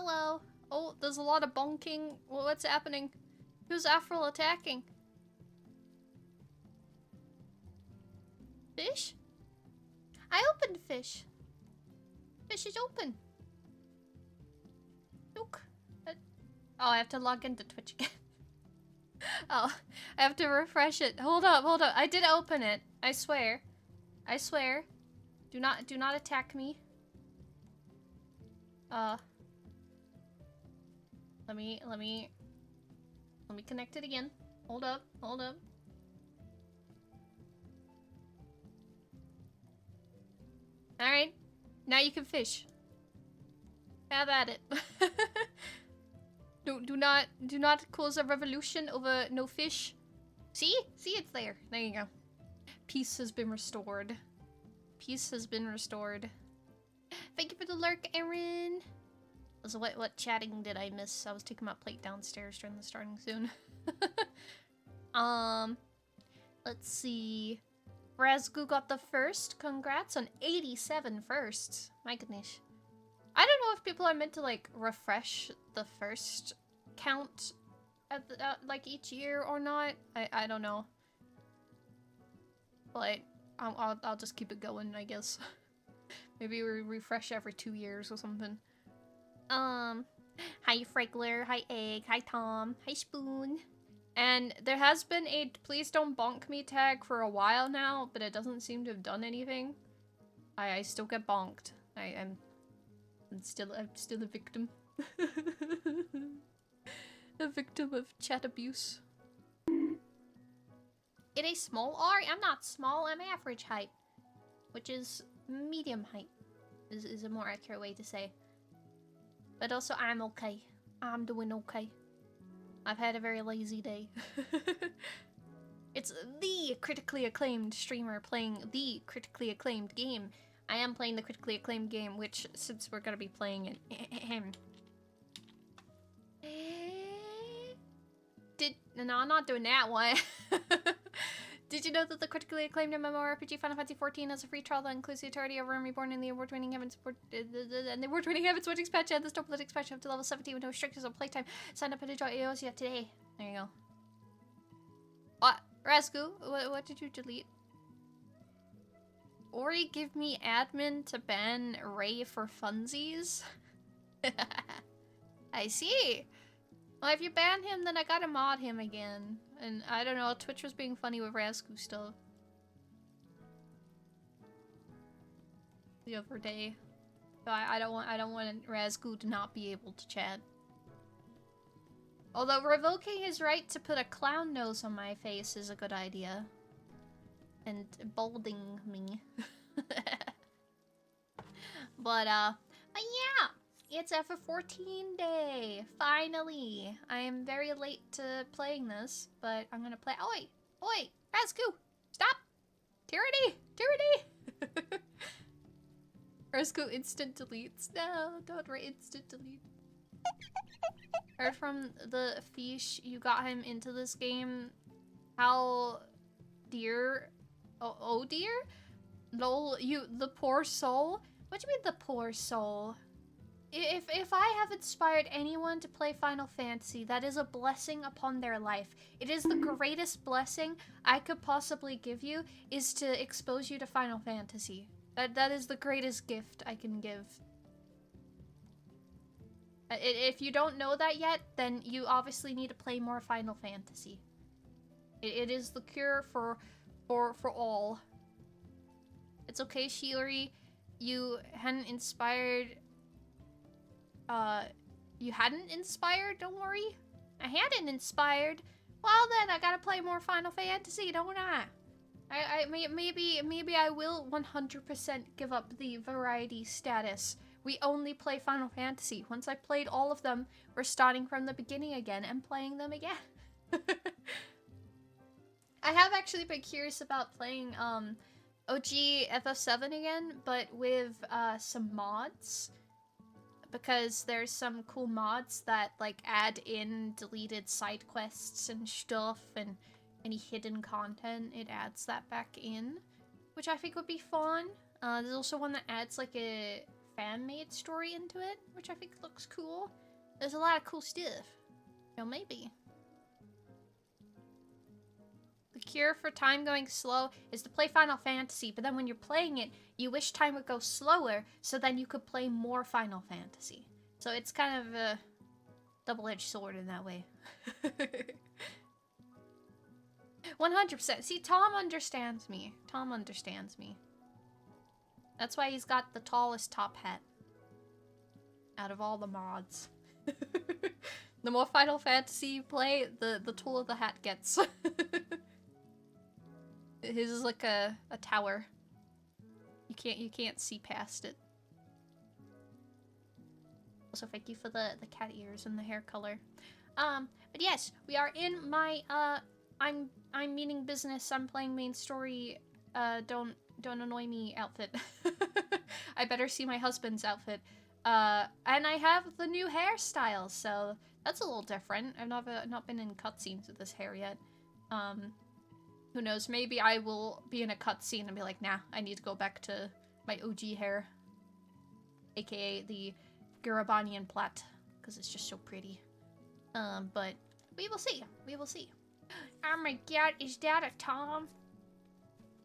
Hello. Oh, there's a lot of bonking. What's happening? Who's Afro attacking? Fish? I opened fish. Fish is open. Look. Oh, I have to log into Twitch again. Oh, I have to refresh it. Hold up, hold up. I did open it. I swear. I swear. Do not attack me. Let me connect it again. Hold up, hold up. Alright. Now you can fish. Have at it. Do not cause a revolution over no fish. See? See, it's there. There you go. Peace has been restored. Peace has been restored. Thank you for the lurk, Erin. So what chatting did I miss? I was taking my plate downstairs during the starting soon. Let's see. Razgu got the first. Congrats on 87 firsts. My goodness. I don't know if people are meant to like refresh the first count at the, like each year or not. I don't know. But I'll just keep it going, I guess. Maybe we refresh every 2 years or something. Hi Fragler, hi Egg, hi Tom, hi Spoon. And there has been a please don't bonk me tag for a while now, but it doesn't seem to have done anything. I still get bonked. I'm still a victim. A victim of chat abuse. It is small R? I'm not small, I'm average height. Which is medium height. Is a more accurate way to say. But also I'm okay. I'm doing okay. I've had a very lazy day. It's the critically acclaimed streamer playing the critically acclaimed game. I am playing the critically acclaimed game, which, since we're gonna be playing it... No, I'm not doing that one. Did you know that the critically acclaimed MMORPG Final Fantasy XIV has a free trial that includes the entirety of Realm Reborn and the award-winning Heavens and the award-winning Heavens Switch expansion and the Stormblood expansion up to level 17 with no restrictions on playtime? Sign up and enjoy AOS yet today. There you go. What? Rasku, what did you delete? Ori give me admin to ban Ray for funsies? I see. Well, if you ban him, then I gotta mod him again. And I don't know, Twitch was being funny with Rasku still. The other day. So I don't want Rasku to not be able to chat. Although revoking his right to put a clown nose on my face is a good idea. And balding me. But yeah! It's FF14 day! Finally! I am very late to playing this, but I'm gonna play- Oi! Oi! Rasku! Stop! Tyranny! Tyranny! Rasku instant deletes. No, don't instant delete. Heard from the fish you got him into this game. How dear? Oh dear? Lol, you, the poor soul? What do you mean the poor soul? If I have inspired anyone to play Final Fantasy, that is a blessing upon their life. It is the greatest blessing I could possibly give you, is to expose you to Final Fantasy. That is the greatest gift I can give. If you don't know that yet, then you obviously need to play more Final Fantasy. It is the cure for all. It's okay, Shiori. You hadn't inspired... you hadn't inspired? Don't worry. I hadn't inspired. Well then, I gotta play more Final Fantasy, don't I? Maybe I will 100% give up the variety status. We only play Final Fantasy. Once I played all of them, we're starting from the beginning again and playing them again. I have actually been curious about playing OG FF7 again, but with some mods. Because there's some cool mods that like add in deleted side quests and stuff, and any hidden content, it adds that back in, which I think would be fun. There's also one that adds like a fan-made story into it, which I think looks cool. There's a lot of cool stuff. You know, maybe. The cure for time going slow is to play Final Fantasy, but then when you're playing it, you wish time would go slower, so then you could play more Final Fantasy. So it's kind of a double-edged sword in that way. 100%. See, Tom understands me. Tom understands me. That's why he's got the tallest top hat out of all the mods. The more Final Fantasy you play, the taller the hat gets. His is like a tower. You can't see past it. Also, thank you for the cat ears and the hair color. But yes, we are in my I'm meaning business. I'm playing main story. Don't annoy me outfit. I better see my husband's outfit. And I have the new hairstyle, so that's a little different. I've not been in cutscenes with this hair yet. Who knows? Maybe I will be in a cutscene and be like, nah, I need to go back to my OG hair, aka the Garabanian plait, because it's just so pretty. But we will see. We will see. Oh my god, is that a Tom?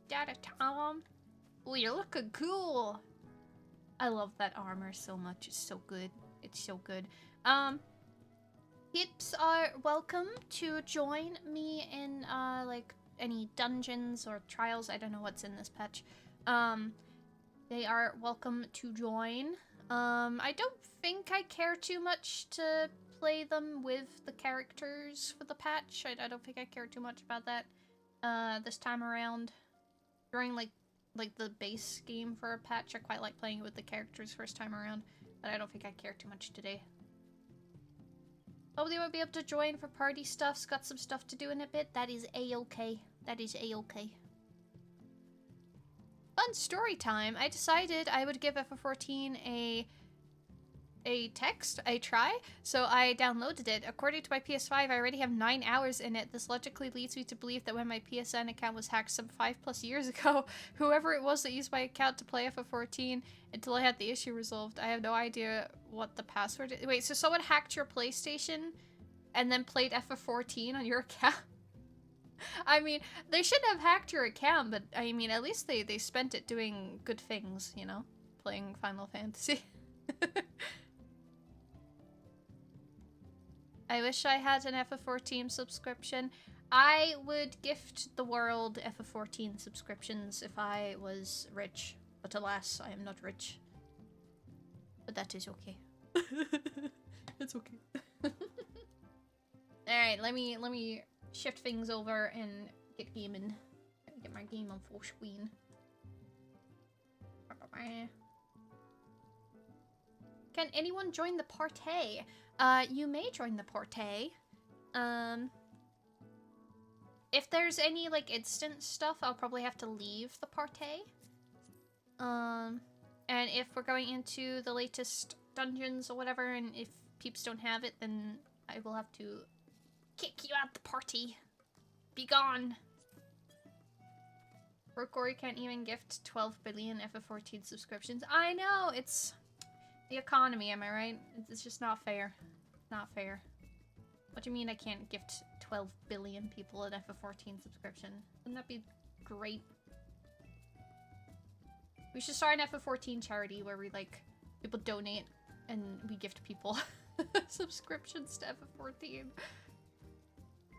Is that a Tom? Oh, you're looking cool. I love that armor so much. It's so good. It's so good. Peeps are welcome to join me in, like, any dungeons or trials. I don't know what's in this patch. They are welcome to join. I don't think I care too much to play them with the characters for the patch. I don't think I care too much about that, this time around. During, like the base game for a patch, I quite like playing it with the characters first time around, but I don't think I care too much today. Hopefully we'll be able to join for party stuff. Got some stuff to do in a bit. That is a-okay. That is a-okay. Fun story time. I decided I would give FF14 a try, so I downloaded it. According to my PS5, I already have 9 hours in it. This logically leads me to believe that when my PSN account was hacked some 5+ years ago, whoever it was that used my account to play FF14 until I had the issue resolved, I have no idea what the password is. Wait, so someone hacked your PlayStation and then played FF14 on your account? I mean, they shouldn't have hacked your account, but I mean, at least they spent it doing good things, you know? Playing Final Fantasy. I wish I had an FF14 subscription. I would gift the world FF14 subscriptions if I was rich. But alas, I am not rich. But that is okay. It's okay. Alright, let me shift things over and get gaming. Get my game on full screen. Can anyone join the party? You may join the party. If there's any, like, instant stuff, I'll probably have to leave the party. And if we're going into the latest dungeons or whatever, and if peeps don't have it, then I will have to kick you out the party. Be gone. Rokori can't even gift 12 billion FF14 subscriptions. I know, it's the economy, am I right? It's just not fair. Not fair. What do you mean I can't gift 12 billion people an FF14 subscription? Wouldn't that be great? We should start an FF14 charity where we, like, people donate and we gift people subscriptions to FF14.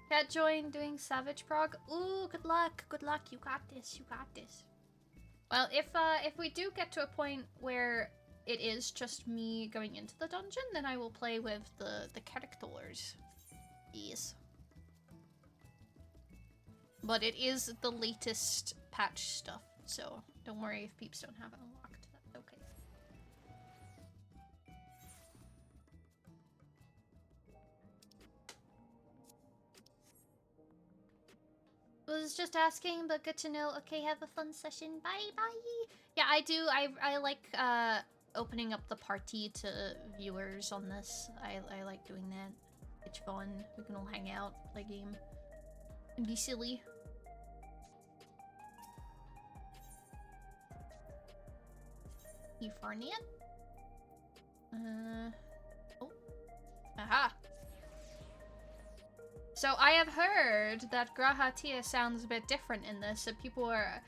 Can't join doing Savage Prog? Ooh, good luck. Good luck. You got this. You got this. Well, if we do get to a point where it is just me going into the dungeon, then I will play with the characters. Yes. But it is the latest patch stuff, so don't worry if peeps don't have it unlocked. That's okay. Was just asking, but good to know. Okay, have a fun session. Bye bye. Yeah, I do. I like opening up the party to viewers on this. I like doing that. It's fun. We can all hang out, play a game, and be silly. You farting? Oh. Aha! So I have heard that Graha Tia sounds a bit different in this, and people are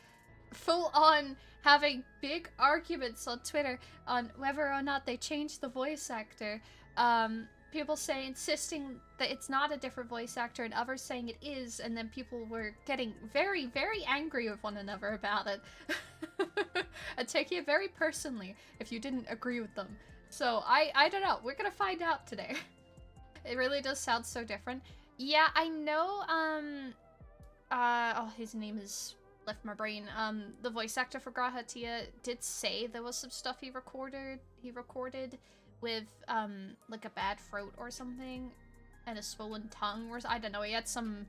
full on having big arguments on Twitter on whether or not they changed the voice actor. People say insisting that it's not a different voice actor and others saying it is, and then people were getting very, very angry with one another about it. And taking it very personally if you didn't agree with them. So I don't know. We're gonna find out today. It really does sound so different. Yeah, I know, oh, his name is left my brain. The voice actor for Graha Tia did say there was some stuff he recorded with, like a bad throat or something, and a swollen tongue, or I don't know, he had something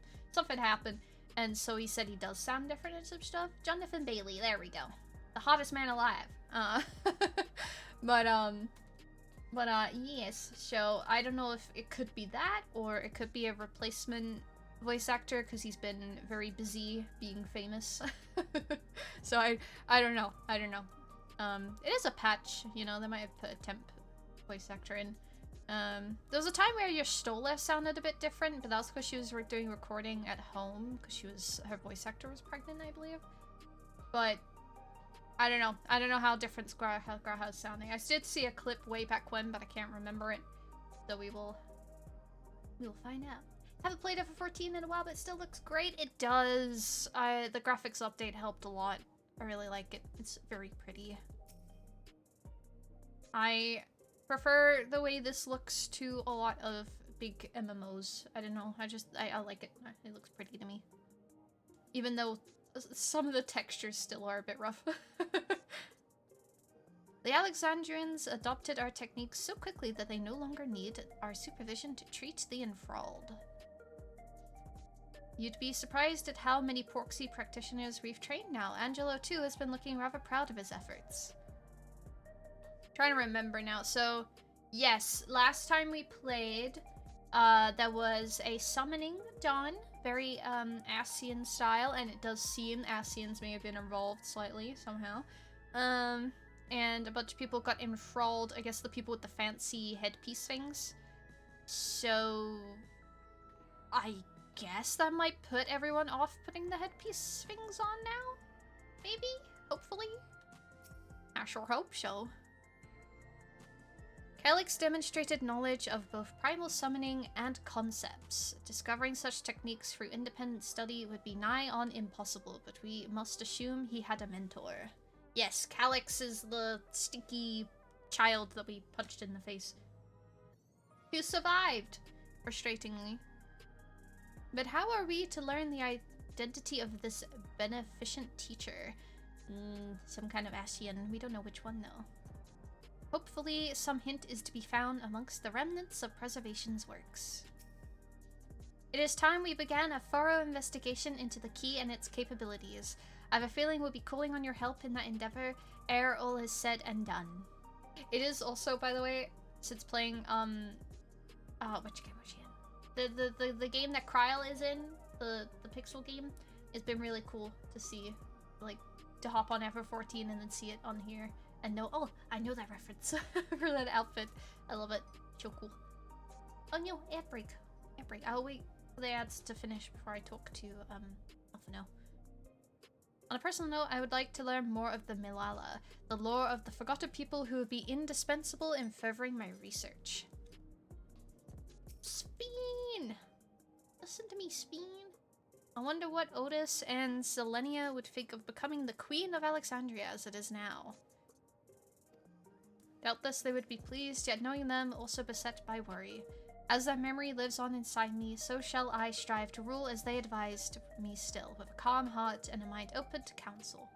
happen, and so he said he does sound different in some stuff. Jonathan Bailey, there we go. The hottest man alive. But yes, so I don't know if it could be that, or it could be a replacement voice actor, because he's been very busy being famous. So I don't know. It is a patch, you know, they might have put a temp voice actor in. There was a time where your Stola sounded a bit different, but that was because she was doing recording at home, because her voice actor was pregnant, I believe. But I don't know how different Graha is sounding. I did see a clip way back when, but I can't remember it. So we'll find out. Haven't played FF14 in a while, but it still looks great. It does. The graphics update helped a lot. I really like it. It's very pretty. I prefer the way this looks to a lot of big MMOs. I don't know. I like it. It looks pretty to me. Even though some of the textures still are a bit rough. The Alexandrians adopted our techniques so quickly that they no longer need our supervision to treat the enthralled. You'd be surprised at how many proxy practitioners we've trained now. Angelo, too, has been looking rather proud of his efforts. Trying to remember now. So, yes, last time we played, there was a summoning done. Very, Asian style, and it does seem Asians may have been involved slightly, somehow. And a bunch of people got enthralled, I guess the people with the fancy headpiece things. So, I guess that might put everyone off putting the headpiece things on now? Maybe? Hopefully? I sure hope so. Calyx demonstrated knowledge of both primal summoning and concepts. Discovering such techniques through independent study would be nigh on impossible, but we must assume he had a mentor. Yes, Calyx is the stinky child that we punched in the face. Who survived, frustratingly. But how are we to learn the identity of this beneficent teacher? Some kind of Asian. We don't know which one, though. Hopefully, some hint is to be found amongst the remnants of preservation's works. It is time we began a thorough investigation into the key and its capabilities. I have a feeling we'll be calling on your help in that endeavor ere all is said and done. It is also, by the way, since playing, which game was she in? The game that Kryl is in, the pixel game, it's been really cool to see, like, to hop on FF14 and then see it on here. And know, oh, I know that reference for that outfit. I love it. So cool. Oh no, ad break. Ad break. I'll wait for the ads to finish before I talk to, Alphano. On a personal note, I would like to learn more of the Milala, the lore of the forgotten people who would be indispensable in furthering my research. Speen! Listen to me, Speen. I wonder what Otis and Selenia would think of becoming the Queen of Alexandria as it is now. Doubtless they would be pleased, yet knowing them also beset by worry. As their memory lives on inside me, so shall I strive to rule as they advised me still, with a calm heart and a mind open to counsel.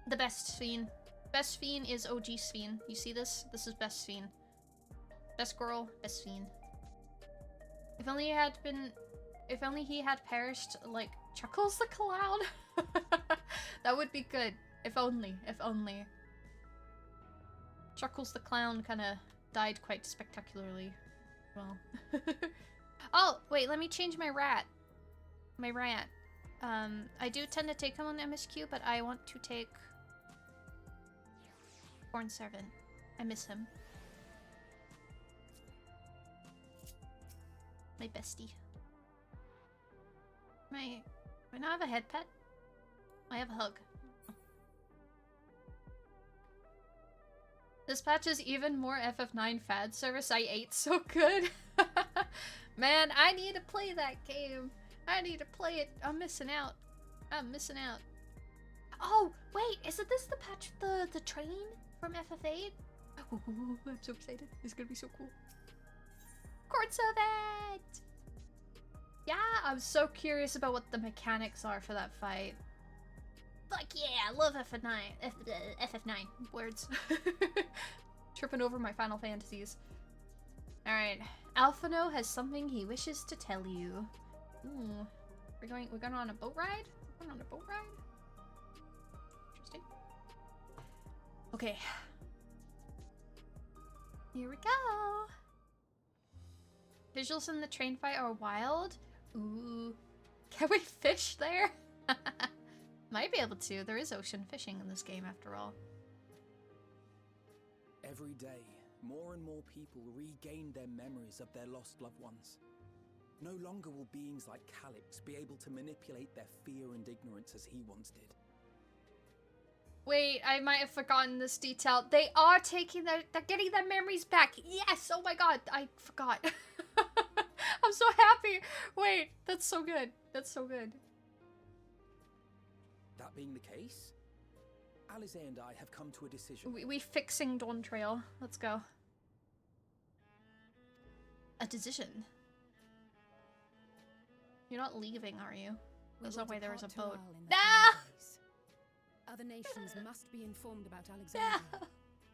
The best Sphene. Best Sphene is OG Sphene. You see this? This is best Sphene. Best girl, best Sphene. If only he had perished like Chuckles the Clown. That would be good. If only. Chuckles the Clown kind of died quite spectacularly. Well. Oh, wait, let me change my rat. I do tend to take him on MSQ, but I want to take Born Servant. I miss him. My bestie. Do I not have a head pet? I have a hug. This patch is even more FF9 fan service. I ate so good. Man, I need to play that game. I need to play it. I'm missing out. I'm missing out. Oh, wait, isn't this the patch with the train from FF8? Oh, I'm so excited. It's gonna be so cool. Court Servant! Yeah, I'm so curious about what the mechanics are for that fight. Fuck yeah, I love FF9. FF9 words. Tripping over my Final Fantasies. Alright, Alphino has something he wishes to tell you. Ooh. We're going on a boat ride? We're going on a boat ride? Interesting. Okay. Here we go. Visuals in the train fight are wild. Ooh. Can we fish there? Might be able to. There is ocean fishing in this game after all. Every day, more and more people regain their memories of their lost loved ones. No longer will beings like Calyx be able to manipulate their fear and ignorance as he once did. Wait, I might have forgotten this detail. They are taking they're getting their memories back. Yes! Oh my god, I forgot. I'm so happy. Wait, that's so good. That's so good. That being the case, Alize and I have come to a decision. We fixing Dawn Trail. Let's go. A decision? You're not leaving, are you? There's no way there was a boat. No! Other nations must be informed about Alexandria. No!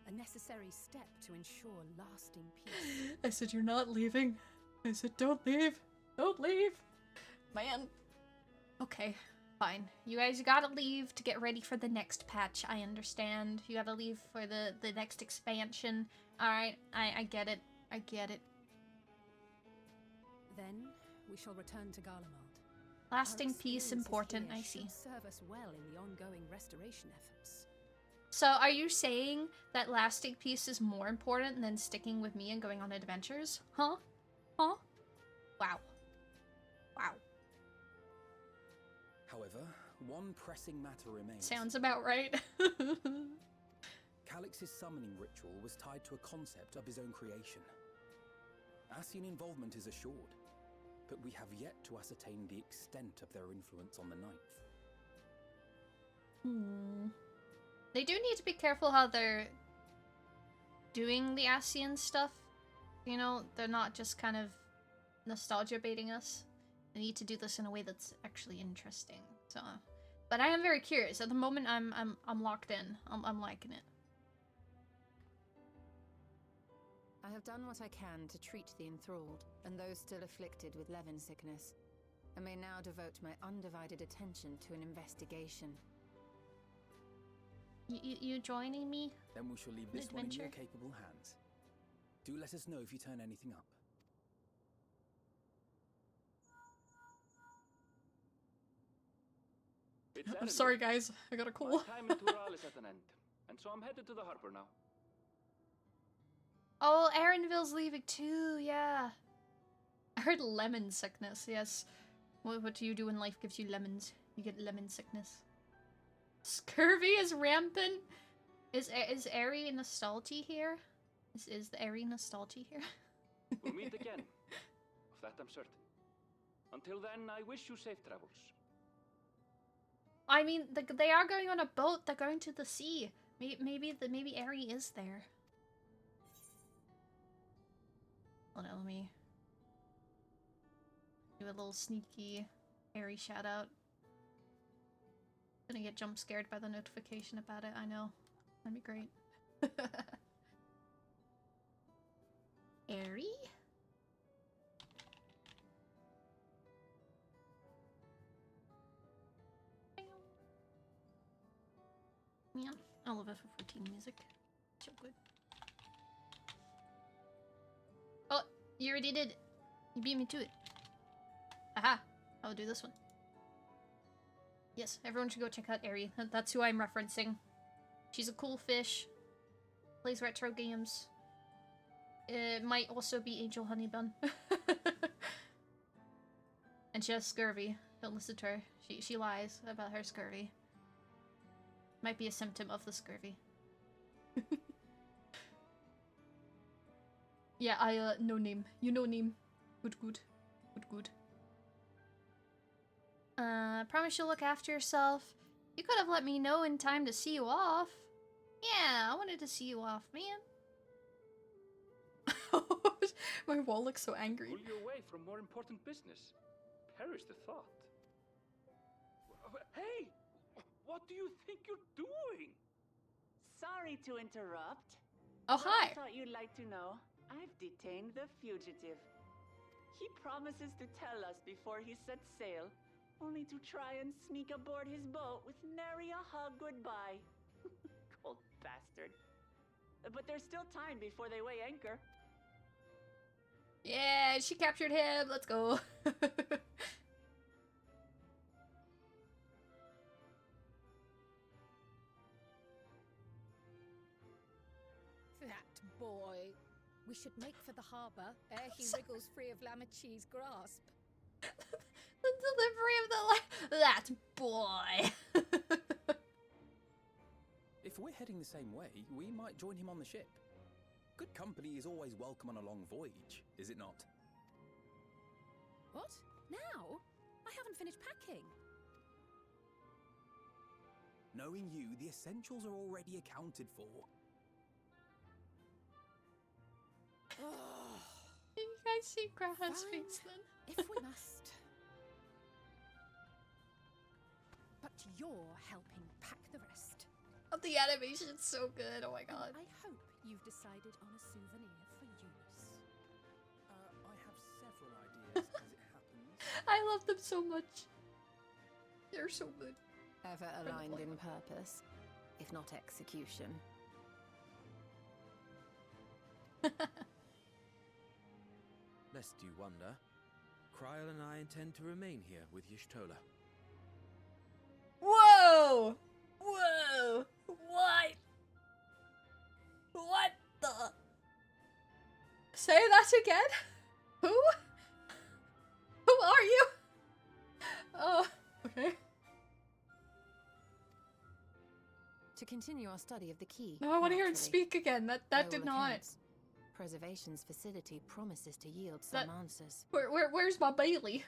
A necessary step to ensure lasting peace. I said you're not leaving. I said don't leave. Don't leave. Man. Okay, fine. You guys gotta leave to get ready for the next patch. I understand. You gotta leave for the next expansion. Alright, I get it. I get it. Then we shall return to Garlemald. Lasting peace important, I see. Serve us well in the ongoing restoration efforts. So are you saying that lasting peace is more important than sticking with me and going on adventures? Huh? Huh? Wow. Wow. However, one pressing matter remains. Sounds about right. Calyx's summoning ritual was tied to a concept of his own creation. Ascian involvement is assured, but we have yet to ascertain the extent of their influence on the Ninth. They do need to be careful how they're doing the Ascian stuff. You know, they're not just kind of nostalgia baiting us. They need to do this in a way that's actually interesting. So, but I am very curious. At the moment, I'm locked in. I'm liking it. I have done what I can to treat the enthralled and those still afflicted with Levin sickness, and may now devote my undivided attention to an investigation. You joining me? Then we shall leave this one in your capable hands. Do let us know if you turn anything up. I'm sorry, guys. I got a call. My time in Tural is at an end, and so I'm headed to the harbor now. Oh, Aaronville's leaving too, yeah. I heard lemon sickness, yes. What do you do when life gives you lemons? You get lemon sickness. Scurvy is rampant. Is Airy nostalgia here? Is the Airy nostalgia here? We'll meet again. Of that I'm certain. Until then, I wish you safe travels. I mean, they are going on a boat. They're going to the sea. Maybe Airy is there. Hold on, let me do a little sneaky Airy shout out. Gonna get jump scared by the notification about it, I know. That'd be great. Airy? Yeah, I love FF14 music. So good. Oh, you already did it. You beat me to it. Aha! I'll do this one. Yes, everyone should go check out Airy. That's who I'm referencing. She's a cool fish. plays retro games. It might also be Angel Honeybun. And she has scurvy. Don't listen to her. She lies about her scurvy. Might be a symptom of the scurvy. Yeah, I no name. You know name. Good, good. Good, good. Promise you'll look after yourself. You could have let me know in time to see you off. Yeah, I wanted to see you off, man. My wall looks so angry. Pull you away from more important business. Perish the thought. Hey! What do you think you're doing? Sorry to interrupt. Oh, but hi. I thought you'd like to know. I've detained the fugitive. He promises to tell us before he sets sail, only to try and sneak aboard his boat with nary a hug goodbye. Cold bastard. But there's still time before they weigh anchor. Yeah, she captured him. Let's go. That boy. We should make for the harbour ere he wriggles free of Lamachi's grasp. The delivery of the that boy. If we're heading the same way, we might join him on the ship. Good company is always welcome on a long voyage, is it not? What? Now? I haven't finished packing. Knowing you, the essentials are already accounted for. Did you guys see Graha's Fine, face then? if we must. But you're helping pack the rest. Oh, the animation's so good. Oh my god. I hope you've decided on a souvenir for Eunice. I have several ideas as it happens. I love them so much. They're so good. Ever aligned in purpose, if not execution. Lest you wonder, Kryl and I intend to remain here with Y'shtola. Whoa! Whoa! What? What the? Say that again? Who? Who are you? Oh, okay. To continue our study of the key. No, I want to hear him naturally. speak again. That By did all not. accounts, Preservation's facility promises to yield some answers. Where's my Bailey?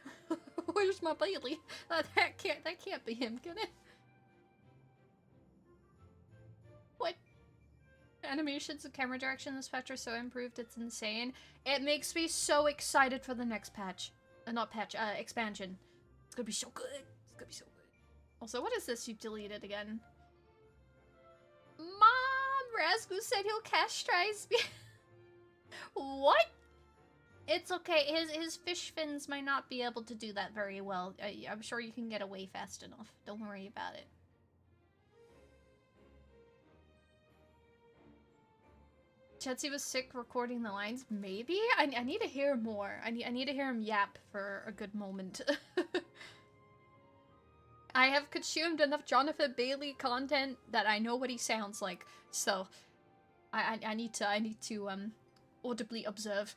Where's my Bailey? That can't be him, can it? What? Animations and camera direction in this patch are so improved, it's insane. It makes me so excited for the next patch. Not patch, expansion. It's gonna be so good. It's gonna be so good. Also, what is this you've deleted again? Mom! Razgu said he'll castrize me. What? It's okay. His fish fins might not be able to do that very well. I'm sure you can get away fast enough. Don't worry about it. Chetzy was sick recording the lines. Maybe? I need to hear more. I need to hear him yap for a good moment. I have consumed enough Jonathan Bailey content that I know what he sounds like. So I need to audibly observe.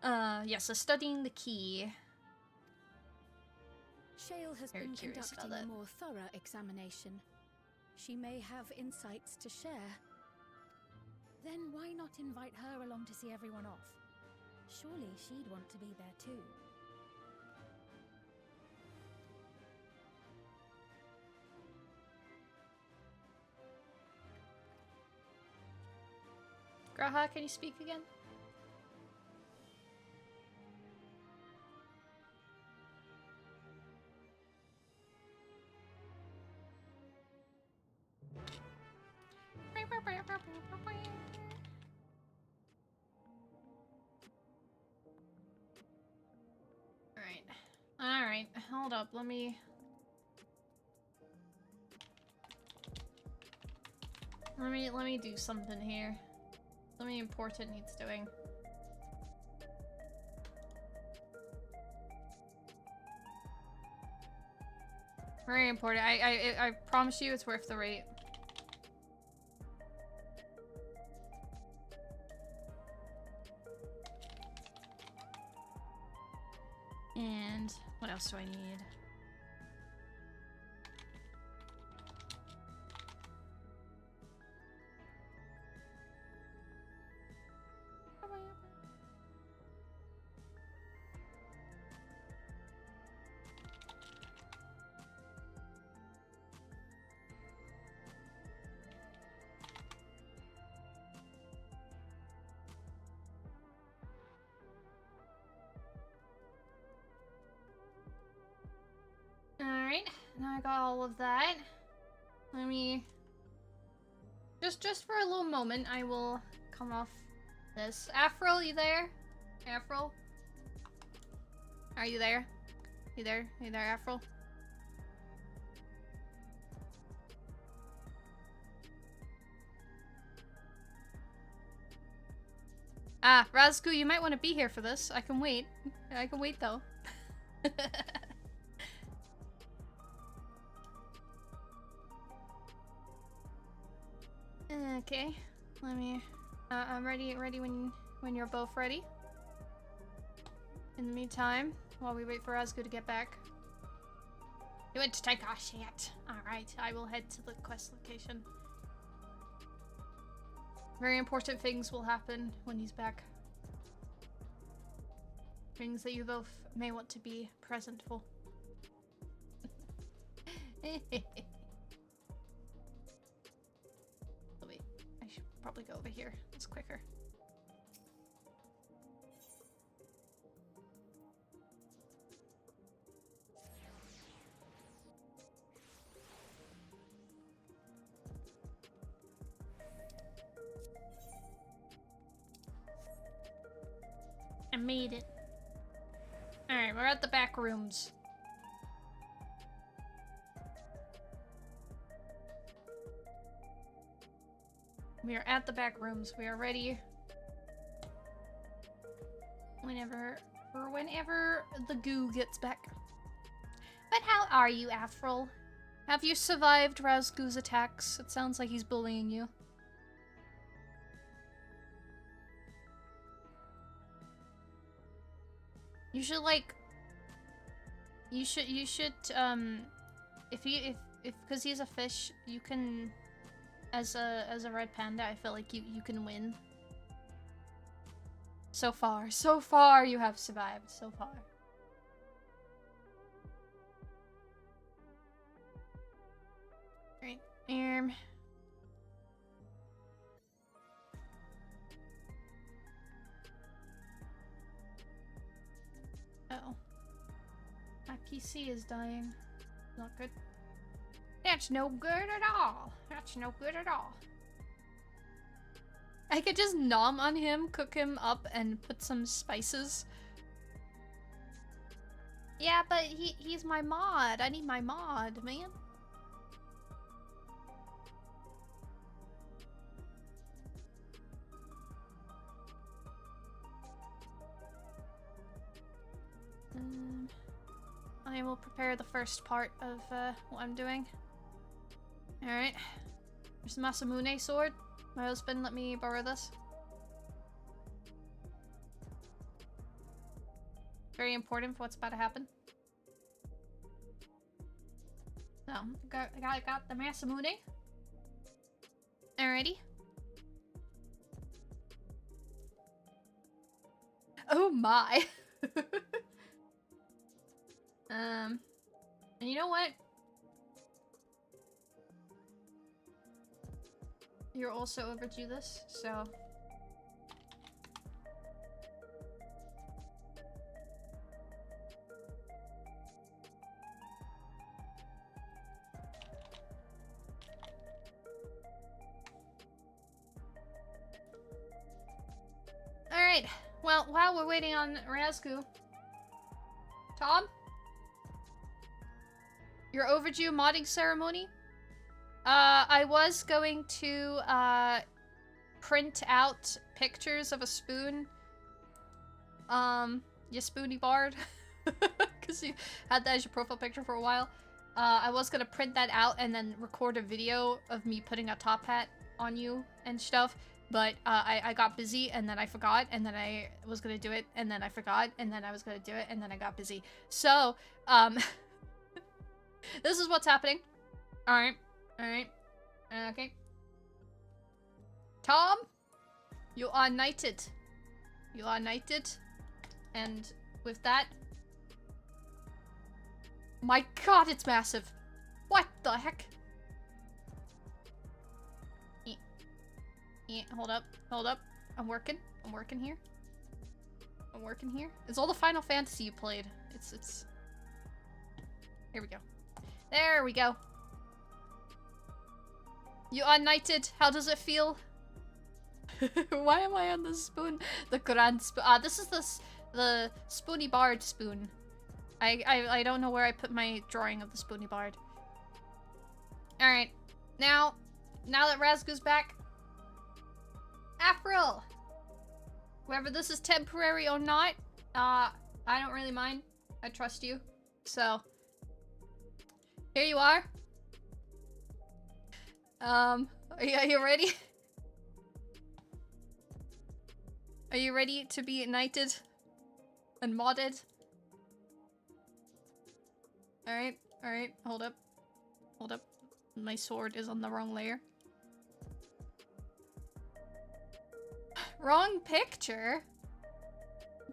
Yeah, so studying the key. Shale has Very been curious about conducting a that. more thorough examination. She may have insights to share. Then why not invite her along to see everyone off? Surely she'd want to be there too. Graha, can you speak again? Alright, hold up, let me do something here. Something important needs doing. Very important. I promise you it's worth the wait. else do I need? Alright, now I got all of that. Let me... Just for a little moment, I will come off this. Afro, you there? Afro? Are you there? You there? You there, Afro? Ah, Razgu, you might want to be here for this. I can wait. I can wait, though. Okay, let me... I'm ready when you're both ready. In the meantime, while we wait for Razgu to get back. You went to take our shit. Alright, I will head to the quest location. Very important things will happen when he's back. Things that you both may want to be present for. Wait, I should probably go over here. It's quicker. I made it. Alright, we're at the back rooms. We are at the back rooms. We are ready. Whenever the goo gets back. But how are you, Afrol? Have you survived Razgu's attacks? It sounds like he's bullying you. You should because he's a fish, you can, as a red panda, I feel like you can win. So far you have survived, so far. Right, uh-oh. My PC is dying. Not good. That's no good at all. That's no good at all. I could just nom on him, cook him up, and put some spices. Yeah, but he's my mod. I need my mod, man. I will prepare the first part of what I'm doing. Alright. There's the Masamune sword. My husband let me borrow this. Very important for what's about to happen. So, I got the Masamune. Alrighty. Oh my! And you know what? You're also overdue this, so... Alright, well, while we're waiting on Razgu... Tom? Your overdue modding ceremony? I was going to print out pictures of a spoon. You spoony bard. Because you had that as your profile picture for a while. I was gonna print that out and then record a video of me putting a top hat on you and stuff. But I got busy, and then I forgot, and then I was gonna do it, and then I forgot, and then I was gonna do it, and then I got busy. So, this is what's happening. Alright. Alright. Okay. Tom! You are knighted. You are knighted. And with that... My god, it's massive. What the heck? Hold up. Hold up. I'm working here. I'm working here. It's all the Final Fantasy you played. It's... Here we go. There we go. You are knighted. How does it feel? Why am I on the spoon? The grand spoon. This is the Spoony Bard spoon. I don't know where I put my drawing of the Spoony Bard. Alright. Now that Razgu's back, April! Whether this is temporary or not, I don't really mind. I trust you. So, here you are. Are you ready? Are you ready to be knighted and modded? Alright, alright, hold up. Hold up. My sword is on the wrong layer. Wrong picture?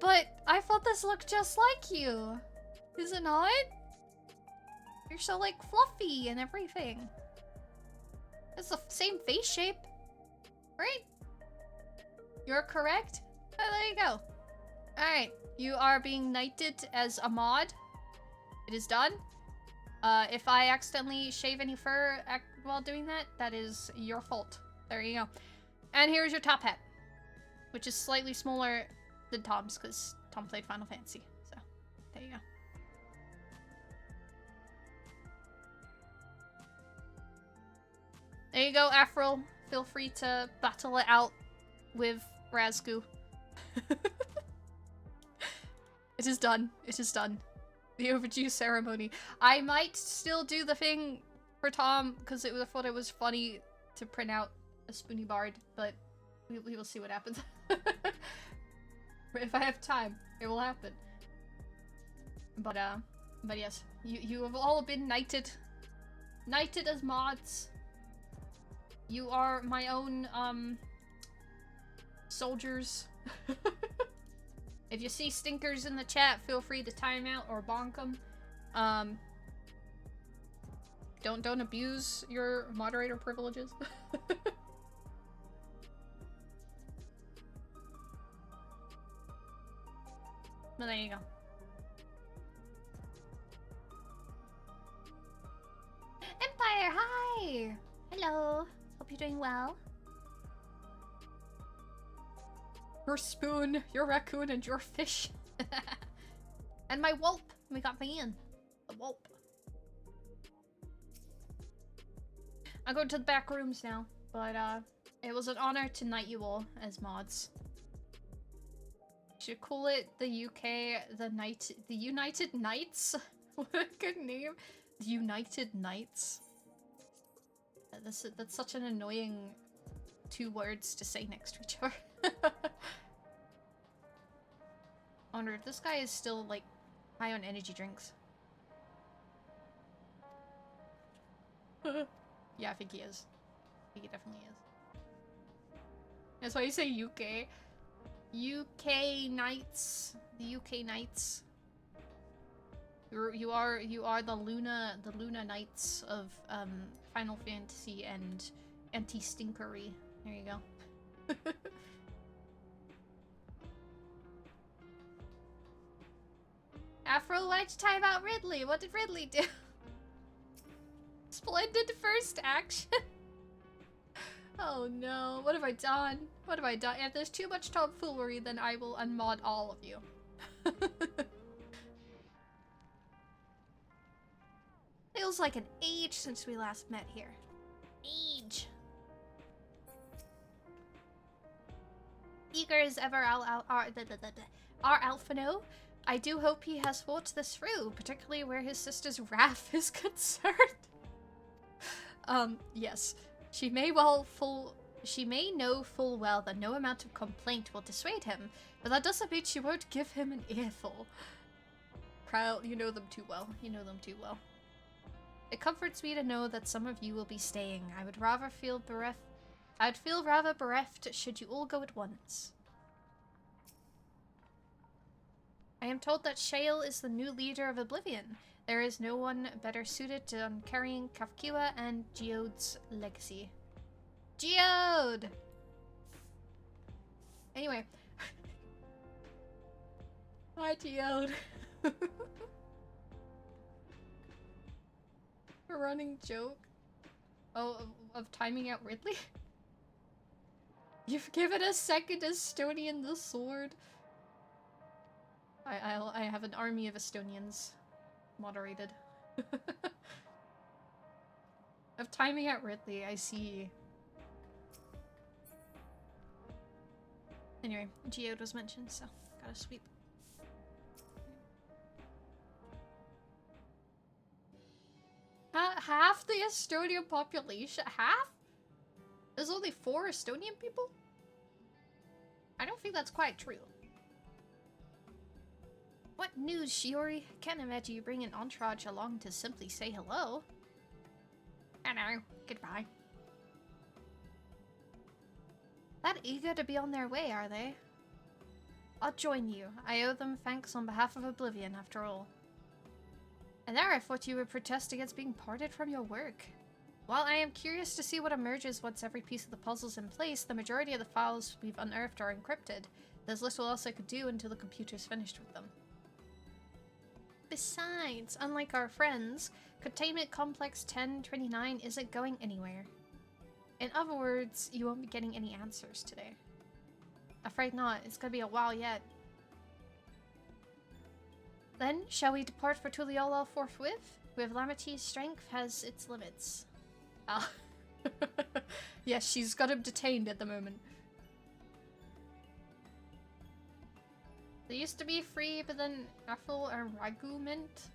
But I thought this looked just like you. Is it not? You're so like fluffy and everything. It's the same face shape, right? You're correct? Oh, there you go. Alright, you are being knighted as a mod. It is done. If I accidentally shave any fur while doing that, that is your fault. There you go. And here's your top hat, which is slightly smaller than Tom's because Tom played Final Fantasy. So, there you go. There you go, Afro. Feel free to battle it out with Razgu. It is done. It is done. The overdue ceremony. I might still do the thing for Tom because I thought it was funny to print out a Spoony Bard, but we will see what happens. If I have time, it will happen. But yes, you have all been knighted. Knighted as mods. You are my own, soldiers. If you see stinkers in the chat, feel free to time out or bonk them. Don't abuse your moderator privileges. Well, there you go. Empire, hi! Hello. Hope you're doing well. Your spoon, your raccoon, and your fish. And my whelp. We got Van. The whelp. I'll go to the back rooms now. But, it was an honor to knight you all as mods. Should call it the UK, the United Knights? What a good name. The United Knights. That's such an annoying 2 words to say next to each other. I wonder if this guy is still, like, high on energy drinks. Yeah, I think he is. I think he definitely is. That's why you say UK. UK Knights. The UK Knights. You are the Luna Knights of Final Fantasy and anti-stinkery. There you go. Afro, why'd you time out Ridley? What did Ridley do? Splendid first action. Oh no, what have I done? What have I done? If there's too much tomfoolery, then I will unmod all of you. Feels like an age since we last met here. Age. Eager as ever, our Alphino. I do hope he has thought this through, particularly where his sister's wrath is concerned. Yes. She may well She may know full well that no amount of complaint will dissuade him, but that doesn't mean she won't give him an earful. Kyle, you know them too well. You know them too well. It comforts me to know that some of you will be staying. I'd feel rather bereft should you all go at once. I am told that Shale is the new leader of Oblivion. There is no one better suited to carrying Kafkiwa and Geode's legacy. Geode! Anyway. Hi, Geode. A running joke. Oh, of timing out Ridley? You've given a second Estonian the sword. I have an army of Estonians. Moderated. Of timing out Ridley, I see. Anyway, Geode was mentioned, so gotta sweep. Half the Estonian population? Half? There's only 4 Estonian people? I don't think that's quite true. What news, Shiori? Can't imagine you bring an entourage along to simply say hello. Hello. Goodbye. That eager to be on their way, are they? I'll join you. I owe them thanks on behalf of Oblivion, after all. And there I thought you would protest against being parted from your work. While I am curious to see what emerges once every piece of the puzzle's in place, the majority of the files we've unearthed are encrypted. There's little else I could do until the computer's finished with them. Besides, unlike our friends, Containment Complex 1029 isn't going anywhere. In other words, you won't be getting any answers today. Afraid not. It's gonna be a while yet. Then, shall we depart for Tuliyollal forthwith? With Lamity's strength has its limits. Ah. Yes, she's got him detained at the moment. They used to be free, but then Ethel and Ragu meant.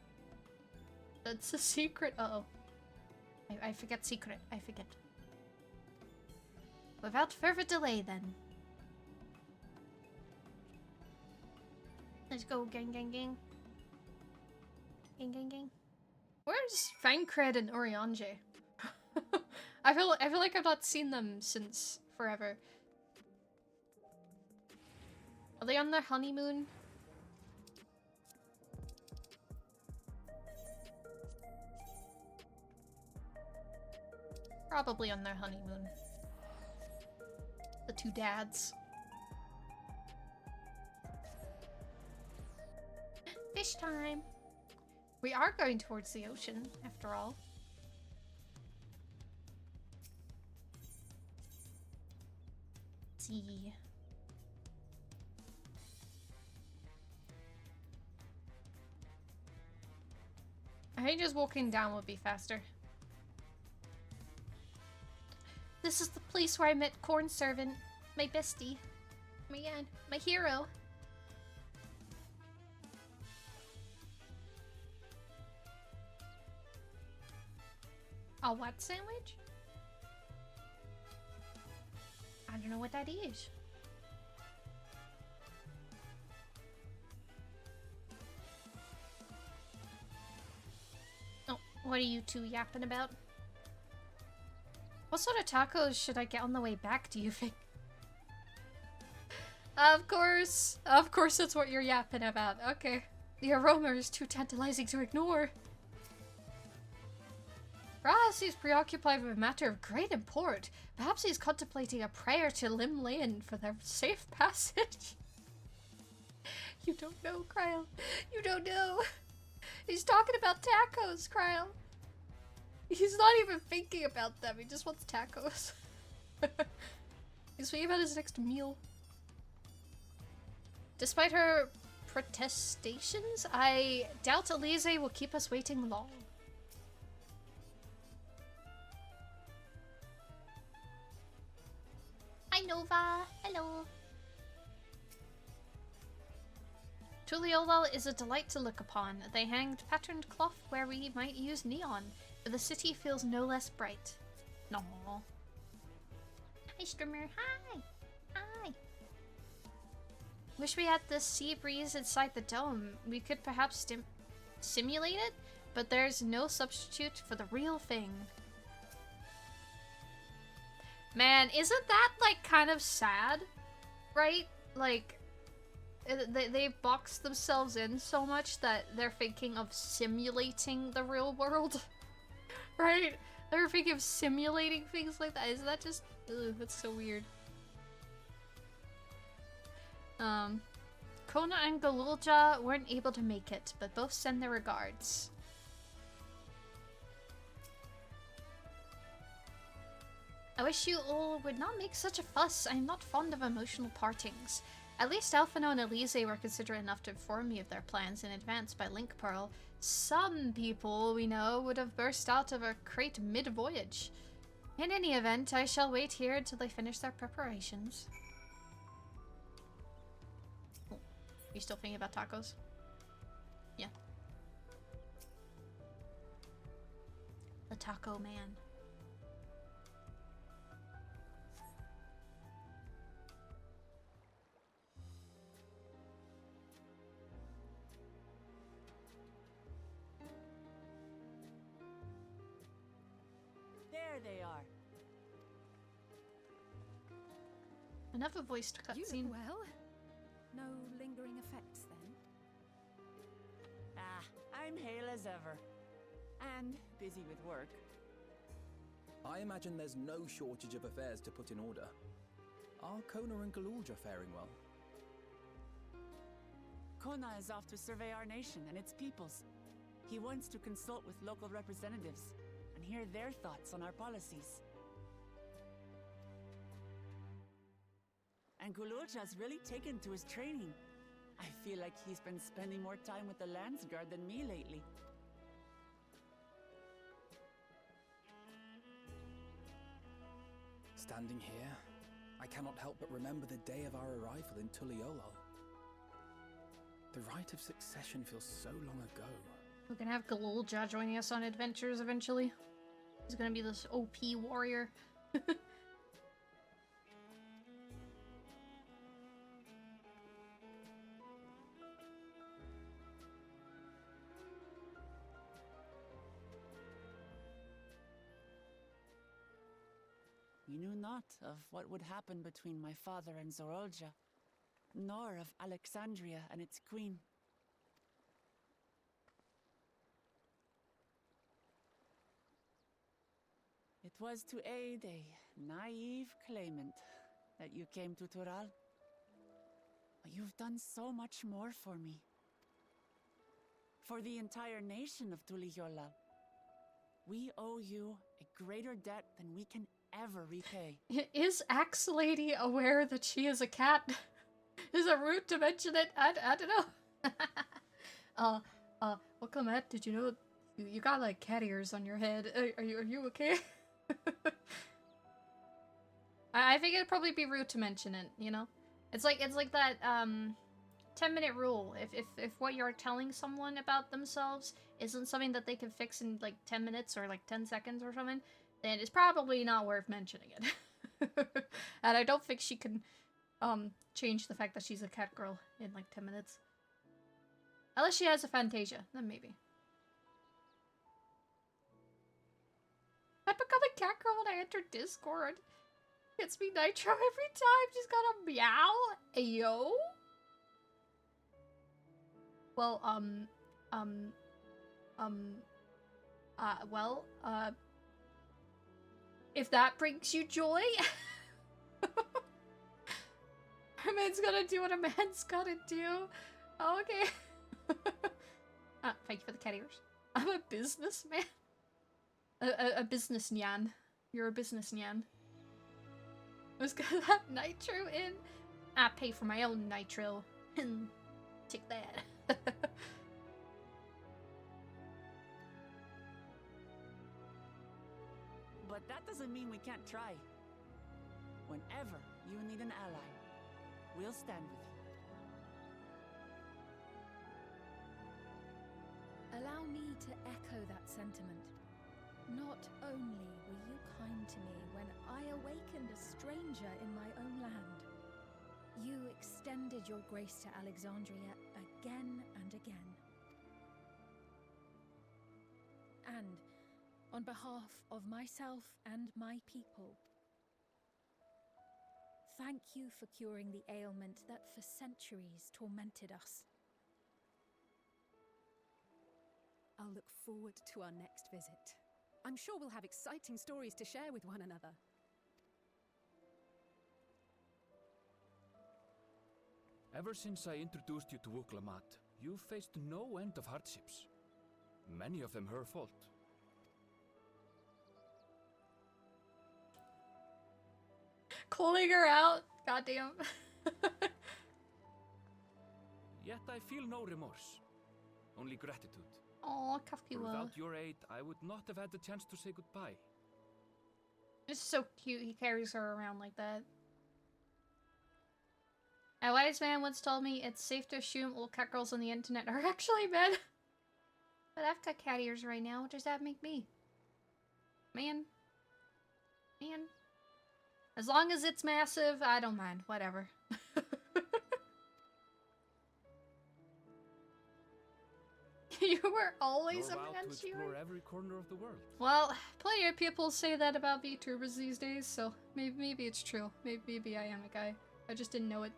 That's a secret. Uh-oh. I forget secret. I forget. Without further delay, then. Let's go, gang, gang, gang. Gang, gang, gang. Where's Fankred and Oriange? I feel like I've not seen them since forever. Are they on their honeymoon? Probably on their honeymoon. The 2 dads. Fish time! We are going towards the ocean, after all. Let's see. I think just walking down would be faster. This is the place where I met Corn Servant, my bestie. My hero. A what sandwich? I don't know what that is. Oh, what are you two yapping about? What sort of tacos should I get on the way back, do you think? Of course that's what you're yapping about. Okay. The aroma is too tantalizing to ignore. Graha seems preoccupied with a matter of great import. Perhaps he's contemplating a prayer to Lim Lin for their safe passage. You don't know, Cryle. You don't know. He's talking about tacos, Cryle. He's not even thinking about them. He just wants tacos. He's thinking about his next meal. Despite her protestations, I doubt Elise will keep us waiting long. Hi, Nova. Hello. Tuliyollal is a delight to look upon. They hanged patterned cloth where we might use neon, but the city feels no less bright. No. Hi, streamer. Hi. Hi. Wish we had the sea breeze inside the dome. We could perhaps simulate it, but there's no substitute for the real thing. Man, isn't that, like, kind of sad? Right? Like, they box themselves in so much that they're thinking of simulating the real world. Right? They're thinking of simulating things like that. Isn't that just... Ugh, that's so weird. Kona and Galulja weren't able to make it, but both send their regards. I wish you all would not make such a fuss. I'm not fond of emotional partings. At least Alphino and Elise were considerate enough to inform me of their plans in advance by link pearl. Some people, we know, would have burst out of a crate mid-voyage. In any event, I shall wait here until they finish their preparations. Oh, you still thinking about tacos? Yeah. The Taco Man. There they are. Another voiced You cutscene. look well. No lingering effects then? Ah, I'm hale as ever. And busy with work. I imagine there's no shortage of affairs to put in order. Are Kona and Galulja faring well? Kona is off to survey our nation and its peoples. He wants to consult with local representatives and hear their thoughts on our policies. And Galulja's really taken to his training. I feel like he's been spending more time with the Landsguard than me lately. Standing here, I cannot help but remember the day of our arrival in Tuliolo. The rite of succession feels so long ago. We're gonna have Galulja joining us on adventures eventually. He's gonna be this OP warrior. We knew not of what would happen between my father and Zorolja, nor of Alexandria and its queen. It was to aid a naive claimant that you came to Tural. But you've done so much more for me. For the entire nation of Tuliyola. We owe you a greater debt than we can ever repay. Is Axe Lady aware that she is a cat? Is it rude to mention it? I don't know. Well, Clement, did you know you got like cat ears on your head? Are you okay? I think it'd probably be rude to mention it, you know? It's like that 10-minute rule. If what you're telling someone about themselves isn't something that they can fix in like 10 minutes or like 10 seconds or something, then it's probably not worth mentioning it. And I don't think she can change the fact that she's a cat girl in like 10 minutes. Unless she has a Fantasia, then maybe. I become a cat girl when I enter Discord. Gets me nitro every time. She's got a meow. Ayo. Well, if that brings you joy, a man's gonna do what a man's gotta do. Oh, okay. Thank you for the cat ears. I'm a businessman. A business nyan. You're a business nyan. I was gonna have nitro in. I pay for my own nitro. Take that. But that doesn't mean we can't try. Whenever you need an ally, we'll stand with you. Allow me to echo that sentiment. Not Not only were you kind to me when I awakened a stranger in my own land, you extended your grace to Alexandria again and again. And on behalf of myself and my people, thank you for curing the ailment that for centuries tormented us. I'll look forward to our next visit. I'm sure we'll have exciting stories to share with one another. Ever since I introduced you to Wuklamat, you've faced no end of hardships. Many of them her fault. Calling her out? Goddamn. Yet I feel no remorse, only gratitude. Aw, Kafkiwa. Without your aid, I would not have had the chance to say goodbye. It's so cute he carries her around like that. A wise man once told me it's safe to assume all cat girls on the internet are actually men. But I've got cat ears right now. What does that make me? Man. Man. As long as it's massive, I don't mind. Whatever. You were always a You're out man, to explore Shiori. every corner of the world. Well, plenty of people say that about VTubers these days, so maybe it's true. Maybe I am a guy. I just didn't know it.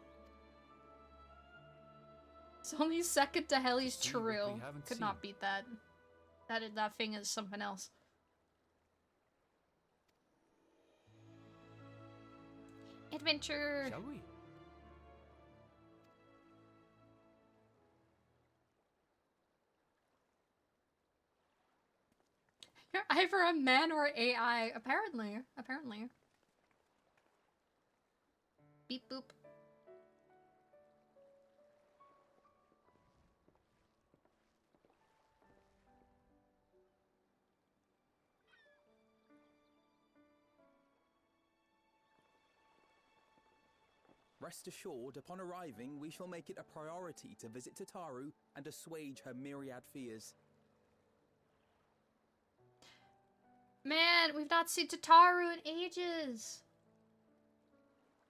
It's only second to Helly's See what we true. haven't Could seen. not beat that. That thing is something else. Adventure! Shall we? You're either a man or AI, apparently. Beep boop. Rest assured, upon arriving, we shall make it a priority to visit Tataru and assuage her myriad fears. Man, we've not seen Tataru in ages.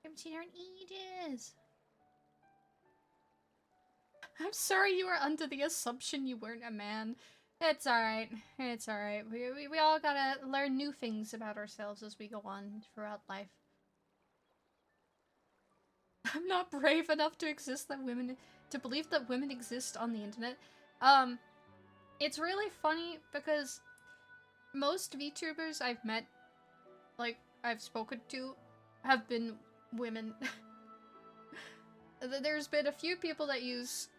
We haven't seen her in ages. I'm sorry you were under the assumption you weren't a man. It's alright. It's alright. We all gotta learn new things about ourselves as we go on throughout life. I'm not brave enough to believe that women exist on the internet. It's really funny because most VTubers I've met, like, I've spoken to, have been women. There's been a few people that use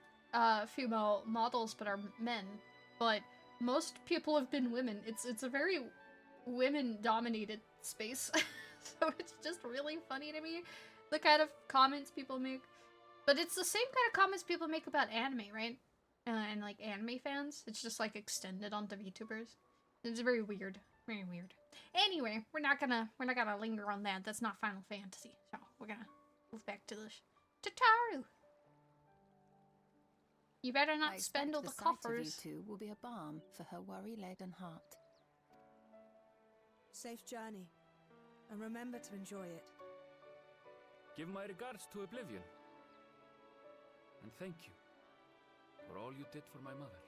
female models but are men, but most people have been women. It's a very women-dominated space, so it's just really funny to me, the kind of comments people make. But it's the same kind of comments people make about anime, right? And like anime fans. It's just like extended onto VTubers. It's very weird. Very weird. Anyway, we're not gonna linger on that. That's not Final Fantasy. So we're gonna move back to this. Tataru! You better I not expect spend all the sight coffers. of you two will be a balm for her worry-laden heart. Safe journey. And remember to enjoy it. Give my regards to Oblivion. And thank you for all you did for my mother.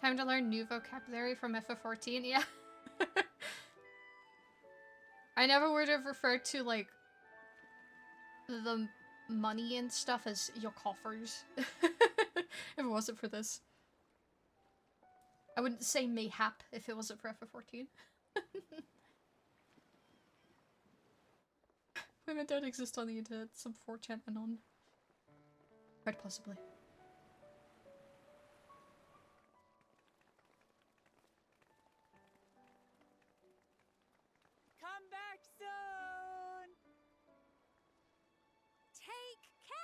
Time to learn new vocabulary from FF14, yeah. I never would have referred to, like, the money and stuff as your coffers. If it wasn't for this. I wouldn't say mayhap if it wasn't for FF14. Women don't exist on the internet, some 4chan anon. Quite possibly. Come back soon! Take care!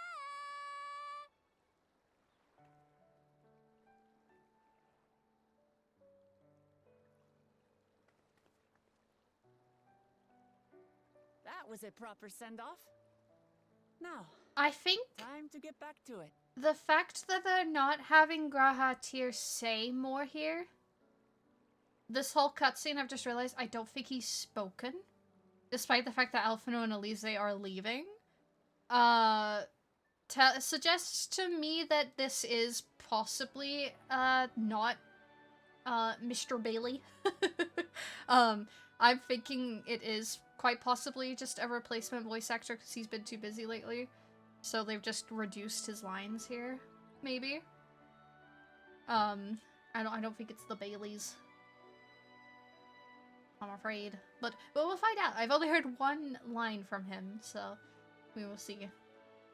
That was a proper send-off. Now, I think Time to get back to it. the fact that they're not having Graha Tyr say more here, this whole cutscene, I've just realized I don't think he's spoken, despite the fact that Alphino and Elise are leaving. Suggests to me that this is possibly not Mr. Bailey. I'm thinking it is quite possibly just a replacement voice actor because he's been too busy lately. So they've just reduced his lines here, maybe. I don't think it's the Baileys. I'm afraid. But we'll find out. I've only heard one line from him, so we will see.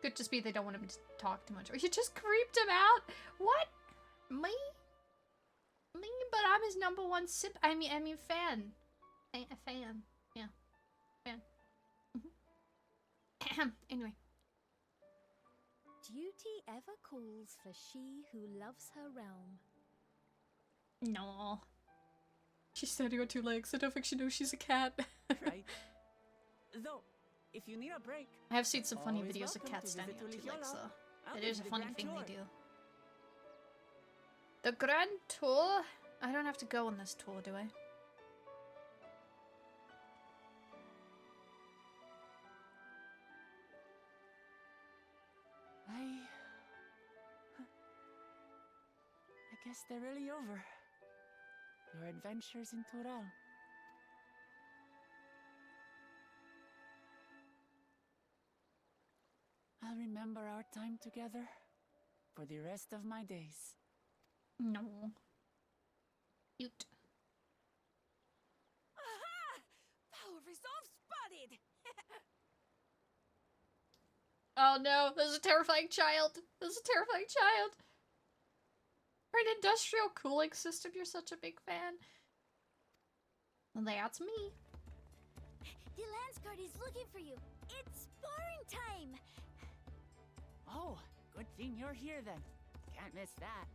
Could just be they don't want him to talk too much. Or you just creeped him out? What? Me? Me? But I'm his #1 I mean fan. A fan. Yeah. Fan. Anyway. Duty ever calls for she who loves her realm. No. She's standing on 2 legs. I don't think she knows she's a cat. Right. Though, if you need a break, I have seen some funny always videos of welcome cats to standing visit on 2 Tuliola. legs, though. I'll It give is a you the funny grand thing tour. they do. The Grand Tour? I don't have to go on this tour, do I? I guess they're really over. Your adventures in Tural. I'll remember our time together for the rest of my days. No. Cute. Aha! Power resolve spotted! Oh no, there's a terrifying child. There's a terrifying child. For an industrial cooling system, you're such a big fan. Well, that's me. The Lance Guard is looking for you. It's sparring time. Oh, good thing you're here then. Can't miss that.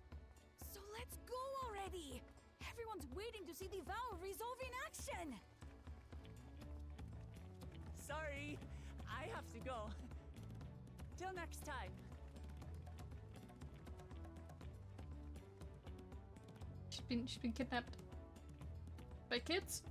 So let's go already! Everyone's waiting to see the vow resolve in action! Sorry, I have to go. Till next time. She's been kidnapped by kids.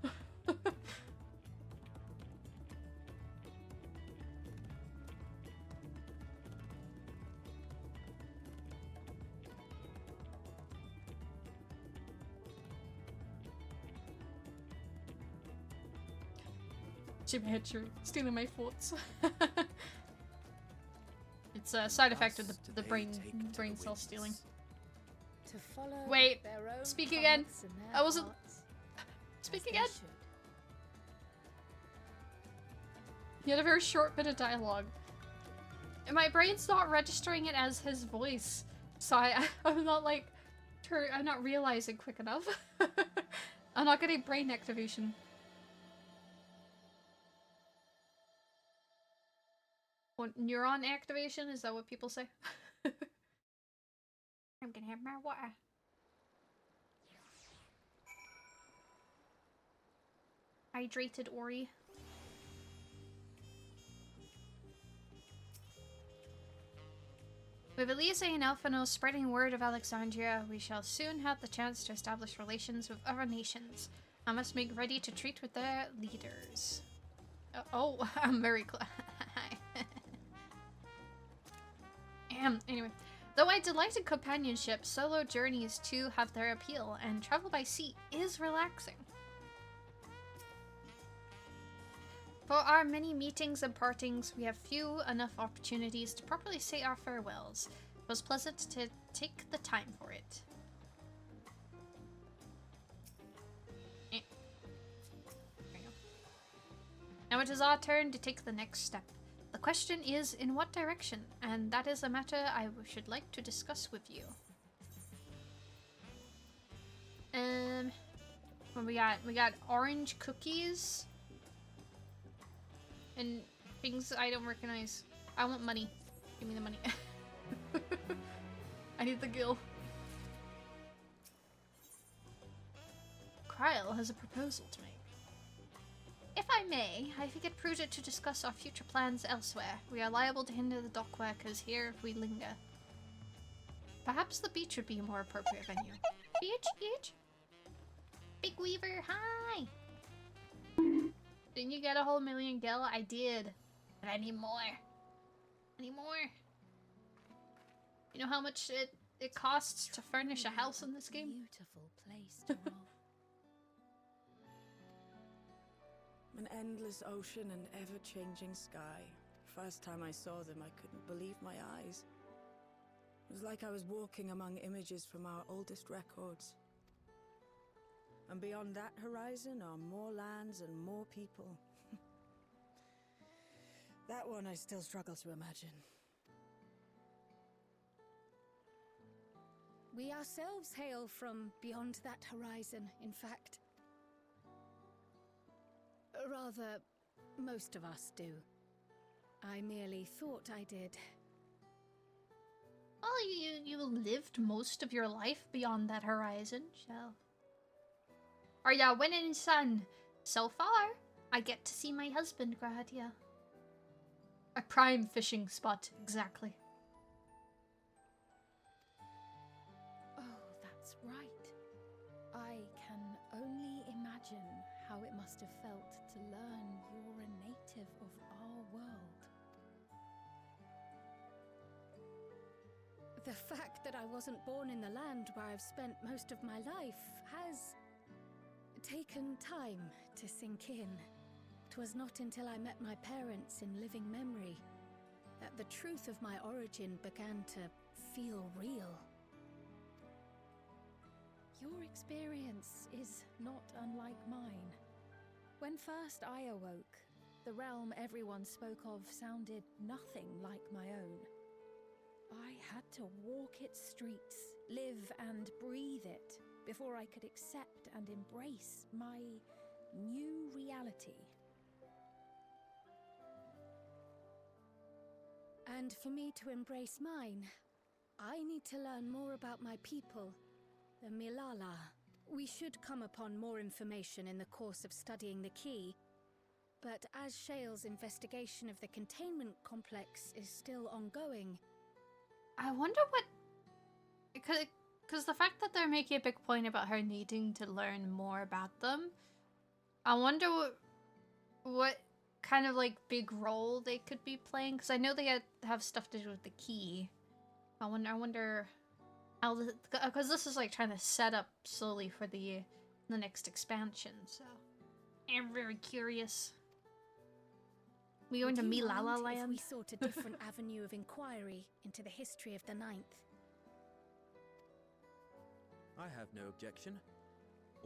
Jim Hedger stealing my thoughts. It's a side effect of the brain cell stealing. To follow Wait, their own speak again. paths and their I wasn't- hearts, Speak as they again. should. He had a very short bit of dialogue. And my brain's not registering it as his voice. So I'm not like, I'm not realizing quick enough. I'm not getting brain activation. Or neuron activation? Is that what people say? I'm gonna have my water. Hydrated Ori. With Elise and Alphino spreading word of Alexandria, we shall soon have the chance to establish relations with other nations. I must make ready to treat with their leaders. Oh, I'm very close. Anyway, though I delight in companionship, solo journeys too have their appeal, and travel by sea is relaxing. For our many meetings and partings, we have few enough opportunities to properly say our farewells. It was pleasant to take the time for it. There we go. Now it is our turn to take the next step. The question is, in what direction? And that is a matter I should like to discuss with you. What we got orange cookies. And things I don't recognize. I want money. Give me the money. I need the gil. Kryle has a proposal to make. If I may, I think it prudent to discuss our future plans elsewhere. We are liable to hinder the dock workers here if we linger. Perhaps the beach would be a more appropriate venue. Beach? Beach? Big Weaver, hi! Didn't you get a whole million gil? I did. But I need more. I need more. You know how much it costs to furnish a house in this game? Beautiful place to roam. An endless ocean and ever-changing sky. First time I saw them, I couldn't believe my eyes. It was like I was walking among images from our oldest records. And beyond that horizon are more lands and more people. That one I still struggle to imagine. We ourselves hail from beyond that horizon, in fact. Rather, most of us do. I merely thought I did. Well, you lived most of your life beyond that horizon, so... Are ya winning, son? So far, I get to see my husband, Graha. A prime fishing spot, exactly. Oh, that's right. I can only imagine how it must have felt to learn you're a native of our world. The fact that I wasn't born in the land where I've spent most of my life has taken time to sink in. 'Twas not until I met my parents in living memory that the truth of my origin began to feel real. Your experience is not unlike mine. When first I awoke, the realm everyone spoke of sounded nothing like my own. I had to walk its streets, live and breathe it, before I could accept and embrace my new reality. And for me to embrace mine, I need to learn more about my people, the Milala. We should come upon more information in the course of studying the key, but as Shale's investigation of the containment complex is still ongoing... I wonder what... Because the fact that they're making a big point about her needing to learn more about them, I wonder what kind of like big role they could be playing. Because I know they have stuff to do with the key. I wonder how, because this is like trying to set up slowly for the next expansion. So I'm very curious. We going to Milala Land? If we sought a different avenue of inquiry into the history of the Ninth. I have no objection.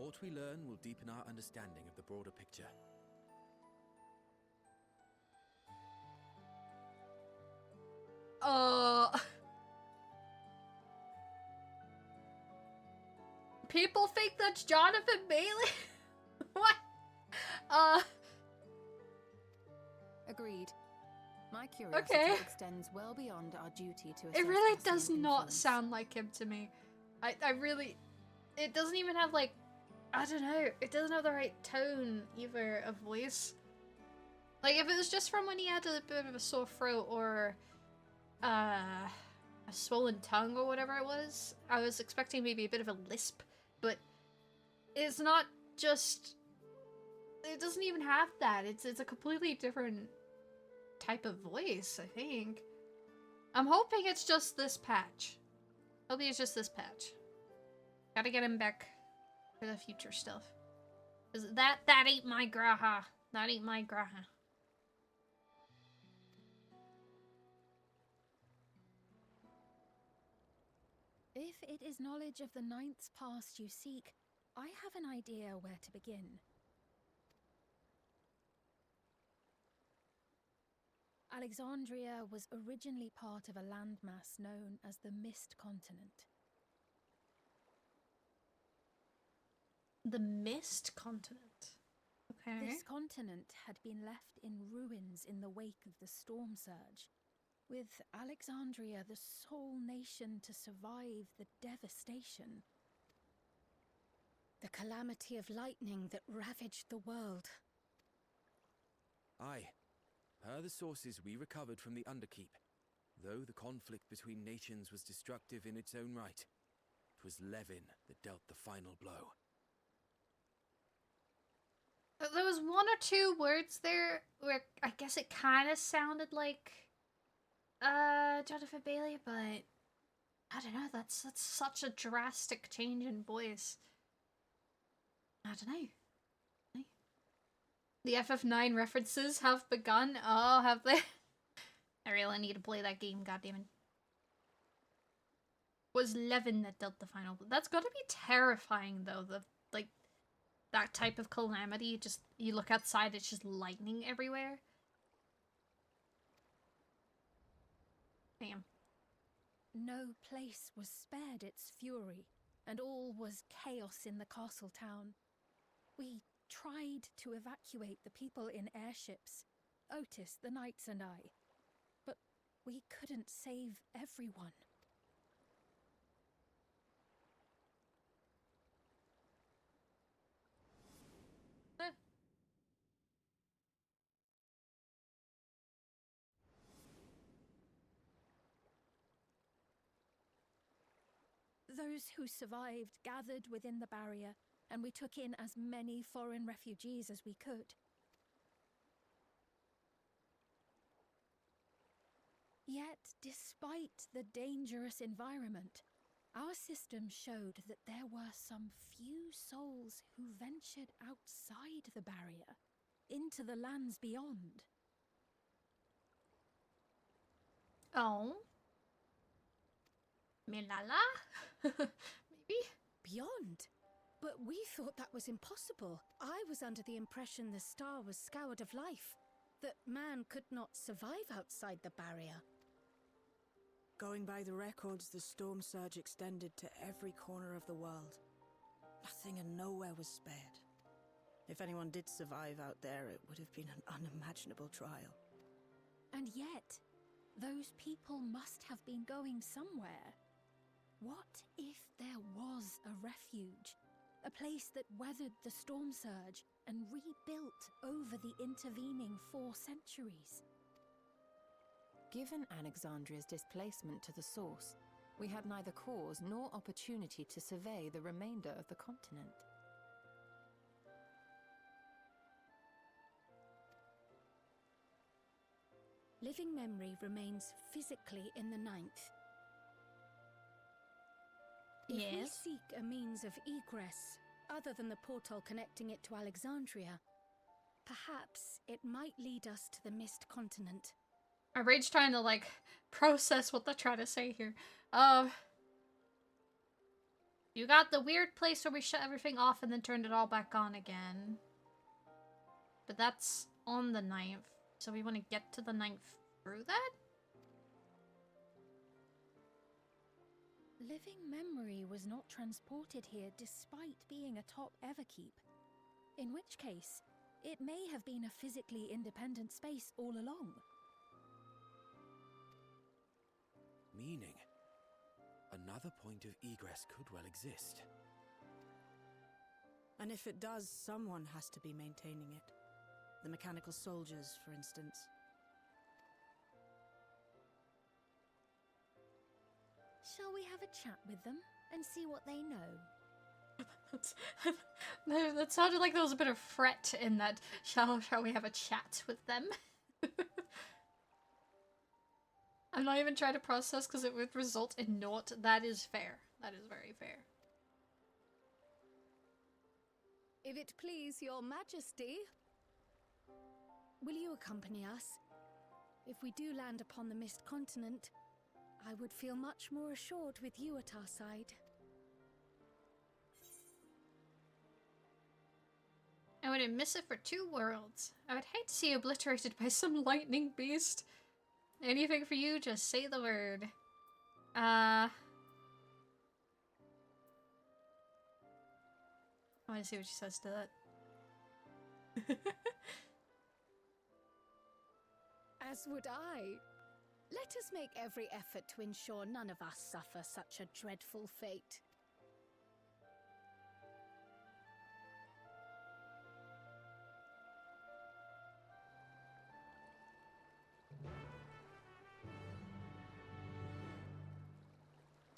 Aught we learn will deepen our understanding of the broader picture. People think that's Jonathan Bailey? What? Agreed. My curiosity extends well beyond our duty to assess. It really does not sound like him to me. I really... It doesn't even have, like... I don't know. It doesn't have the right tone, either, of voice. Like, if it was just from when he had a bit of a sore throat or... a swollen tongue or whatever it was, I was expecting maybe a bit of a lisp. But it's not just... It doesn't even have that. It's a completely different type of voice, I think. I'm hoping it's just this patch. Hopefully it's just this patch. Gotta get him back for the future stuff. Cause that ain't my Graha. That ain't my Graha. If it is knowledge of the Ninth's past you seek, I have an idea where to begin. Alexandria was originally part of a landmass known as the Mist Continent. The Mist Continent. Okay. This continent had been left in ruins in the wake of the storm surge, with Alexandria the sole nation to survive the devastation. The calamity of lightning that ravaged the world. Aye. Per the sources we recovered from the Underkeep, though the conflict between nations was destructive in its own right, 'twas Levin that dealt the final blow. There was one or two words there where I guess it kind of sounded like Jonathan Bailey, but I don't know, that's such a drastic change in voice. I don't know. The FF9 references have begun. Oh, have they? I really need to play that game, goddammit. Was Levin that dealt the final blow. That's gotta be terrifying though, like that type of calamity. Just you look outside, it's just lightning everywhere. Damn. No place was spared its fury, and all was chaos in the castle town. We tried to evacuate the people in airships, Otis, the knights and I, but we couldn't save everyone. Those who survived gathered within the barrier, and we took in as many foreign refugees as we could. Yet, despite the dangerous environment, our system showed that there were some few souls who ventured outside the barrier, into the lands beyond. Oh. Milala? Maybe? Beyond? But we thought that was impossible. I was under the impression the star was scoured of life, that man could not survive outside the barrier. Going by the records, the storm surge extended to every corner of the world. Nothing and nowhere was spared. If anyone did survive out there, it would have been an unimaginable trial. And yet, those people must have been going somewhere. What if there was a refuge? A place that weathered the storm surge and rebuilt over the intervening 4 centuries? Given Alexandria's displacement to the source, we had neither cause nor opportunity to survey the remainder of the continent. Living memory remains physically in the 9th. If we Yes. seek a means of egress, other than the portal connecting it to Alexandria, perhaps it might lead us to the Mist Continent. My brain's trying to, like, process what they're trying to say here. You got the weird place where we shut everything off and then turned it all back on again. But that's on the 9th. So we want to get to the 9th through that? Living memory was not transported here despite being a top Everkeep. In which case, it may have been a physically independent space all along. Meaning, another point of egress could well exist. And if it does, someone has to be maintaining it. The mechanical soldiers, for instance. Shall we have a chat with them and see what they know? That sounded like there was a bit of fret in that. Shall we have a chat with them? I'm not even trying to process because it would result in naught. That is fair. That is very fair. If it please your majesty, will you accompany us? If we do land upon the Mist Continent, I would feel much more assured with you at our side. I wouldn't miss it for 2 worlds. I would hate to see you obliterated by some lightning beast. Anything for you, just say the word. I want to see what she says to that. As would I. Let us make every effort to ensure none of us suffer such a dreadful fate.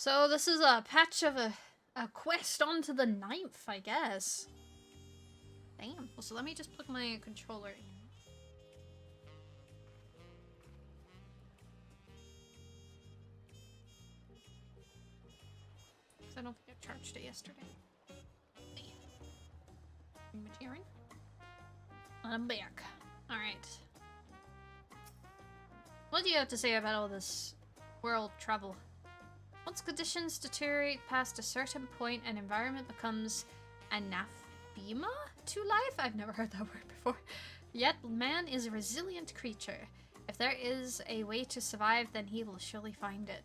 So this is a patch of a quest onto the 9th, I guess. Damn. Well, so let me just plug my controller in. Because I don't think I charged it yesterday. Material. I'm back. Alright. What do you have to say about all this world travel? Once conditions deteriorate past a certain point, an environment becomes anathema to life? I've never heard that word before. Yet man is a resilient creature. If there is a way to survive, then he will surely find it.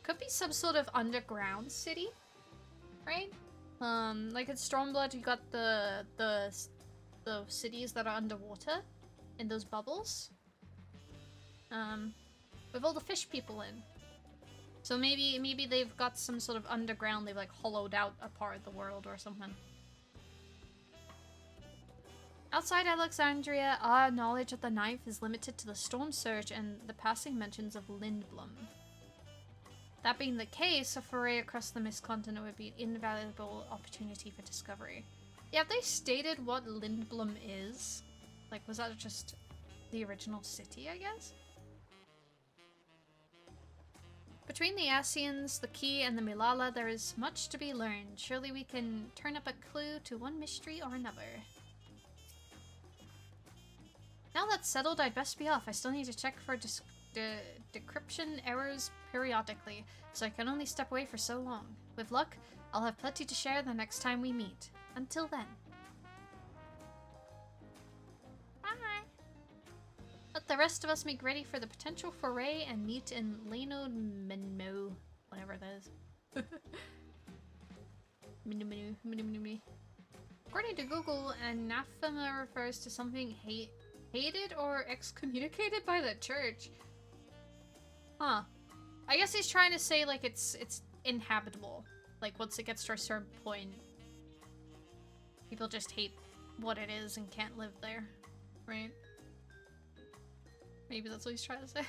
Could be some sort of underground city, right? Like in Stormblood, you got the cities that are underwater in those bubbles. With all the fish people in. So maybe they've got some sort of underground, they've like hollowed out a part of the world or something. Outside Alexandria, our knowledge of the knife is limited to the storm surge and the passing mentions of Lindblom. That being the case, a foray across the Mist Continent would be an invaluable opportunity for discovery. Yeah, have they stated what Lindblom is? Like, was that just the original city, I guess? Between the Asians, the Key, and the Milala, there is much to be learned. Surely we can turn up a clue to one mystery or another. Now that's settled, I'd best be off. I still need to check for decryption errors periodically, so I can only step away for so long. With luck, I'll have plenty to share the next time we meet. Until then. Bye! Let the rest of us make ready for the potential foray and meet in Leno Menmo. Whatever that is. According to Google, anathema refers to something hated or excommunicated by the church. Huh. I guess he's trying to say, like, it's inhabitable. Like, once it gets to a certain point, people just hate what it is and can't live there. Right? Maybe that's what he's trying to say.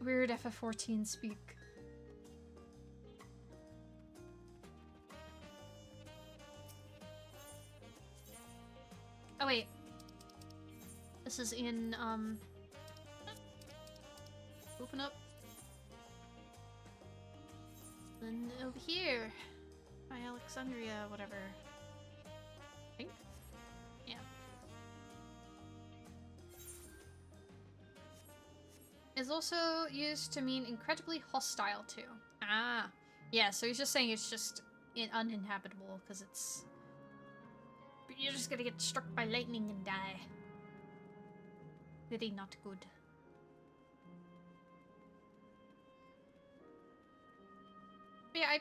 Weird FF14 speak. Oh wait. This is in, open up. Then over here. By Alexandria, whatever. I think? Yeah. Is also used to mean incredibly hostile to. Ah. Yeah, so he's just saying it's just uninhabitable, because it's... You're just gonna get struck by lightning and die. Very not good. But yeah, I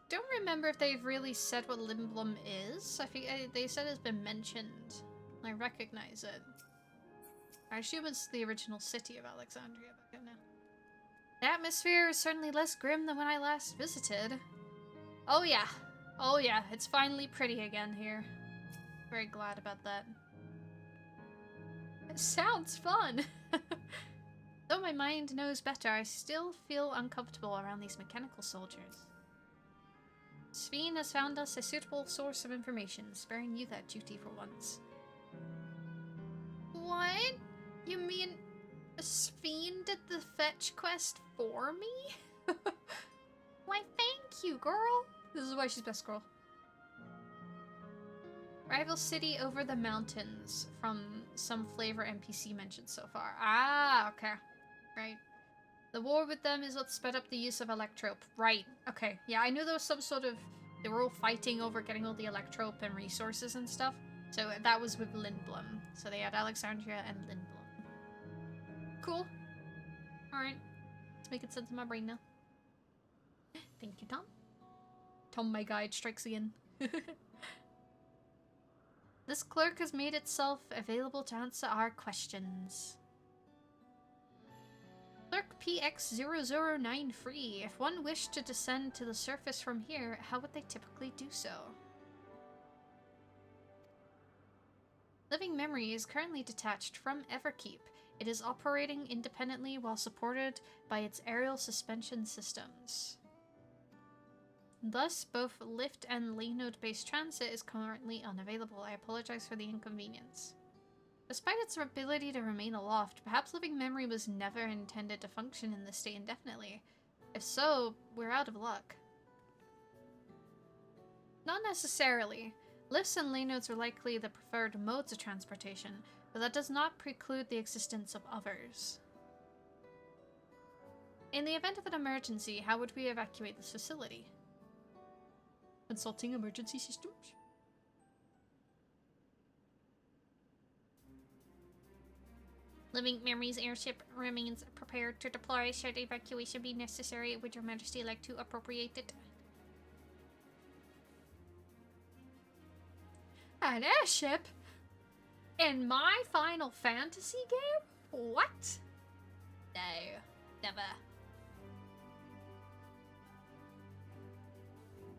don't remember if they've really said what Lindblom is. I think they said it's been mentioned. I recognize it. I assume it's the original city of Alexandria, but I don't know. The atmosphere is certainly less grim than when I last visited. Oh yeah. Oh yeah, it's finally pretty again here. Very glad about that. It sounds fun! Though my mind knows better, I still feel uncomfortable around these mechanical soldiers. Sveen has found us a suitable source of information, sparing you that duty for once. What? You mean Sveen did the fetch quest for me? Why, thank you, girl! This is why she's best girl. Rival city over the mountains from some flavor NPC mentioned so far. Ah, okay. Right. The war with them is what sped up the use of Electrope. Right. Okay. Yeah, I knew there was some sort of... They were all fighting over getting all the Electrope and resources and stuff. So that was with Lindblom. So they had Alexandria and Lindblom. Cool. Alright. It's making sense in my brain now. Thank you, Tom. Tom, my guide, strikes again. This clerk has made itself available to answer our questions. Clerk PX009 free. If one wished to descend to the surface from here, how would they typically do so? Living Memory is currently detached from Everkeep. It is operating independently while supported by its aerial suspension systems. Thus, both lift and lane node-based transit is currently unavailable. I apologize for the inconvenience. Despite its ability to remain aloft, perhaps Living Memory was never intended to function in this state indefinitely. If so, we're out of luck. Not necessarily. Lifts and lane nodes are likely the preferred modes of transportation, but that does not preclude the existence of others. In the event of an emergency, how would we evacuate this facility? Consulting emergency systems? Living Memory's airship remains prepared to deploy should evacuation be necessary. Would Your Majesty like to appropriate it? An airship? In my Final Fantasy game? What? No, never.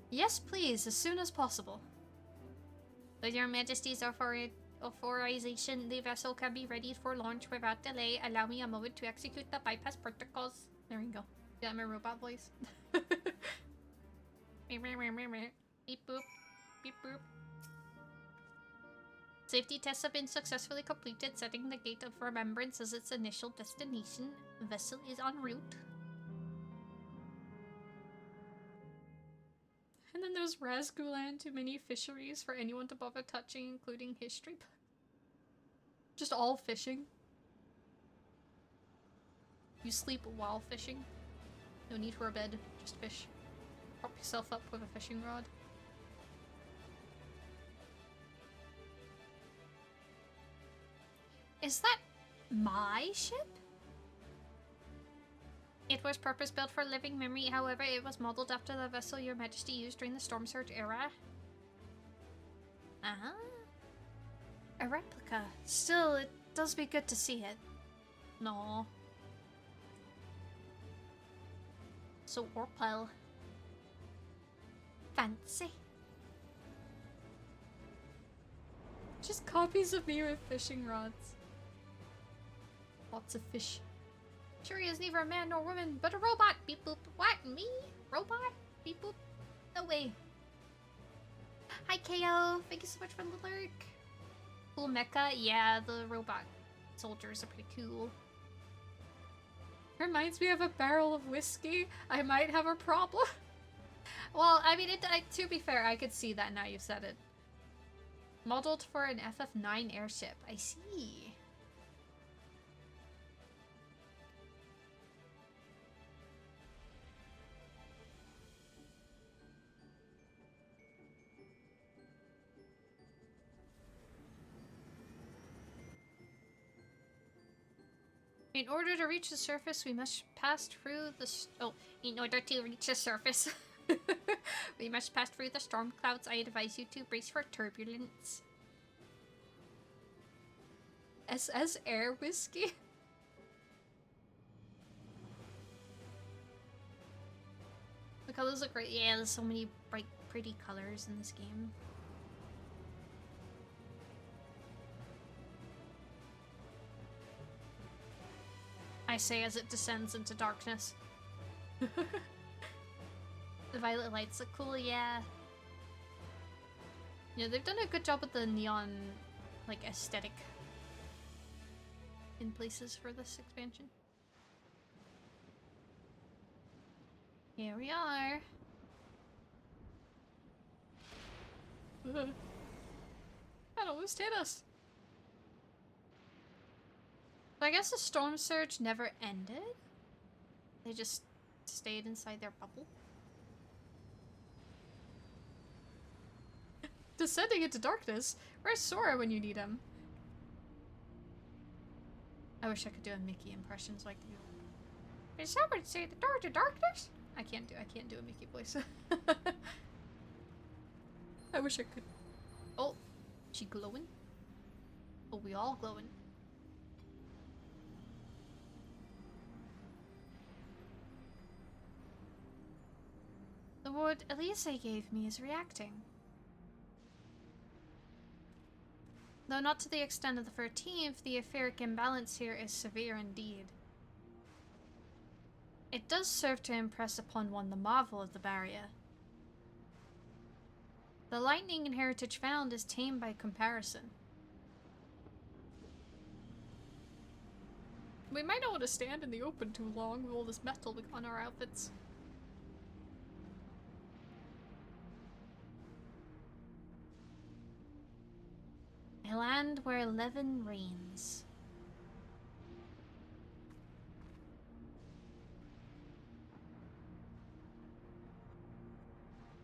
Yes, please, as soon as possible. With Your Majesty's authorization, the vessel can be ready for launch without delay. Allow me a moment to execute the bypass protocols. There we go. Got my robot voice. Beep boop. Beep boop. Safety tests have been successfully completed, setting the Gate of Remembrance as its initial destination. The vessel is en route. And then there's Razgulan, too many fisheries for anyone to bother touching, including history. Just all fishing. You sleep while fishing. No need for a bed, just fish. Prop yourself up with a fishing rod. Is that my ship? It was purpose-built for Living Memory, however, it was modeled after the vessel Your Majesty used during the Storm Surge era. Ah. A replica. Still, it does be good to see it. No. So Orpel. Fancy. Just copies of me with fishing rods. Lots of fish. Shiori is neither a man nor woman, but a robot. Beep boop. What? Me? Robot? Beep boop. No way. Hi KO. Thank you so much for the lurk. Cool mecha. Yeah, the robot soldiers are pretty cool. Reminds me of a barrel of whiskey. I might have a problem. Well, I mean, to be fair, I could see that now you've said it. Modeled for an FF9 airship. I see. In order to reach the surface, we must pass through the... in order to reach the surface, we must pass through the storm clouds. I advise you to brace for turbulence. SS Air Whiskey? The colors look great. Yeah, there's so many bright, pretty colors in this game. I say as it descends into darkness. The violet lights look cool, yeah. Yeah, they've done a good job with the neon, like, aesthetic in places for this expansion. Here we are. That almost hit us. But I guess the storm surge never ended. They just stayed inside their bubble. Descending into darkness? Where's Sora when you need him? I wish I could do a Mickey impressions like you. Did someone say the door to darkness? I can't do a Mickey voice. I wish I could. Oh, she glowing? Oh, we all glowing. The word Elise gave me is reacting. Though not to the extent of the 13th, the etheric imbalance here is severe indeed. It does serve to impress upon one the marvel of the barrier. The lightning in Heritage found is tame by comparison. We might not want to stand in the open too long with all this metal on our outfits. A land where 11 reigns.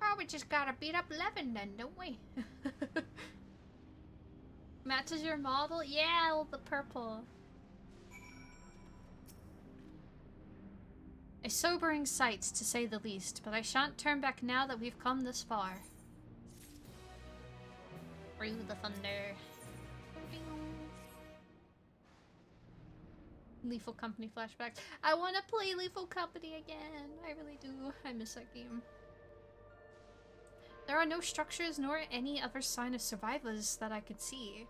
Oh, we just gotta beat up 11 then, don't we? Matches your model? Yeah, all the purple. A sobering sight, to say the least, but I shan't turn back now that we've come this far. Through the thunder. Lethal Company flashbacks. I want to play Lethal Company again. I really do. I miss that game. There are no structures nor any other sign of survivors that I could see.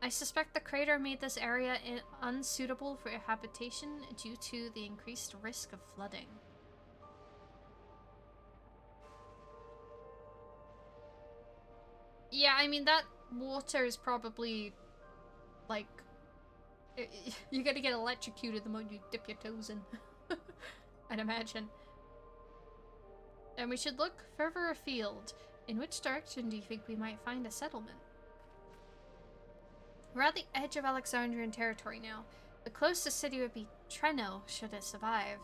I suspect the crater made this area unsuitable for habitation due to the increased risk of flooding. Yeah, I mean, that water is probably, like, you're gonna get electrocuted the moment you dip your toes in. I'd imagine. And we should look further afield. In which direction do you think we might find a settlement? We're at the edge of Alexandrian territory now. The closest city would be Treno, should it survive.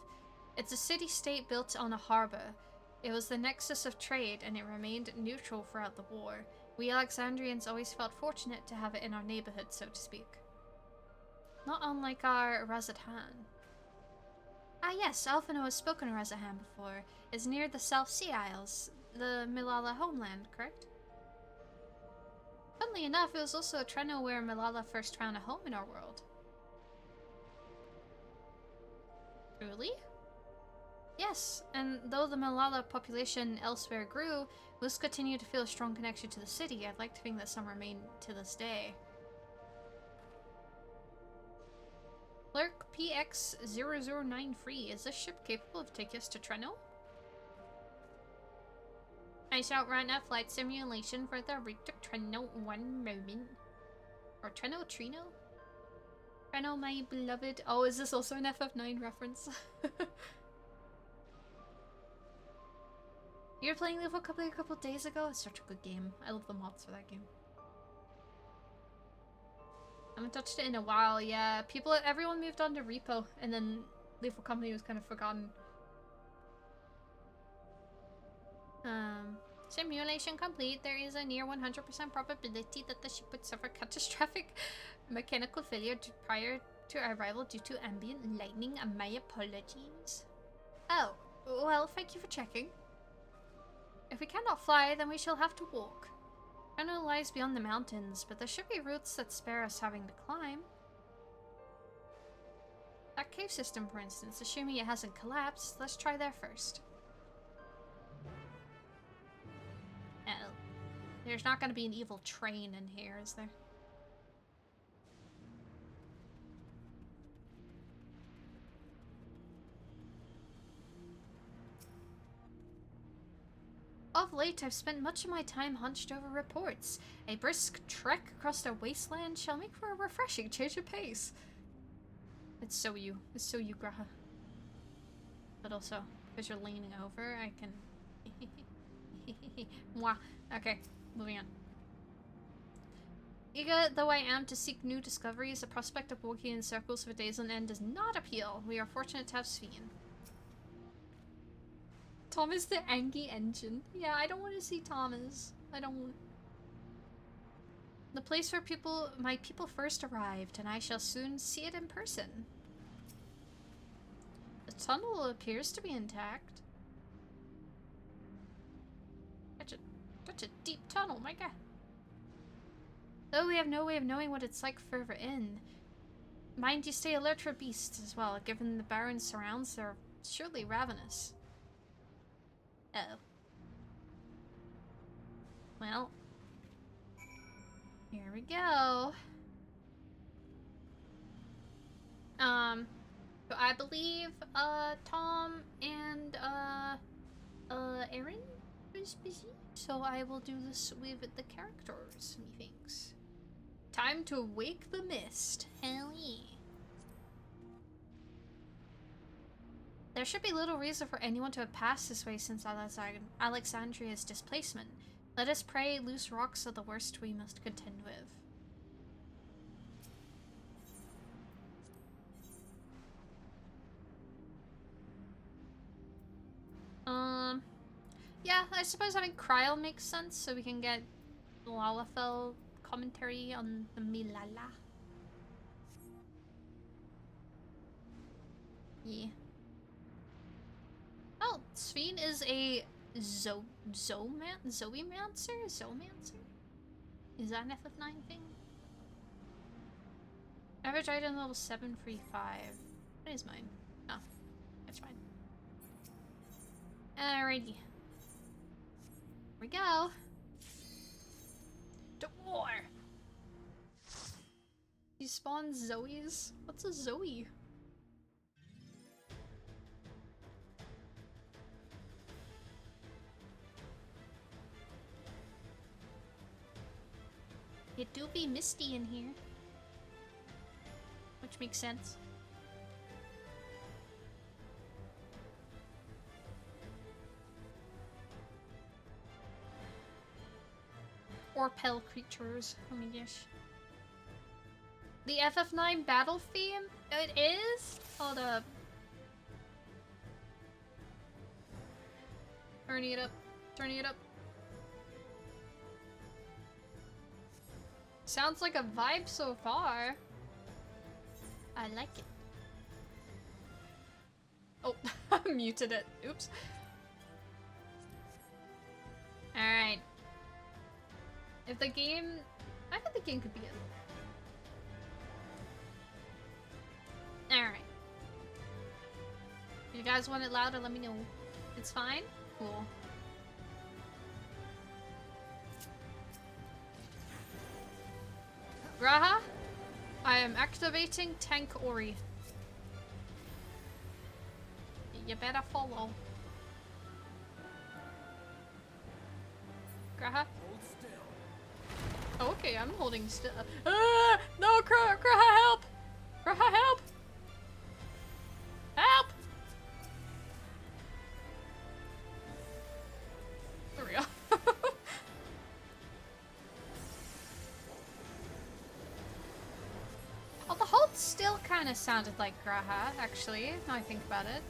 It's a city-state built on a harbor. It was the nexus of trade, and it remained neutral throughout the war. We Alexandrians always felt fortunate to have it in our neighborhood, so to speak. Not unlike our Razatan. Ah yes, Alphino has spoken of Razatan before. It's near the South Sea Isles, the Milala homeland, correct? Funnily enough, it was also Treno where Milala first found a home in our world. Truly? Yes, and though the Milala population elsewhere grew, Luz continued to feel a strong connection to the city. I'd like to think that some remain to this day. Clerk PX0093, is this ship capable of taking us to Treno? I shall run a flight simulation for the route to Treno one moment. Or Treno? Treno, my beloved. Oh, is this also an FF9 reference? You were playing Lethal Company a couple days ago? It's such a good game. I love the mods for that game. I haven't touched it in a while, yeah. Everyone moved on to Repo, and then Lethal Company was kind of forgotten. Simulation complete. There is a near 100% probability that the ship would suffer catastrophic mechanical failure prior to arrival due to ambient lightning. My apologies. Oh, well, thank you for checking. If we cannot fly, then we shall have to walk. Treno lies beyond the mountains, but there should be routes that spare us having to climb. That cave system, for instance, assuming it hasn't collapsed, let's try there first. Uh-oh. There's not going to be an evil train in here, is there? Of late, I've spent much of my time hunched over reports. A brisk trek across the wasteland shall make for a refreshing change of pace. It's so you. It's so you, Graha. But also, because you're leaning over, I can... Mwah. Okay, moving on. Eager though I am to seek new discoveries, the prospect of walking in circles for days on end does not appeal. We are fortunate to have Sven. Thomas the Angie engine. Yeah, I don't want to see Thomas. I don't want... The place where my people first arrived, and I shall soon see it in person. The tunnel appears to be intact. Such a deep tunnel, my god. Though we have no way of knowing what it's like further in. Mind you stay alert for beasts as well. Given the barren surrounds, they're surely ravenous. Uh-oh. Well. Here we go. So I believe, Tom and, Aaron is busy. So I will do this with the characters, methinks. Time to wake the mist. Hell yeah. There should be little reason for anyone to have passed this way since Alexandria's displacement. Let us pray loose rocks are the worst we must contend with. Yeah, I suppose having Cryle makes sense, so we can get Lalafell commentary on the Milala. Yeah. Oh, Sveen is a Zoemancer? Is that an FF9 thing? Average item level 7, free 5. What is mine? Oh, that's fine. Alrighty. Here we go. To war! You spawn Zoes? What's a Zoe? It do be misty in here. Which makes sense. Or pale creatures. Oh my gosh. The FF9 battle theme? It is? Hold up. Turning it up. Turning it up. Sounds like a vibe so far. I like it. Oh, I muted it. Oops. Alright. If the game... I think the game could be good. Alright. If you guys want it louder, let me know. It's fine? Cool. Graha, I am activating Tank Ori. You better follow. Graha? Oh, okay, I'm holding still. Ah! No, Graha, help! Graha, help! Help! There we go. Oh, the hold still kind of sounded like Graha, actually, now I think about it.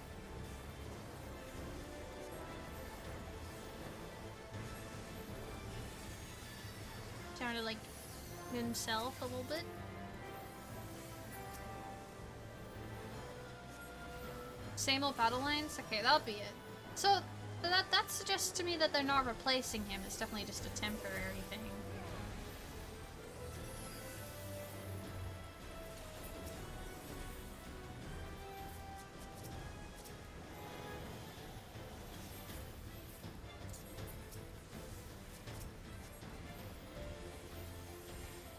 Sounded like himself a little bit. Same old battle lines? Okay, that'll be it. So, that suggests to me that they're not replacing him. It's definitely just a temporary thing.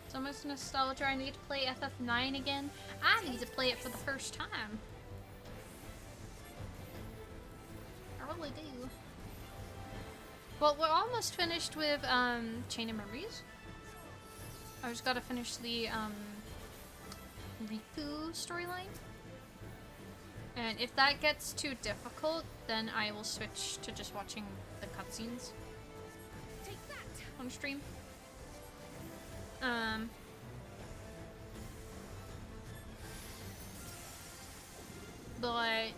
So much nostalgia. I need to play FF9 again. I need to play it for the first time. I really do. Well, we're almost finished with Chain of Memories. I just gotta finish the Riku storyline. And if that gets too difficult, then I will switch to just watching the cutscenes on stream. But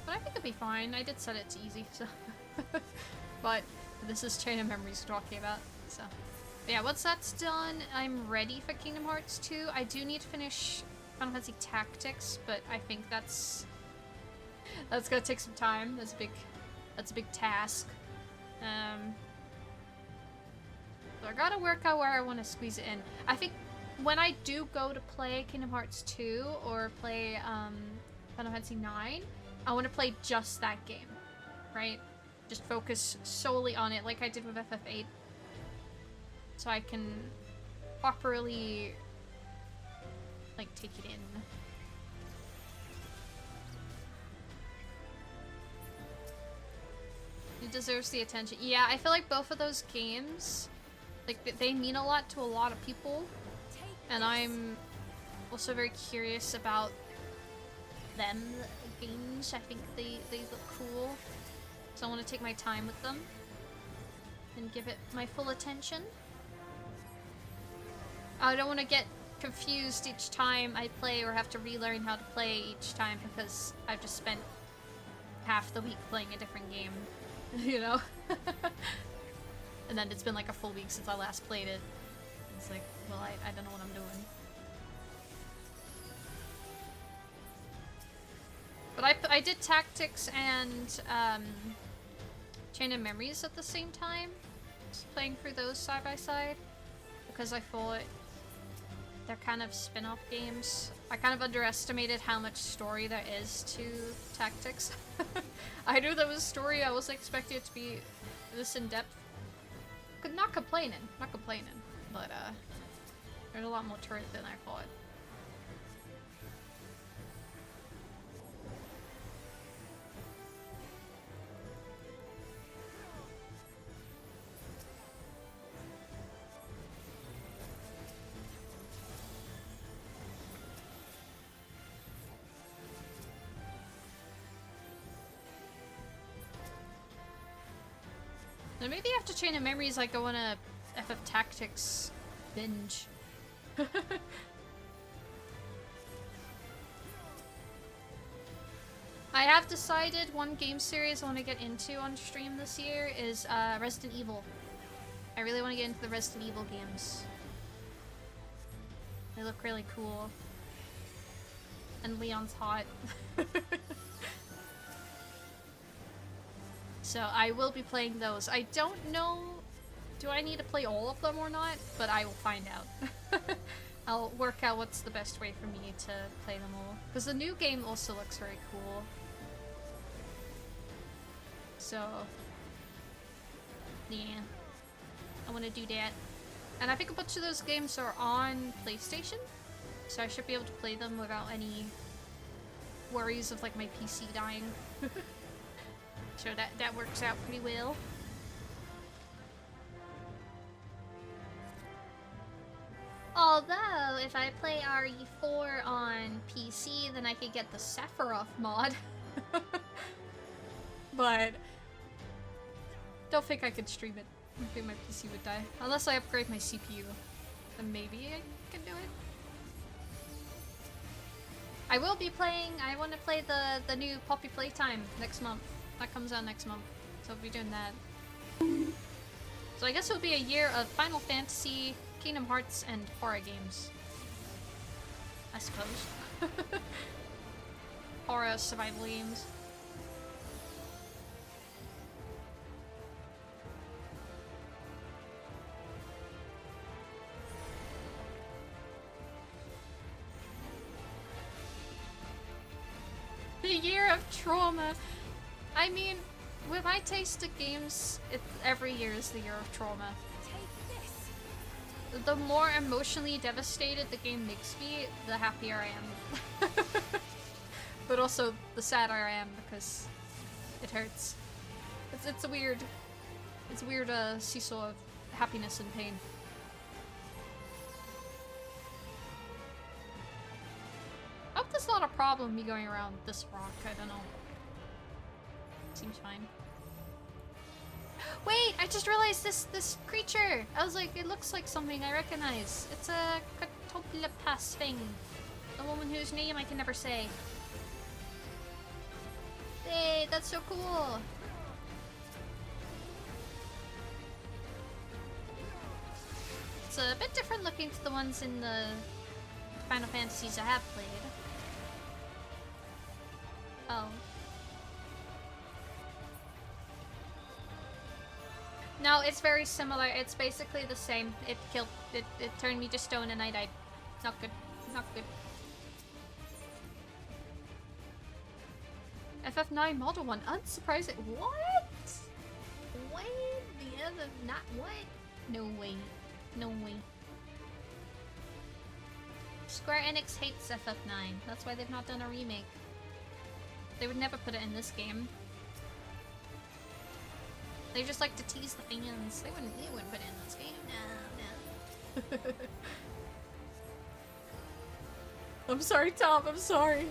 I think it'll be fine. I did set it to easy, so. But this is Chain of Memories we're talking about, so. But yeah, once that's done, I'm ready for Kingdom Hearts 2. I do need to finish Final Fantasy Tactics, but I think that's gonna take some time. That's a big task. So I gotta work out where I want to squeeze it in. I think when I do go to play Kingdom Hearts 2 or play Final Fantasy 9, I want to play just that game, right? Just focus solely on it like I did with FF8. So I can properly, like, take it in. It deserves the attention. Yeah, I feel like both of those games, like, they mean a lot to a lot of people. And I'm also very curious about them games. I think they look cool. So I want to take my time with them and give it my full attention. I don't want to get confused each time I play or have to relearn how to play each time because I've just spent half the week playing a different game, you know? And then it's been like a full week since I last played it. It's like, well, I don't know what I'm doing. But I did Tactics and Chain of Memories at the same time. Just playing through those side by side. Because I thought they're kind of spin-off games. I kind of underestimated how much story there is to Tactics. I knew there was story, I wasn't expecting it to be this in-depth. Not complaining, but there's a lot more to it than I thought. And maybe after Chain of Memories, I go on a FF Tactics binge. I have decided one game series I want to get into on stream this year is Resident Evil. I really want to get into the Resident Evil games. They look really cool. And Leon's hot. So I will be playing those. I don't know, do I need to play all of them or not? But I will find out. I'll work out what's the best way for me to play them all. Because the new game also looks very cool. So, yeah. I want to do that. And I think a bunch of those games are on PlayStation. So I should be able to play them without any worries of like my PC dying. So that works out pretty well. Although, if I play RE4 on PC, then I could get the Sephiroth mod. But don't think I could stream it. I think my PC would die. Unless I upgrade my CPU. Then maybe I can do it. I will be playing, I want to play the new Poppy Playtime next month. That comes out next month, so I'll be doing that. So I guess it'll be a year of Final Fantasy, Kingdom Hearts, and horror games. I suppose. Horror survival games. The year of trauma. I mean, with my taste of games, every year is the year of trauma. The more emotionally devastated the game makes me, the happier I am. But also, the sadder I am because it hurts. It's a weird seesaw of happiness and pain. I hope that's not a problem, me going around this rock. I don't know. Seems fine. Wait, I just realized this creature. I was like, it looks like something I recognize. It's a Catoplepas thing. The woman whose name I can never say. Hey, that's so cool. It's a bit different looking to the ones in the Final Fantasies I have played. Oh. No, it's very similar. It's basically the same. It turned me to stone and I died. Not good. Not good. FF9 Model 1. Unsurprising. What? What? The other... Not what? No way. No way. Square Enix hates FF9. That's why they've not done a remake. They would never put it in this game. They just like to tease the fans. They wouldn't put it in this game. No. I'm sorry, Tom. I'm sorry.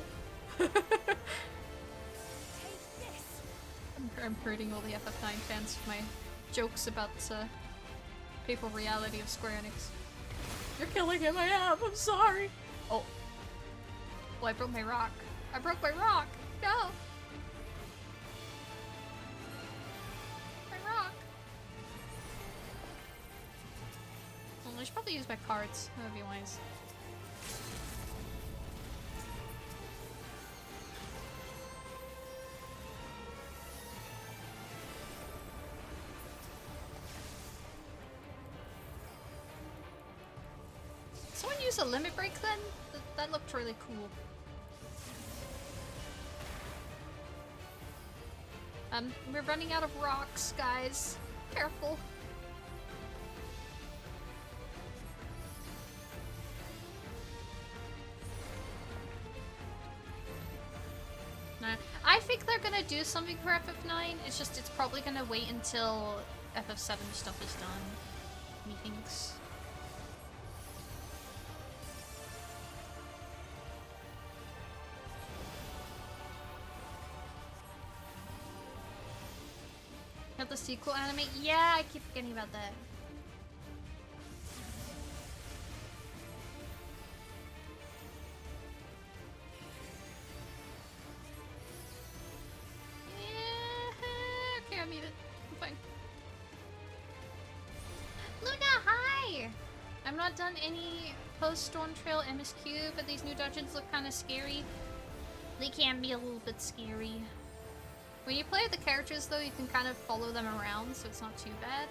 I'm hurting all the FF9 fans with my jokes about paper reality of Square Enix. You're killing him. I am. I'm sorry. Oh. Oh, I broke my rock. I broke my rock. No. My rock. Well, I should probably use my cards. That would be wise. Someone use a limit break then? That looked really cool. We're running out of rocks, guys. Careful. Nah, I think they're gonna do something for FF9. It's just, it's probably gonna wait until FF7 stuff is done. Methinks. Got the sequel anime? Yeah, I keep forgetting about that. Yeah, okay, I made it. I'm fine. Luna, hi! I've not done any post-Storm Trail MSQ, but these new dungeons look kind of scary. They can be a little bit scary. When you play with the characters though, you can kind of follow them around, so it's not too bad.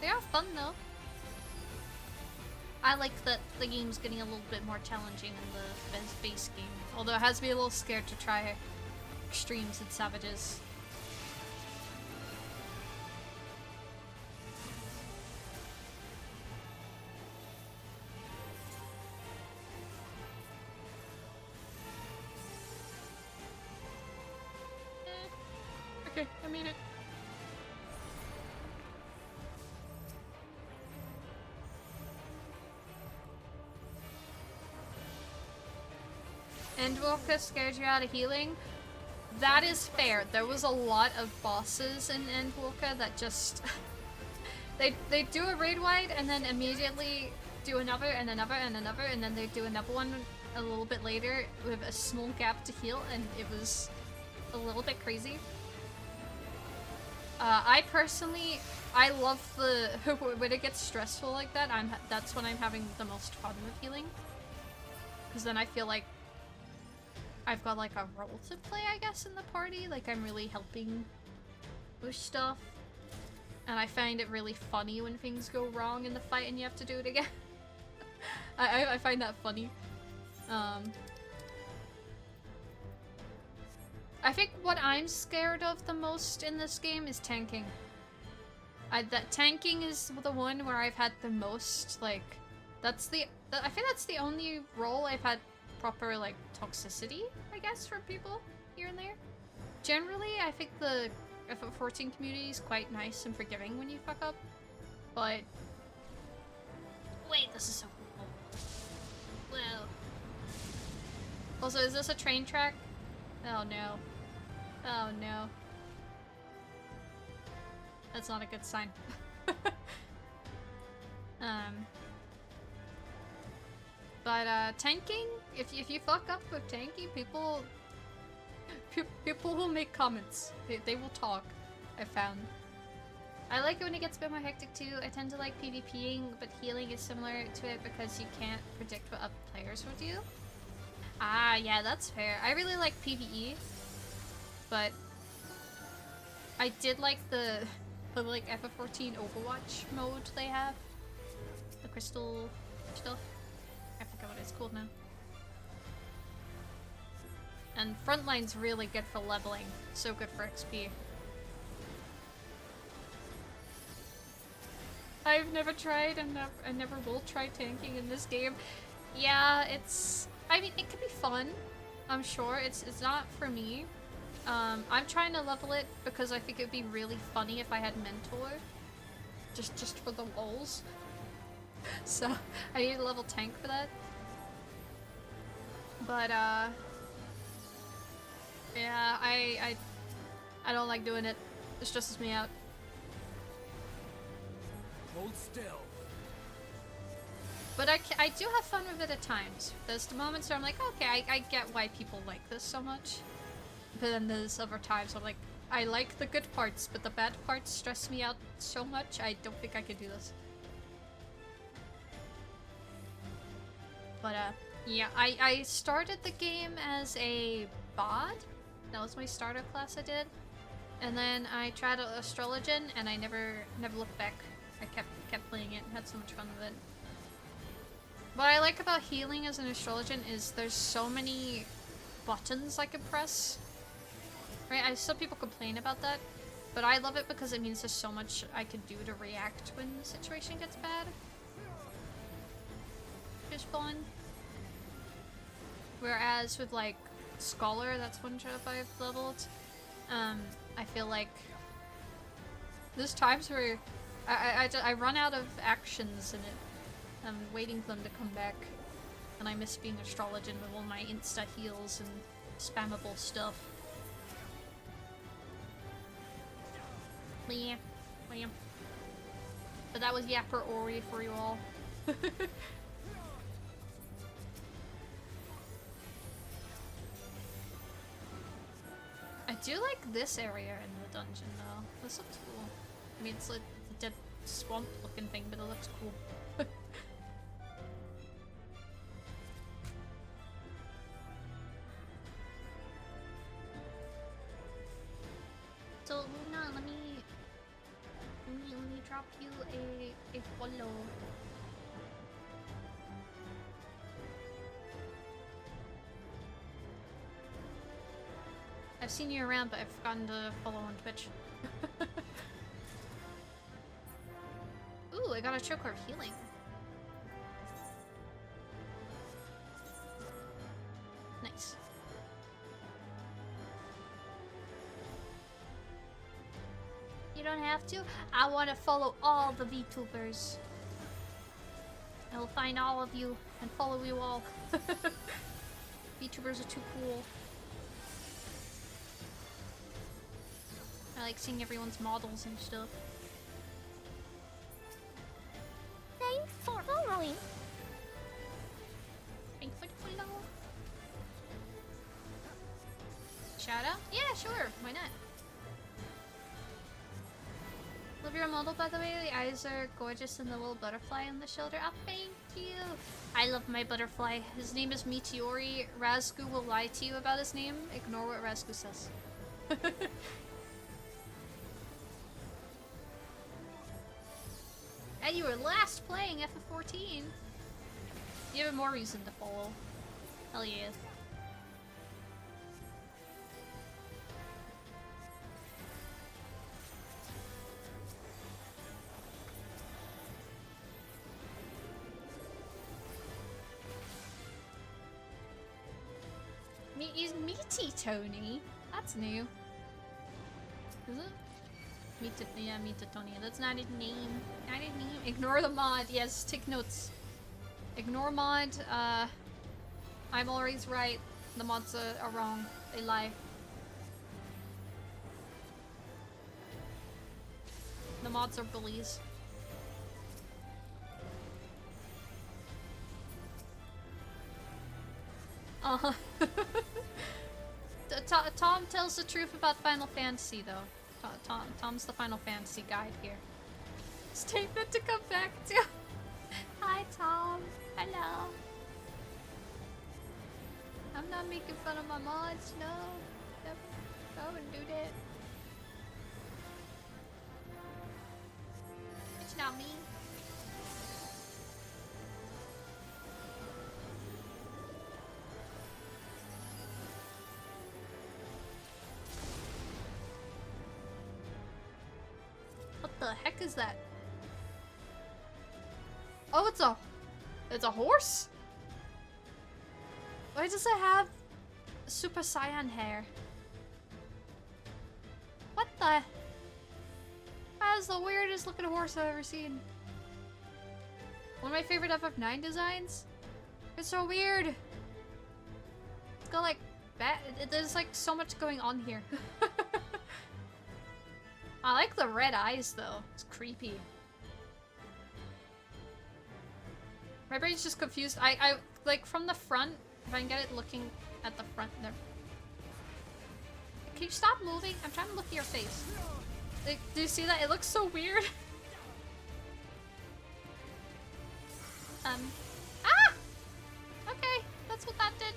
They are fun though. I like that the game's getting a little bit more challenging than the base game. Although it has me a little scared to try extremes and savages. Okay, I made it. Endwalker scared you out of healing? That is fair. There was a lot of bosses in Endwalker that just... they do a raid wide and then immediately do another and another and another, and then they do another one a little bit later with a small gap to heal, and it was a little bit crazy. I personally, I love the when it gets stressful like that. That's when I'm having the most fun with healing, because then I feel like I've got like a role to play, I guess, in the party. Like I'm really helping with stuff, and I find it really funny when things go wrong in the fight and you have to do it again. I find that funny. I think what I'm scared of the most in this game is tanking. That tanking is the one where I've had the most, like, I think that's the only role I've had proper, like, toxicity, I guess, from people here and there. Generally, I think the FF14 community is quite nice and forgiving when you fuck up, but... Wait, this is so cool. Whoa. Also, is this a train track? Oh no. Oh no. That's not a good sign. But tanking, if you fuck up with tanking, people will make comments. They will talk, I found. I like it when it gets a bit more hectic too. I tend to like PvPing, but healing is similar to it because you can't predict what other players will do. Ah, yeah, that's fair. I really like PvE. But I did like the like FF14 Overwatch mode they have. The crystal stuff. I forget what it's called now. And Frontline's really good for leveling. So good for XP. I've never tried and I never will try tanking in this game. Yeah, it's... I mean, it could be fun. I'm sure. It's not for me. I'm trying to level it because I think it would be really funny if I had Mentor. Just for the lulz. So, I need a level tank for that. But, yeah, I don't like doing it. It stresses me out. Hold still. But I do have fun with it at times. There's the moments where I'm like, okay, I get why people like this so much. But then there's other times where I'm like, I like the good parts, but the bad parts stress me out so much, I don't think I could do this. But, yeah, I started the game as a VOD. That was my starter class I did. And then I tried Astrologian, and I never looked back. I kept playing it and had so much fun with it. What I like about healing as an Astrologian is there's so many buttons I can press. Right? Some people complain about that, but I love it because it means there's so much I can do to react when the situation gets bad. Which is fun. Whereas with like Scholar, that's one job I've leveled, I feel like there's times where I run out of actions in it. I'm waiting for them to come back, and I miss being Astrologian with all my insta heals and spammable stuff. Blam, blam. But that was Yapper Ori for you all. I do like this area in the dungeon though. This looks cool. I mean, it's like a dead swamp looking thing, but it looks cool. So Luna, let me drop you a follow. I've seen you around, but I've forgotten to follow on Twitch. Ooh, I got a choker of healing. Nice. You don't have to. I want to follow all the VTubers. I will find all of you and follow you all. VTubers are too cool. I like seeing everyone's models and stuff. Thanks for following. Thanks for the follow. Shout out? Yeah, sure. Why not? Love your model, by the way. The eyes are gorgeous and the little butterfly on the shoulder. Oh, thank you. I love my butterfly. His name is Meteori. Razgu will lie to you about his name. Ignore what Razgu says. And you were last playing FF14. You have more reason to follow. Hell yeah. He's meaty Tony. That's new. Is it? Yeah, Meaty Tony. That's not his name. Not his name. Ignore the mod. Yes, take notes. Ignore mod. I'm always right. The mods are wrong. They lie. The mods are bullies. Tom tells the truth about Final Fantasy, though. Tom's the Final Fantasy guide here. Statement to come back to. Hi, Tom. Hello. I'm not making fun of my mods. No. I wouldn't do that. It's not me. What the heck is that? Oh, it's a horse? Why does it have Super Saiyan hair? What the? That is the weirdest looking horse I've ever seen. One of my favorite FF9 designs. It's so weird. It's got like there's like so much going on here. I like the red eyes though. It's creepy. My brain's just confused. I like from the front, if I can get it looking at the front there. Can you stop moving? I'm trying to look at your face. Like, do you see that? It looks so weird. Ah! Okay, that's what that did.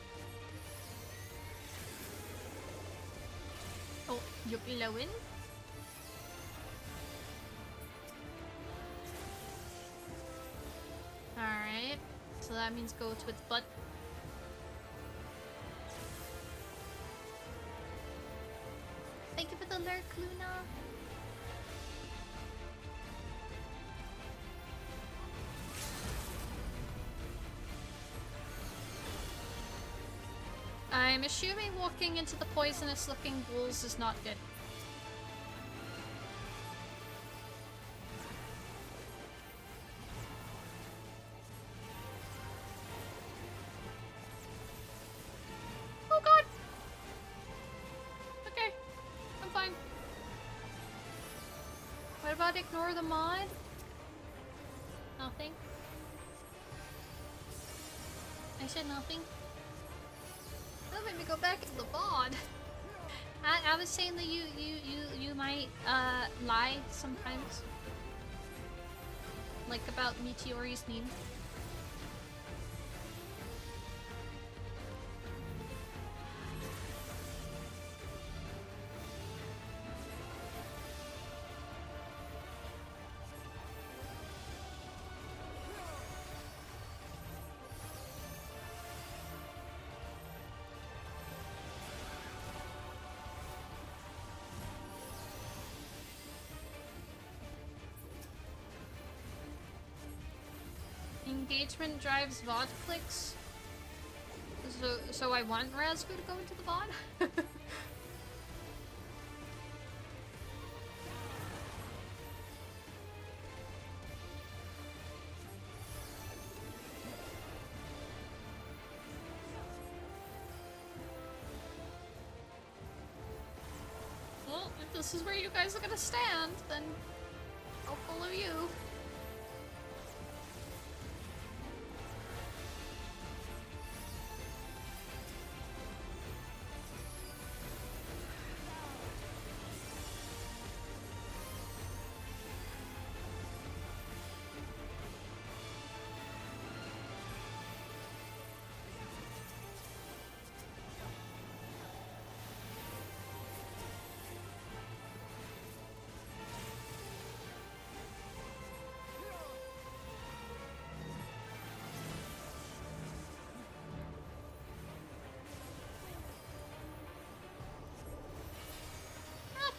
Oh, you're glowing? Alright, so that means go to its butt. Thank you for the lurk, Luna. I'm assuming walking into the poisonous looking wolves is not good. Oh god! Okay, I'm fine. What about ignore the mod? Nothing. I said nothing. That made me go back to the VOD. I was saying that you might lie sometimes. Like about Meteori's name. Engagement drives VOD clicks. So I want Razgu to go into the VOD? Well, if this is where you guys are gonna stand, then I'll follow you.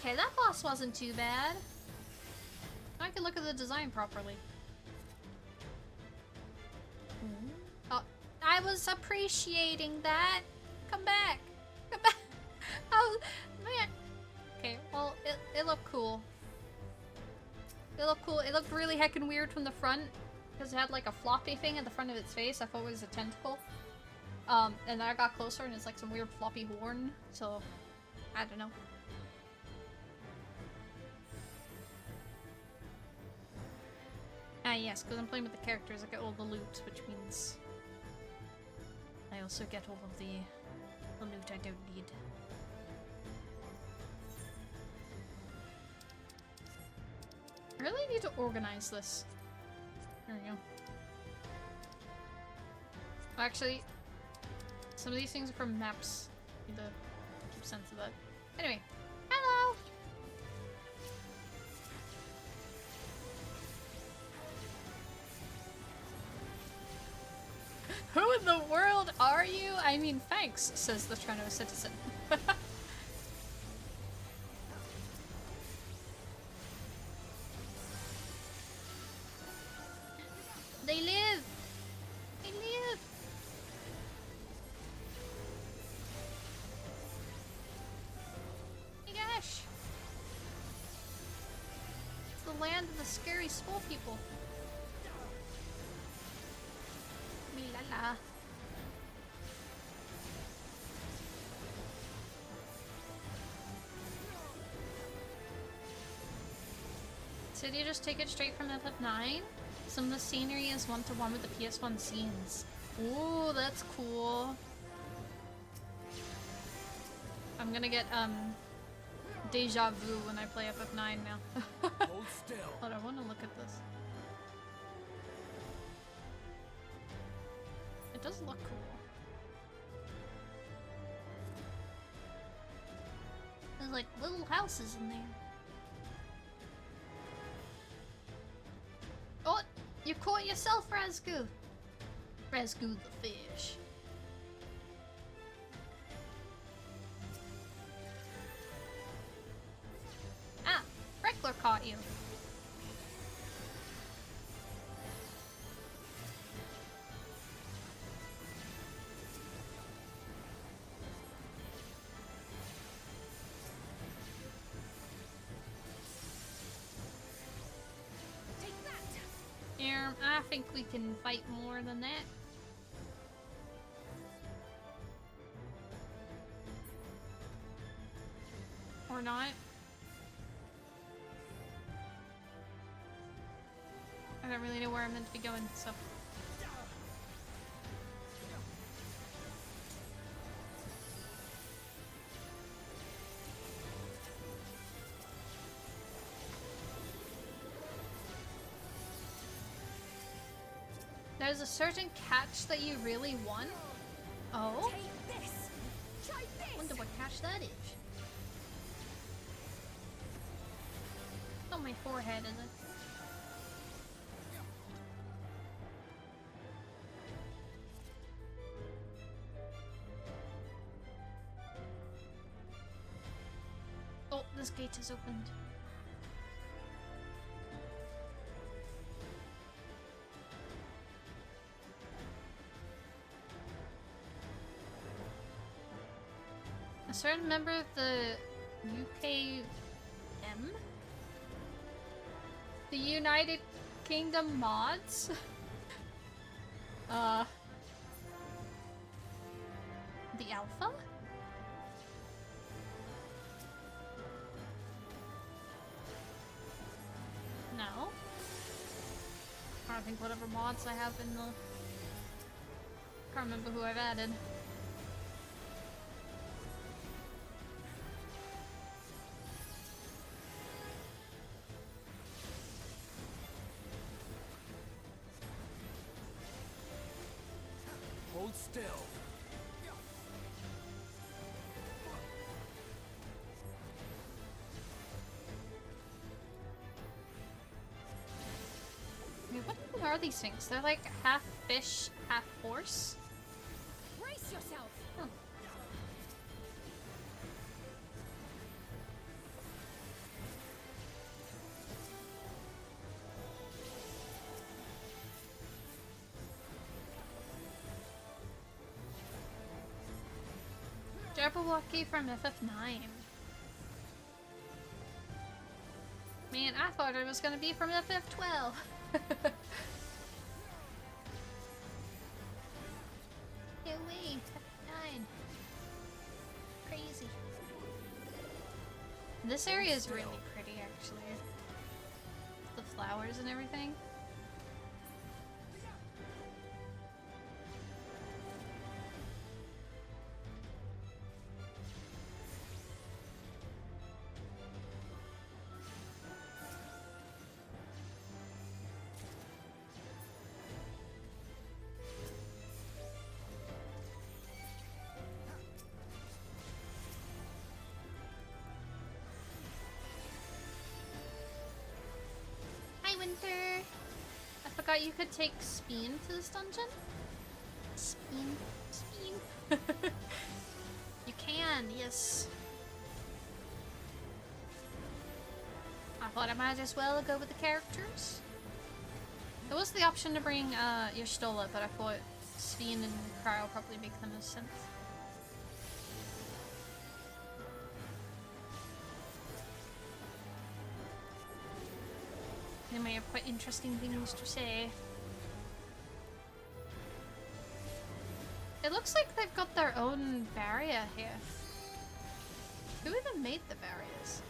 Okay, that boss wasn't too bad. I can look at the design properly. Oh, I was appreciating that. Come back. Come back. Oh, man. Okay, well, it looked cool. It looked cool. It looked really heckin' weird from the front. Because it had like a floppy thing at the front of its face. I thought it was a tentacle. And then I got closer and it's like some weird floppy horn. So, I don't know. Ah yes, because I'm playing with the characters, I get all the loot, which means I also get all of the loot I don't need. I really need to organize this. There we go. Actually, some of these things are from maps. I need to keep sense of that. Anyway, hello! Who in the world are you? I mean, thanks, says the Treno citizen. They live! They live! Oh my gosh! It's the land of the scary swole people. Me la la. So do you just take it straight from FF9? Some of the scenery is one-to-one with the PS1 scenes. Ooh, that's cool. I'm gonna get, deja vu when I play FF9 now. Hold still. But I wanna look at this. It does look cool. There's like little houses in there. Oh! You caught yourself, Razgu! Razgu the fish. Ah! Reckler caught you. I think we can fight more than that. Or not. I don't really know where I'm meant to be going, so. There's a certain catch that you really want. Oh? Take this. Try this. Wonder what catch that is. On my forehead, is it? Oh, this gate is opened. A certain member of the UKM? The United Kingdom mods? The alpha? No. I think whatever mods I have in the... Can't remember who I've added. Hold still. Wait, what even are these things? They're like half fish, half horse? Brace yourself. Huh. Jabberwocky from FF9. Man, I thought it was gonna be from FF12. No way, FF9. Crazy. This area is really pretty, actually. The flowers and everything. Winter. I forgot you could take Speen to this dungeon. Speen. Speen. You can, yes. I thought I might as well go with the characters. There was the option to bring Y'shtola, but I thought Sveen and Kyle probably make the most sense. They may have quite interesting things to say. It looks like they've got their own barrier here. Who even made the barriers?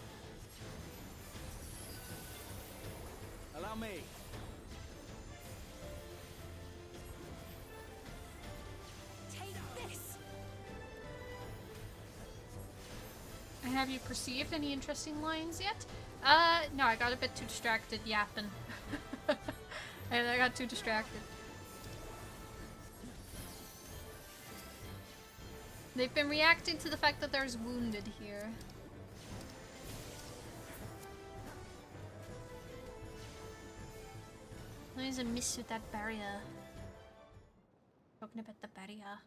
Allow me. Take this! And have you perceived any interesting lines yet? No, I got a bit too distracted yapping. I got too distracted. They've been reacting to the fact that there's wounded here. There's a miss with that barrier. Talking about the barrier.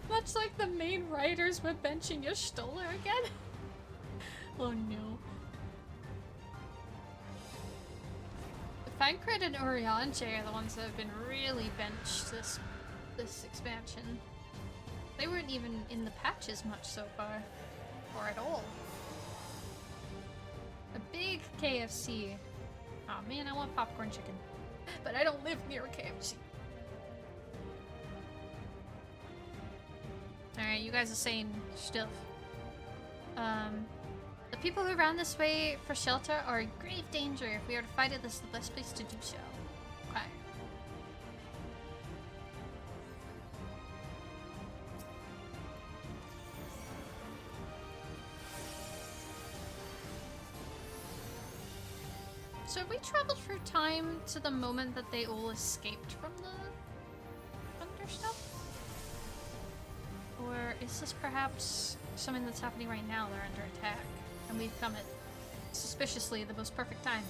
Much like the main writers were benching Y'shtola again. Oh no. Thancred and Urianger are the ones that have been really benched this expansion. They weren't even in the patches much so far. Or at all. A big KFC. Oh man, I want popcorn chicken. But I don't live near a KFC. Alright, you guys are saying stuff. The people who ran this way for shelter are in grave danger. If we are to fight it, this is the best place to do so. Okay. So have we traveled through time to the moment that they all escaped from the thunder stuff? Or is this perhaps something that's happening right now? They're under attack, and we've come at suspiciously the most perfect time.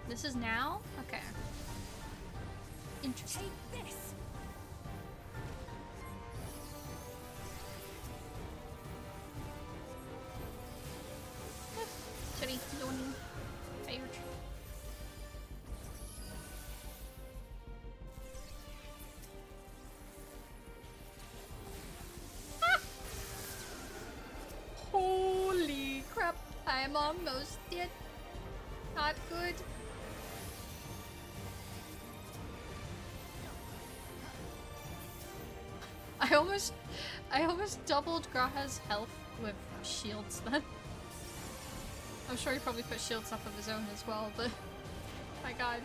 This is now? Okay. Interesting. Take this! Sorry, yawning. Tired. Holy crap, I'm almost dead. Not good. I almost doubled Graha's health with shields then. I'm sure he probably put shields up of his own as well, but my god.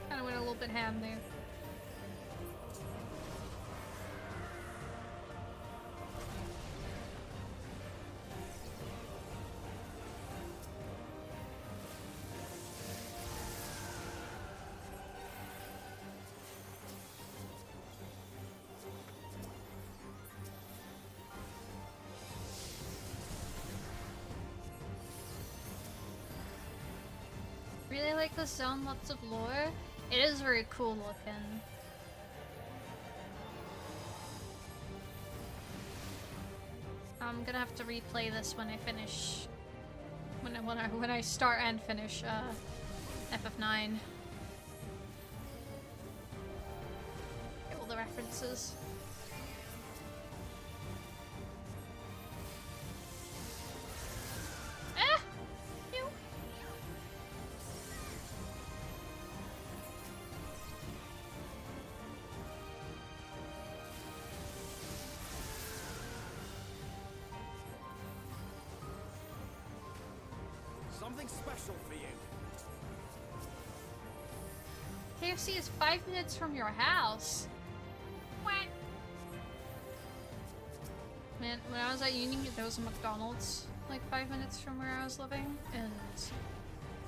Kinda went a little bit ham there. Really like this zone, lots of lore. It is very cool looking. I'm gonna have to replay this when I finish, when I start and finish FF9. Get all the references. Something special for you. KFC is 5 minutes from your house. What? Man, when I was at uni, there was a McDonald's like 5 minutes from where I was living, and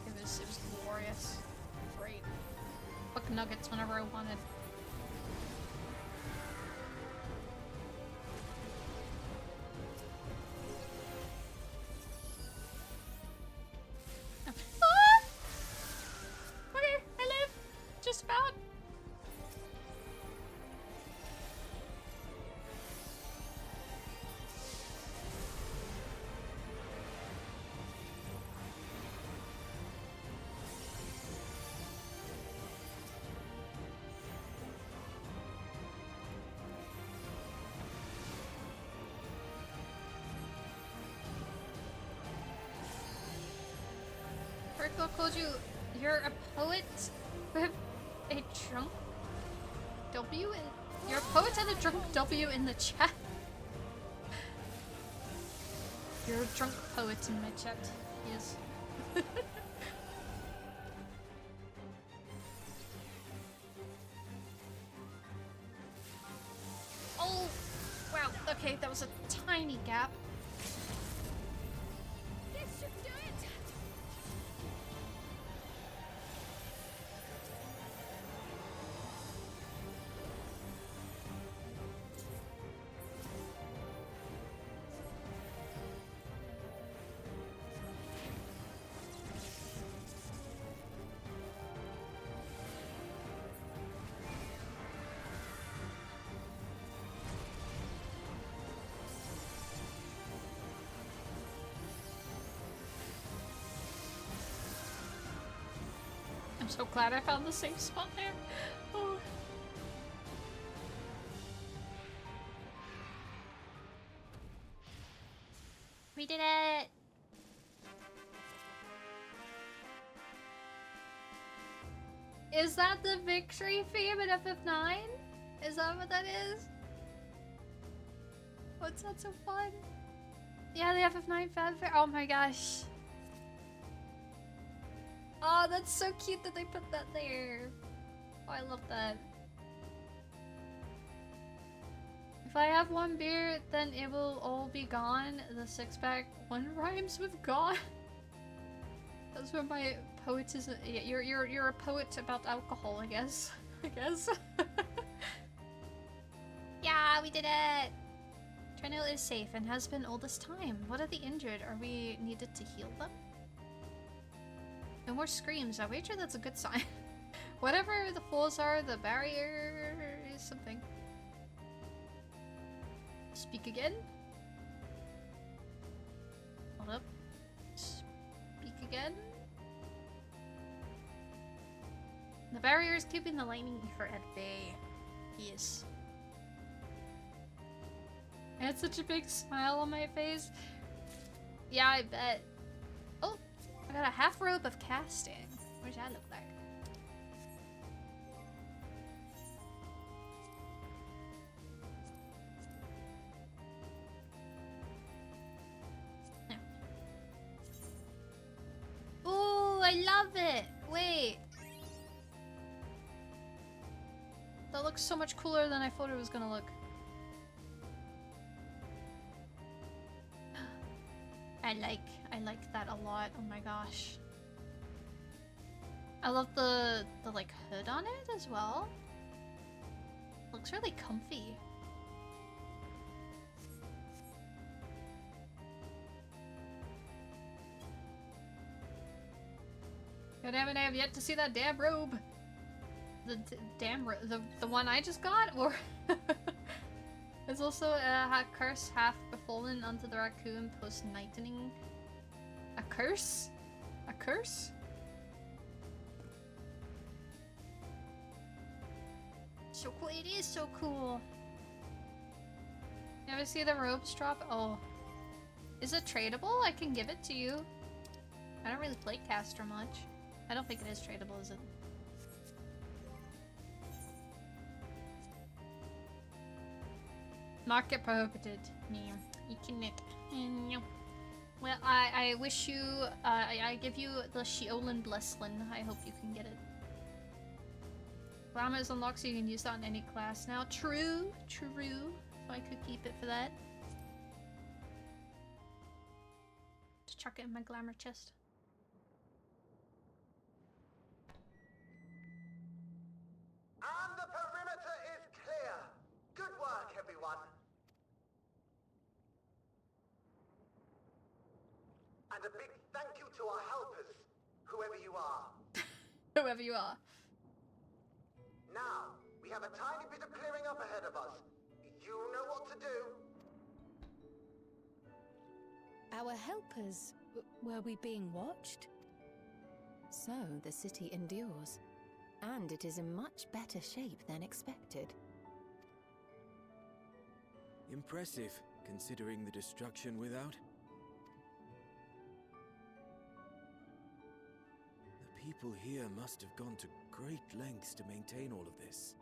it was glorious. Great. Buck nuggets whenever I wanted. Marco called you. You're a poet with a drunk W in. You're a poet and a drunk W in the chat. You're a drunk poet in my chat. Yes. Oh, wow. Okay, that was a tiny gap. This should do it! I'm so glad I found the safe spot there. Oh. We did it! Is that the victory theme in FF9? Is that what that is? What's that so fun? Yeah, the FF9 fanfare. Oh my gosh. Oh, that's so cute that they put that there. Oh, I love that. If I have one beer, then it will all be gone. The six-pack one rhymes with gone. That's where my poetism. Yeah, you're a poet about alcohol, I guess. I guess. Yeah, we did it. Trinil is safe and has been all this time. What are the injured? Are we needed to heal them? No more screams. I wager that's a good sign. Whatever the flaws are, the barrier is something. Speak again. Hold up. Speak again. The barrier is keeping the lightning ether at bay. Yes. I had such a big smile on my face. Yeah, I bet. Oh, I got a half robe of casting. What does that look like? Oh, I love it. Wait. That looks so much cooler than I thought it was gonna look. I like that a lot. Oh my gosh. I love the like hood on it as well. Looks really comfy. God damn it, I have yet to see that damn robe. The one I just got, or there's also a curse half befallen onto the raccoon post nightening. A curse? A curse? So cool! It is so cool. You ever see the robes drop? Oh, is it tradable? I can give it to you. I don't really play caster much. I don't think it is tradable, is it? Market prohibited. Yeah, you cannot. Well, I wish you. I give you the Sheolin Blesslin. I hope you can get it. Llama is unlocked, so you can use that in any class now. True, true. So I could keep it for that. Just chuck it in my glamour chest. And the perimeter is clear. Good work, everyone. And a big thank you to our helpers, whoever you are. Whoever you are. Now, we have a tiny bit of clearing up ahead of us. You know what to do. Our helpers, were we being watched? So the city endures, and it is in much better shape than expected. Impressive, considering the destruction without. people here must have gone to great lengths to maintain all of this.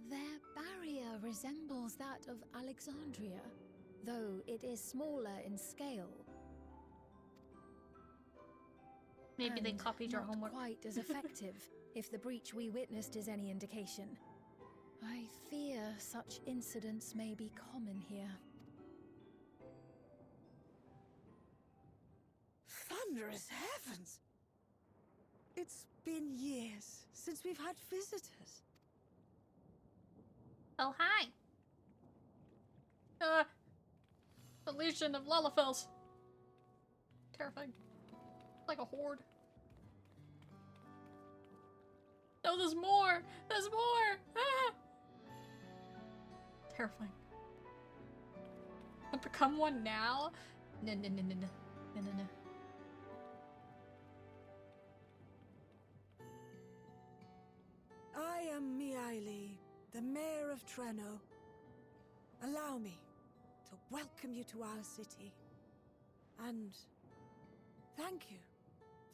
Their barrier resembles that of Alexandria, though it is smaller in scale. Maybe they And copied your not homework. quite as effective, if the breach we witnessed is any indication. I fear such incidents may be common here. Thunderous heavens! It's been years since we've had visitors. Oh, hi. A legion of Lullafels. Terrifying. Like a horde. No, there's more! There's more! Ah! Terrifying. I've become one now? No, no, no, no, no. No, no, no. I am Miaili, the mayor of Treno. Allow me to welcome you to our city. And thank you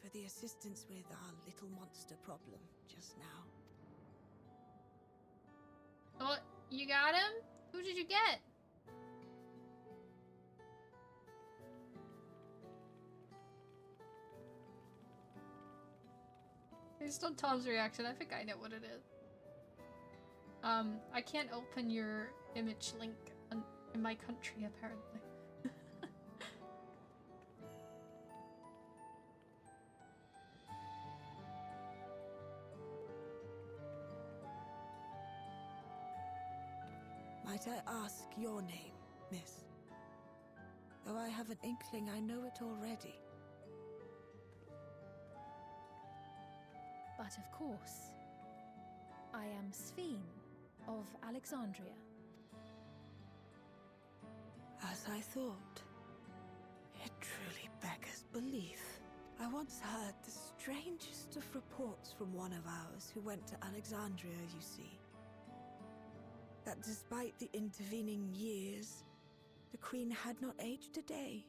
for the assistance with our little monster problem just now. Oh, you got him? Who did you get? Based on Tom's reaction, I think I know what it is. I can't open your image link in my country, apparently. Might I ask your name, miss? Though I have an inkling I know it already. But of course, I am Sphene of Alexandria. As I thought. It truly beggars belief. I once heard the strangest of reports from one of ours who went to Alexandria, you see. That despite the intervening years, the Queen had not aged a day.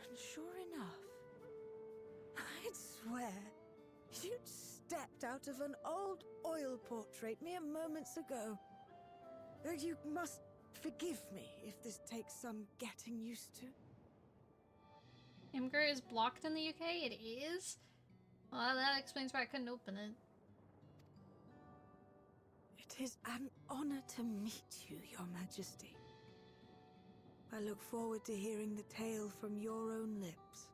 And sure enough, I'd swear you'd stepped out of an old oil portrait mere moments ago. Though you must forgive me if this takes some getting used to. Imgur is blocked in the UK? It is? Well, that explains why I couldn't open it. It is an honor to meet you, Your Majesty. I look forward to hearing the tale from your own lips.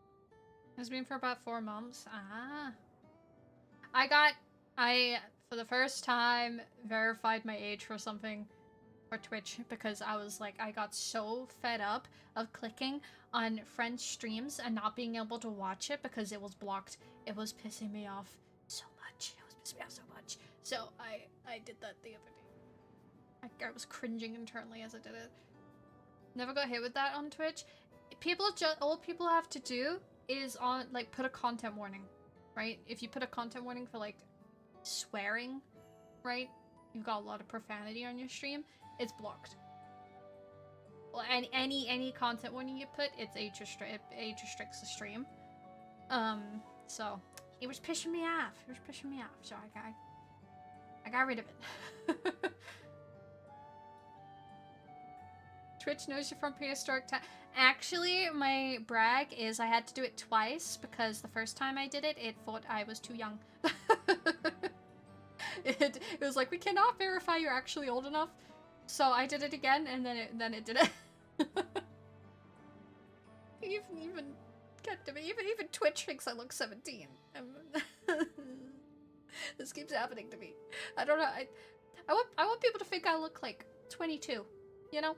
It's been for about 4 months. Ah. I, for the first time, verified my age for something for Twitch because I was like, I got so fed up of clicking on friends' streams and not being able to watch it because it was blocked. It was pissing me off so much. It was pissing me off so much. So I did that the other day. I was cringing internally as I did it. Never got hit with that on Twitch. All people have to do is put a content warning, right? If you put a content warning for like swearing, right? You've got a lot of profanity on your stream, it's blocked. Well, and any content warning you put, it age restricts the stream. So it was pissing me off. So I got rid of it. Twitch knows you're from prehistoric time. Actually, my brag is I had to do it twice because the first time I did it, it thought I was too young. It was like, we cannot verify you're actually old enough. So I did it again, and then it did it. even get to me. Even Twitch thinks I look 17. This keeps happening to me. I don't know. I want people to think I look like 22. You know,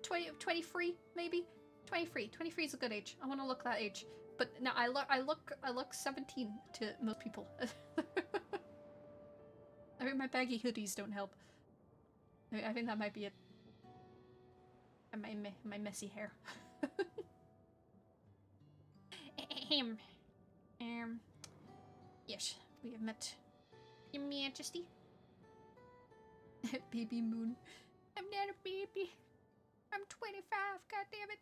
23 maybe. 23 is a good age. I want to look that age. But no, I look 17 to most people. I think my baggy hoodies don't help. I think that might be it. And my messy hair. Yes, we have met Your Majesty. Baby Moon. I'm not a baby. I'm 25, goddammit.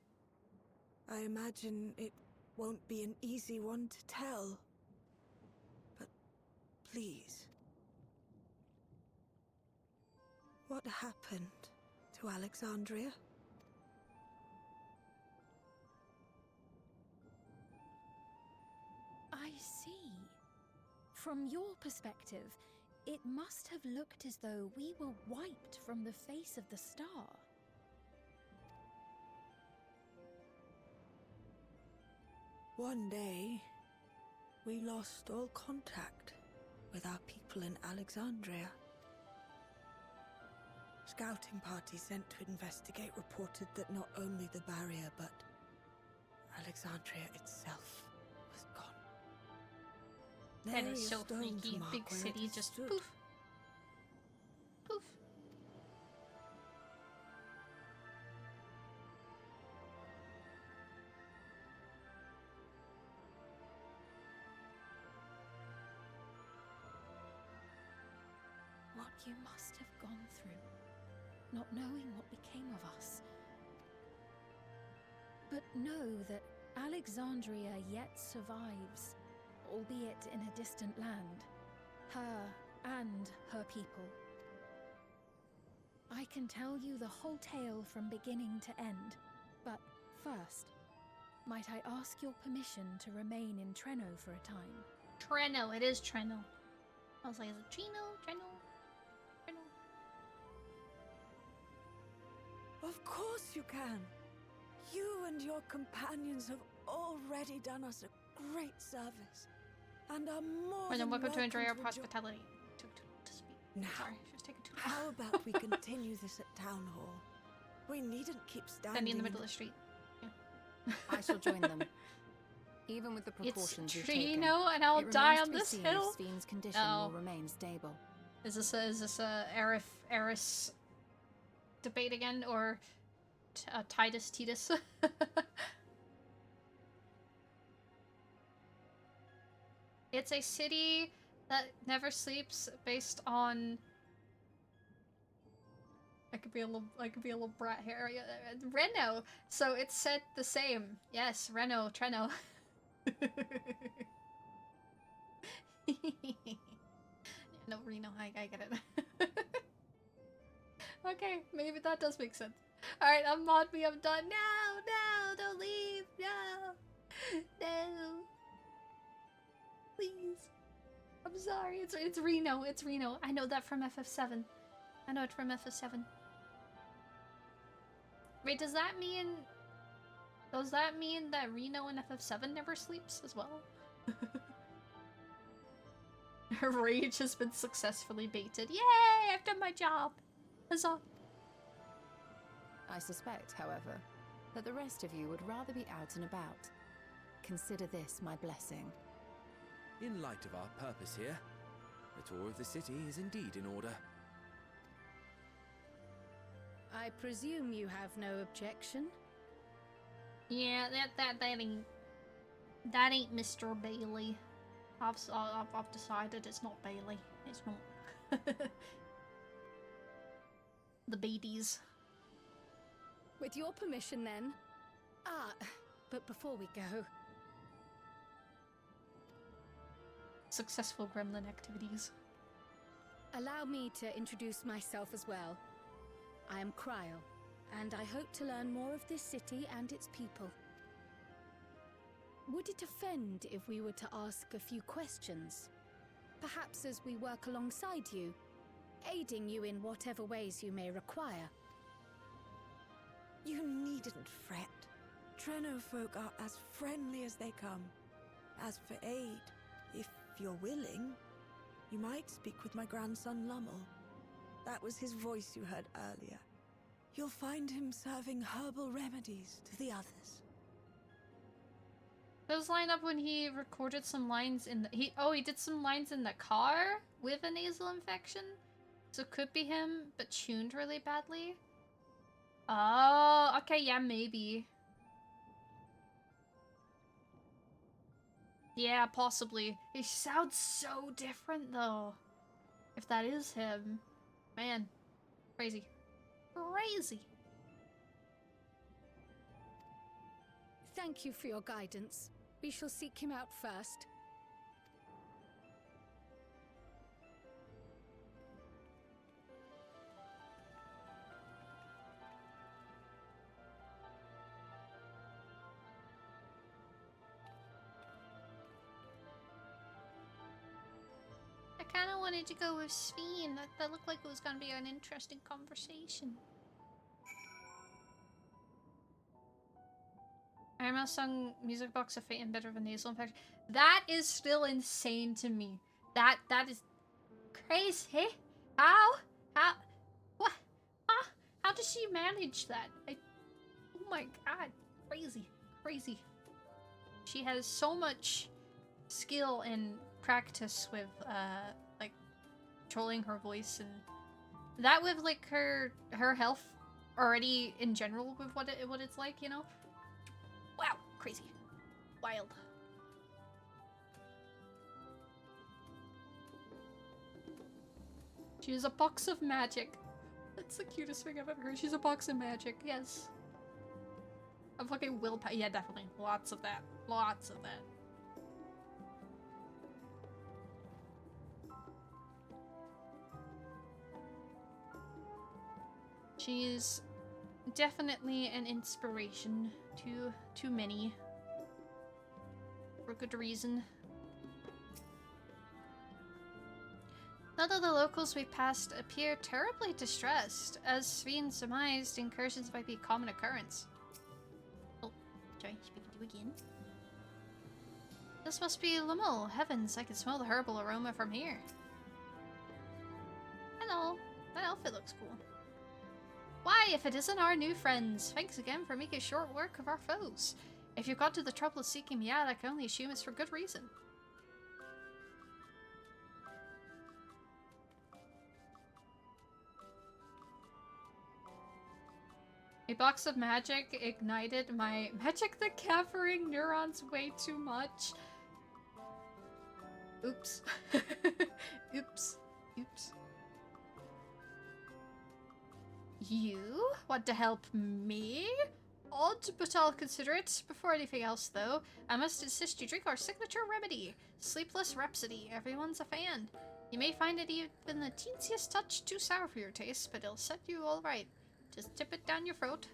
I imagine it won't be an easy one to tell. But please. What happened to Alexandria? I see. From your perspective, it must have looked as though we were wiped from the face of the star. One day, we lost all contact with our people in Alexandria. Scouting parties sent to investigate reported that not only the barrier, but Alexandria itself was gone. That Nary is a so stone to freaky. mark Big where it city has just stood. poof. Poof. What you must have gone through, not knowing what became of us. But know that Alexandria yet survives, albeit in a distant land. Her and her people. I can tell you the whole tale from beginning to end, but first, might I ask your permission to remain in Treno for a time? Treno, it is Treno. I was like, is it Treno? Treno? Treno? Of course you can. You and your companions have already done us a great service, and are more More than welcome to enjoy our jo- hospitality. To speak. Now, Sorry, she was taking too long. how about we continue this at Town Hall? We needn't keep standing Standing in the middle of the street. I shall join them. Even with the It's precautions you've taken, Treno, and I'll it die remains on to be this seen hill. if Sven's condition Oh. will remain stable. Is this a Eris debate again, or Titus? It's a city that never sleeps, based on. I could be a little brat here. Reno. So it's said the same. Yes, Reno, Treno. No, Reno. I get it. Okay, maybe that does make sense. All right, unmod me. I'm done. No, don't leave. No. Please. I'm sorry. It's Reno. It's Reno. I know that from FF7. I know it from FF7. Wait, does that mean that Reno in FF7 never sleeps as well? Her rage has been successfully baited. Yay! I've done my job. Huzzah. I suspect, however, that the rest of you would rather be out and about. Consider this my blessing. In light of our purpose here, the tour of the city is indeed in order. I presume you have no objection? Yeah, that ain't Mr. Bailey. I've decided it's not Bailey. It's not. The Beatties. With your permission, then. But before we go... Successful gremlin activities. Allow me to introduce myself as well. I am Cryo, and I hope to learn more of this city and its people. Would it offend if we were to ask a few questions? Perhaps as we work alongside you, aiding you in whatever ways you may require. You needn't fret. Treno folk are as friendly as they come. As for aid, if you're willing, you might speak with my grandson Lummel. That was his voice you heard earlier. You'll find him serving herbal remedies to the others. Those line up when he recorded some lines in the he did some lines in the car with a nasal infection. So it could be him, but tuned really badly. Oh, okay, yeah, maybe. Yeah, possibly. He sounds so different though. If that is him. Man. Crazy. Crazy. Thank you for your guidance. We shall seek him out first. I kind of wanted to go with Sveen. That looked like it was going to be an interesting conversation. I almost sung Music Box of Fate and Better of a Nasal Infection. That is still insane to me. That is crazy. How? What? Huh? How does she manage that? Oh my god. Crazy. She has so much skill and practice with, like, controlling her voice, and that with, like, her health already in general with what it's like, you know? Wow, crazy. Wild. She is a box of magic. That's the cutest thing I've ever heard. She's a box of magic, yes. A fucking willpower. Yeah, definitely. Lots of that. Lots of that. She's definitely an inspiration to many. For good reason. None of the locals we passed appear terribly distressed. As Sveen surmised, incursions might be a common occurrence. Oh, sorry, speaking to you again. This must be Lummel. Heavens, I can smell the herbal aroma from here. Hello. That outfit looks cool. Why, if it isn't our new friends? Thanks again for making short work of our foes. If you've gone to the trouble of seeking me out, I can only assume it's for good reason. A box of magic ignited my magic the Caffering neurons way too much. Oops. Oops. You want to help me? Odd, but I'll consider it. Before anything else, though, I must insist you drink our signature remedy, Sleepless Rhapsody. Everyone's a fan. You may find it even the teensiest touch too sour for your taste, but it'll set you all right. Just tip it down your throat.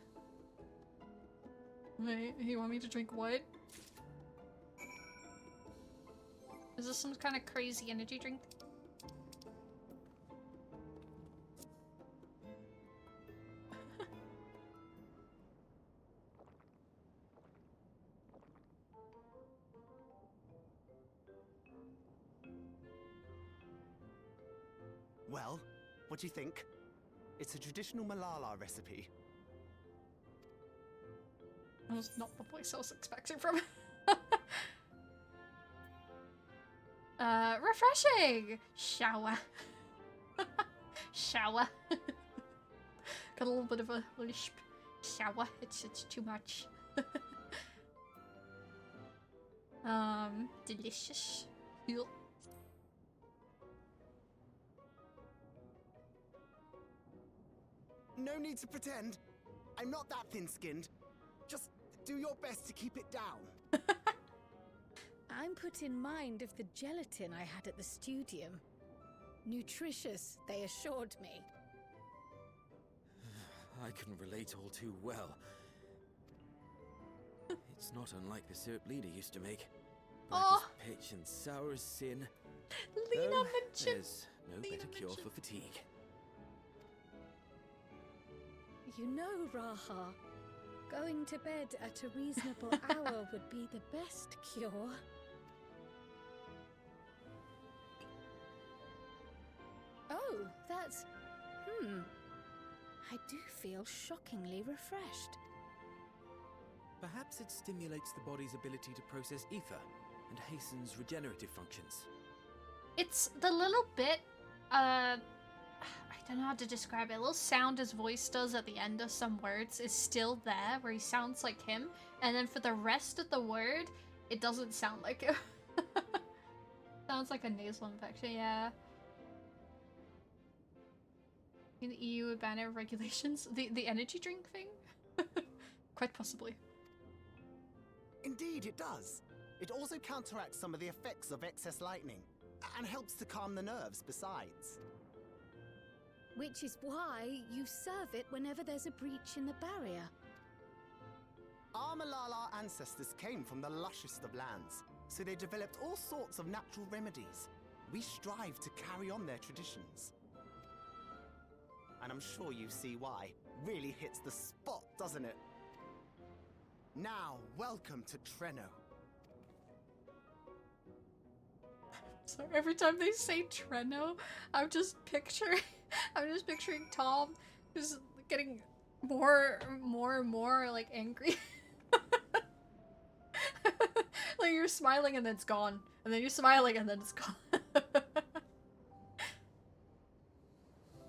Wait, you want me to drink what? Is this some kind of crazy energy drink? Well, what do you think? It's a traditional Malala recipe. That was not the voice I was expecting from refreshing! Shower. Shower. Got a little bit of a lisp. Shower. It's too much. Delicious. Yep. No need to pretend. I'm not that thin-skinned. Just do your best to keep it down. I'm put in mind of the gelatin I had at the studium. Nutritious, they assured me. I can relate all too well. It's not unlike the syrup Lena used to make. Black as pitch and sour as sin. Lena Though mentioned. there's no better cure for fatigue. You know, Graha, going to bed at a reasonable hour would be the best cure. Oh, that's... I do feel shockingly refreshed. Perhaps it stimulates the body's ability to process ether and hastens regenerative functions. It's the little bit, I don't know how to describe it. A little sound his voice does at the end of some words is still there, where he sounds like him. And then for the rest of the word, it doesn't sound like him. Sounds like a nasal infection, yeah. In the EU banner regulations? The energy drink thing? Quite possibly. Indeed, it does. It also counteracts some of the effects of excess lightning, and helps to calm the nerves besides. Which is why you serve it whenever there's a breach in the barrier. Our Malala ancestors came from the lushest of lands, so they developed all sorts of natural remedies. We strive to carry on their traditions. And I'm sure you see why. Really hits the spot, doesn't it? Now, welcome to Treno. So every time they say Treno, I'm just picturing Tom just getting more and more like angry. Like you're smiling and then it's gone. And then you're smiling and then it's gone.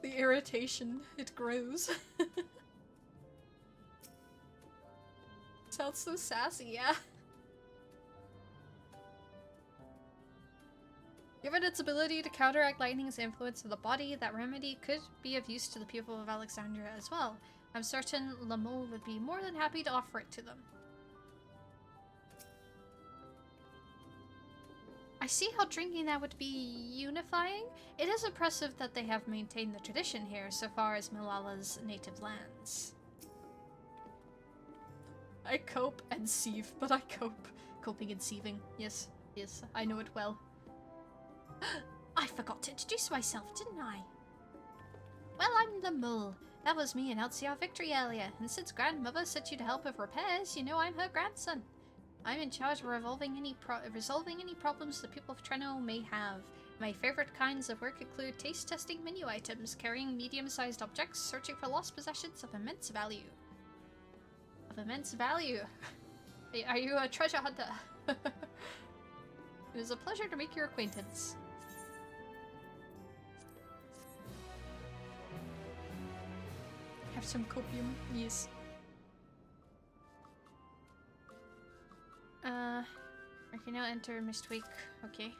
The irritation, it grows. Sounds so sassy, yeah. Given its ability to counteract lightning's influence of the body, that remedy could be of use to the people of Alexandria as well. I'm certain Lamul would be more than happy to offer it to them. I see how drinking that would be unifying. It is impressive that they have maintained the tradition here so far as Malala's native lands. I cope and sieve, but I cope. Coping and sieving. Yes, yes, I know it well. I forgot to introduce myself, didn't I? Well, I'm the Mull. That was me announcing our victory earlier, and since Grandmother sent you to help with repairs, you know I'm her grandson. I'm in charge of resolving any problems the people of Treno may have. My favorite kinds of work include taste testing menu items, carrying medium-sized objects, searching for lost possessions of immense value. Of immense value? Are you a treasure hunter? It is a pleasure to make your acquaintance. Have some copium, yes. I can now enter Mist Week. Okay.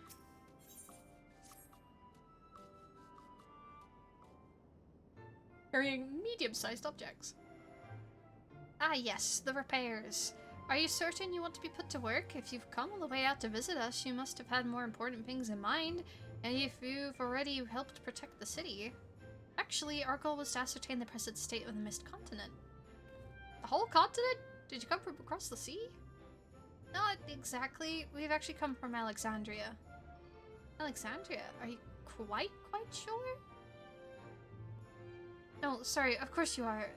Carrying medium-sized objects. Ah yes, the repairs. Are you certain you want to be put to work? If you've come all the way out to visit us, you must have had more important things in mind. And if you've already helped protect the city... Actually, our goal was to ascertain the present state of the Mist Continent. The whole continent? Did you come from across the sea? Not exactly. We've actually come from Alexandria. Alexandria? Are you quite sure? No, sorry, of course you are.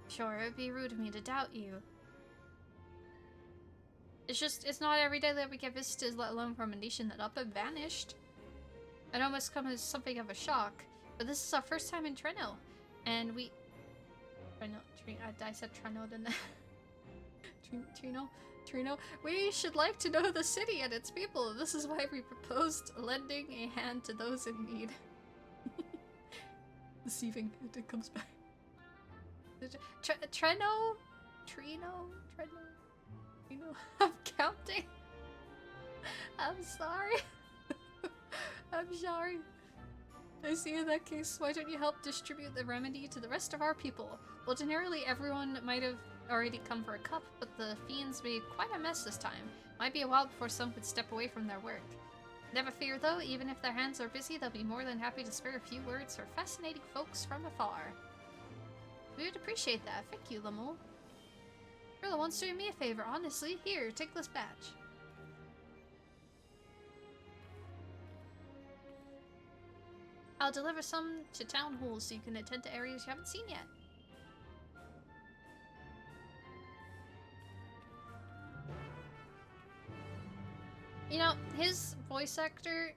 Sure, it'd be rude of me to doubt you. It's not every day that we get visitors, let alone from a nation that up and vanished. I know it must come as something of a shock, but this is our first time in Treno, and we... I said Treno, didn't I? Treno? We should like to know the city and its people. This is why we proposed lending a hand to those in need. Deceiving, it comes back. Treno? I'm counting. I'm sorry. I'm sorry. I see. In that case, why don't you help distribute the remedy to the rest of our people? Well, generally everyone might have already come for a cup, but the fiends made quite a mess this time. Might be a while before some could step away from their work. Never fear though, even if their hands are busy, they'll be more than happy to spare a few words for fascinating folks from afar. We would appreciate that. Thank you, Lamul. You're the ones doing me a favor, honestly. Here, take this badge. I'll deliver some to town halls so you can attend to areas you haven't seen yet. You know, his voice actor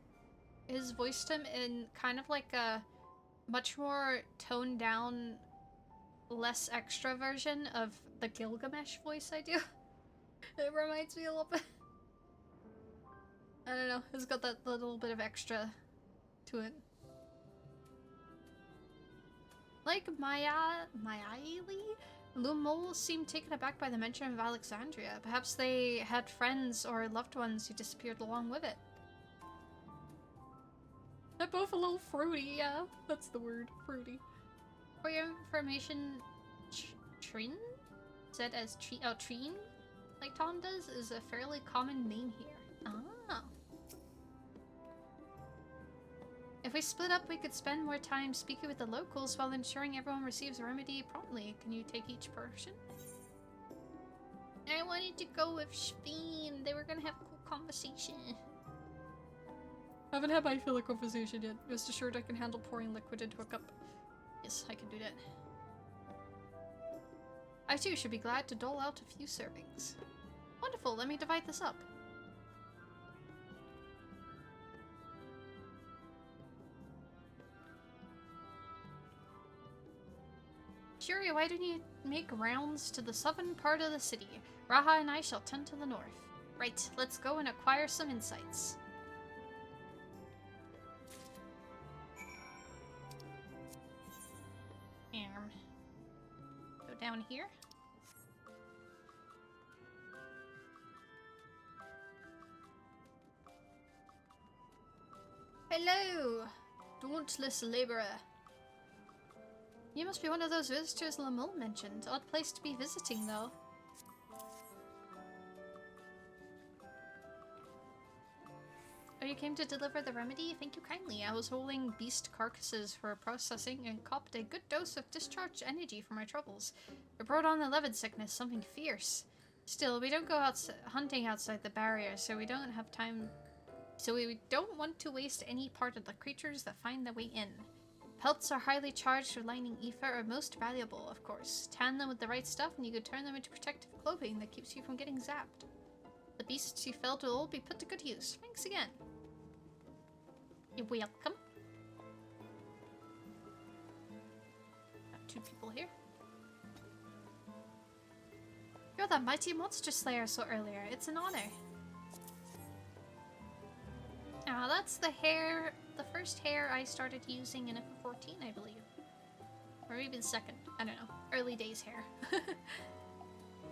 has voiced him in kind of like a much more toned down, less extra version of the Gilgamesh voice I do. It reminds me a little bit. I don't know, it's got that little bit of extra to it. Like Mayaili, Lumol seemed taken aback by the mention of Alexandria. Perhaps they had friends or loved ones who disappeared along with it. They're both a little fruity, yeah. That's the word, fruity. For your information, Trin, said as Treen, like Tom does, is a fairly common name here. Ah. If we split up, we could spend more time speaking with the locals while ensuring everyone receives a remedy promptly. Can you take each person? I wanted to go with Shveen. They were gonna have a cool conversation. I haven't had my fill of conversation yet. Rest assured I can handle pouring liquid into a cup. Yes, I can do that. I too should be glad to dole out a few servings. Wonderful, let me divide this up. Shiori, why don't you make rounds to the southern part of the city? Graha and I shall tend to the north. Right, let's go and acquire some insights. Go down here. Hello, dauntless laborer. You must be one of those visitors Lamul mentioned. Odd place to be visiting, though. Oh, you came to deliver the remedy? Thank you kindly. I was holding beast carcasses for processing and copped a good dose of discharged energy for my troubles. It brought on the leaven sickness, something fierce. Still, we don't go hunting outside the barrier, so we don't have time. So we don't want to waste any part of the creatures that find their way in. Pelts are highly charged with lightning ether are most valuable, of course. Tan them with the right stuff and you could turn them into protective clothing that keeps you from getting zapped. The beasts you felled will all be put to good use. Thanks again. You're welcome. Got 2 people here. You're that mighty monster slayer I saw earlier. It's an honor. Ah, that's the hair, the first hair I started using in FF14, I believe. Or maybe the second. I don't know. Early days hair.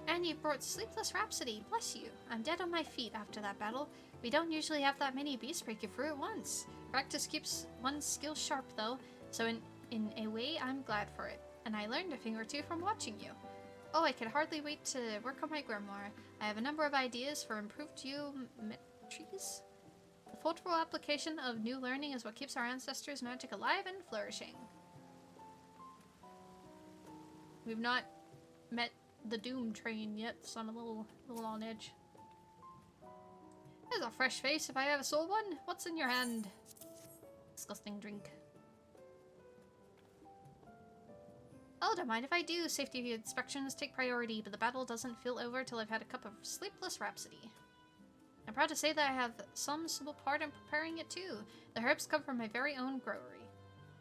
And you brought Sleepless Rhapsody. Bless you. I'm dead on my feet after that battle. We don't usually have that many beasts break you through at once. Practice keeps one's skill sharp, though. So in a way, I'm glad for it. And I learned a thing or two from watching you. Oh, I could hardly wait to work on my grimoire. I have a number of ideas for improved geometries. The thoughtful application of new learning is what keeps our ancestors' magic alive and flourishing. We've not met the Doom train yet, so I'm a little on edge. There's a fresh face if I ever saw one. What's in your hand? Disgusting drink. Oh, don't mind if I do. Safety inspections take priority, but the battle doesn't feel over till I've had a cup of Sleepless Rhapsody. I'm proud to say that I have some small part in preparing it too. The herbs come from my very own growery.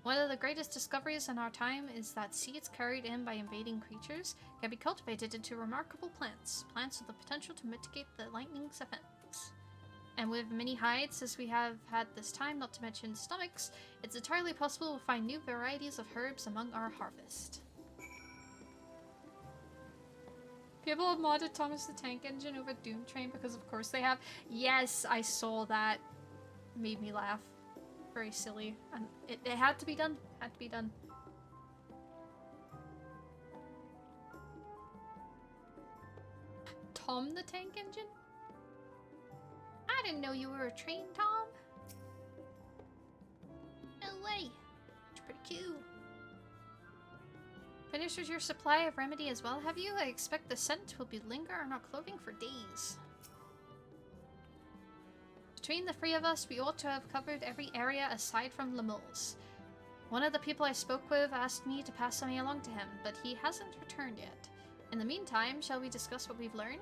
One of the greatest discoveries in our time is that seeds carried in by invading creatures can be cultivated into remarkable plants. Plants with the potential to mitigate the lightning's effects. And with many hides, as we have had this time, not to mention stomachs, it's entirely possible to find new varieties of herbs among our harvest. People have modded Thomas the Tank Engine over Doom Train because of course they have. Yes, I saw that. Made me laugh. Very silly. And it had to be done. Had to be done. Tom the Tank Engine? I didn't know you were a train, Tom. No way. It's pretty cute. Finished with your supply of remedy as well, have you? I expect the scent will be linger on our clothing for days. Between the 3 of us, we ought to have covered every area aside from Lamul's. One of the people I spoke with asked me to pass something along to him, but he hasn't returned yet. In the meantime, shall we discuss what we've learned?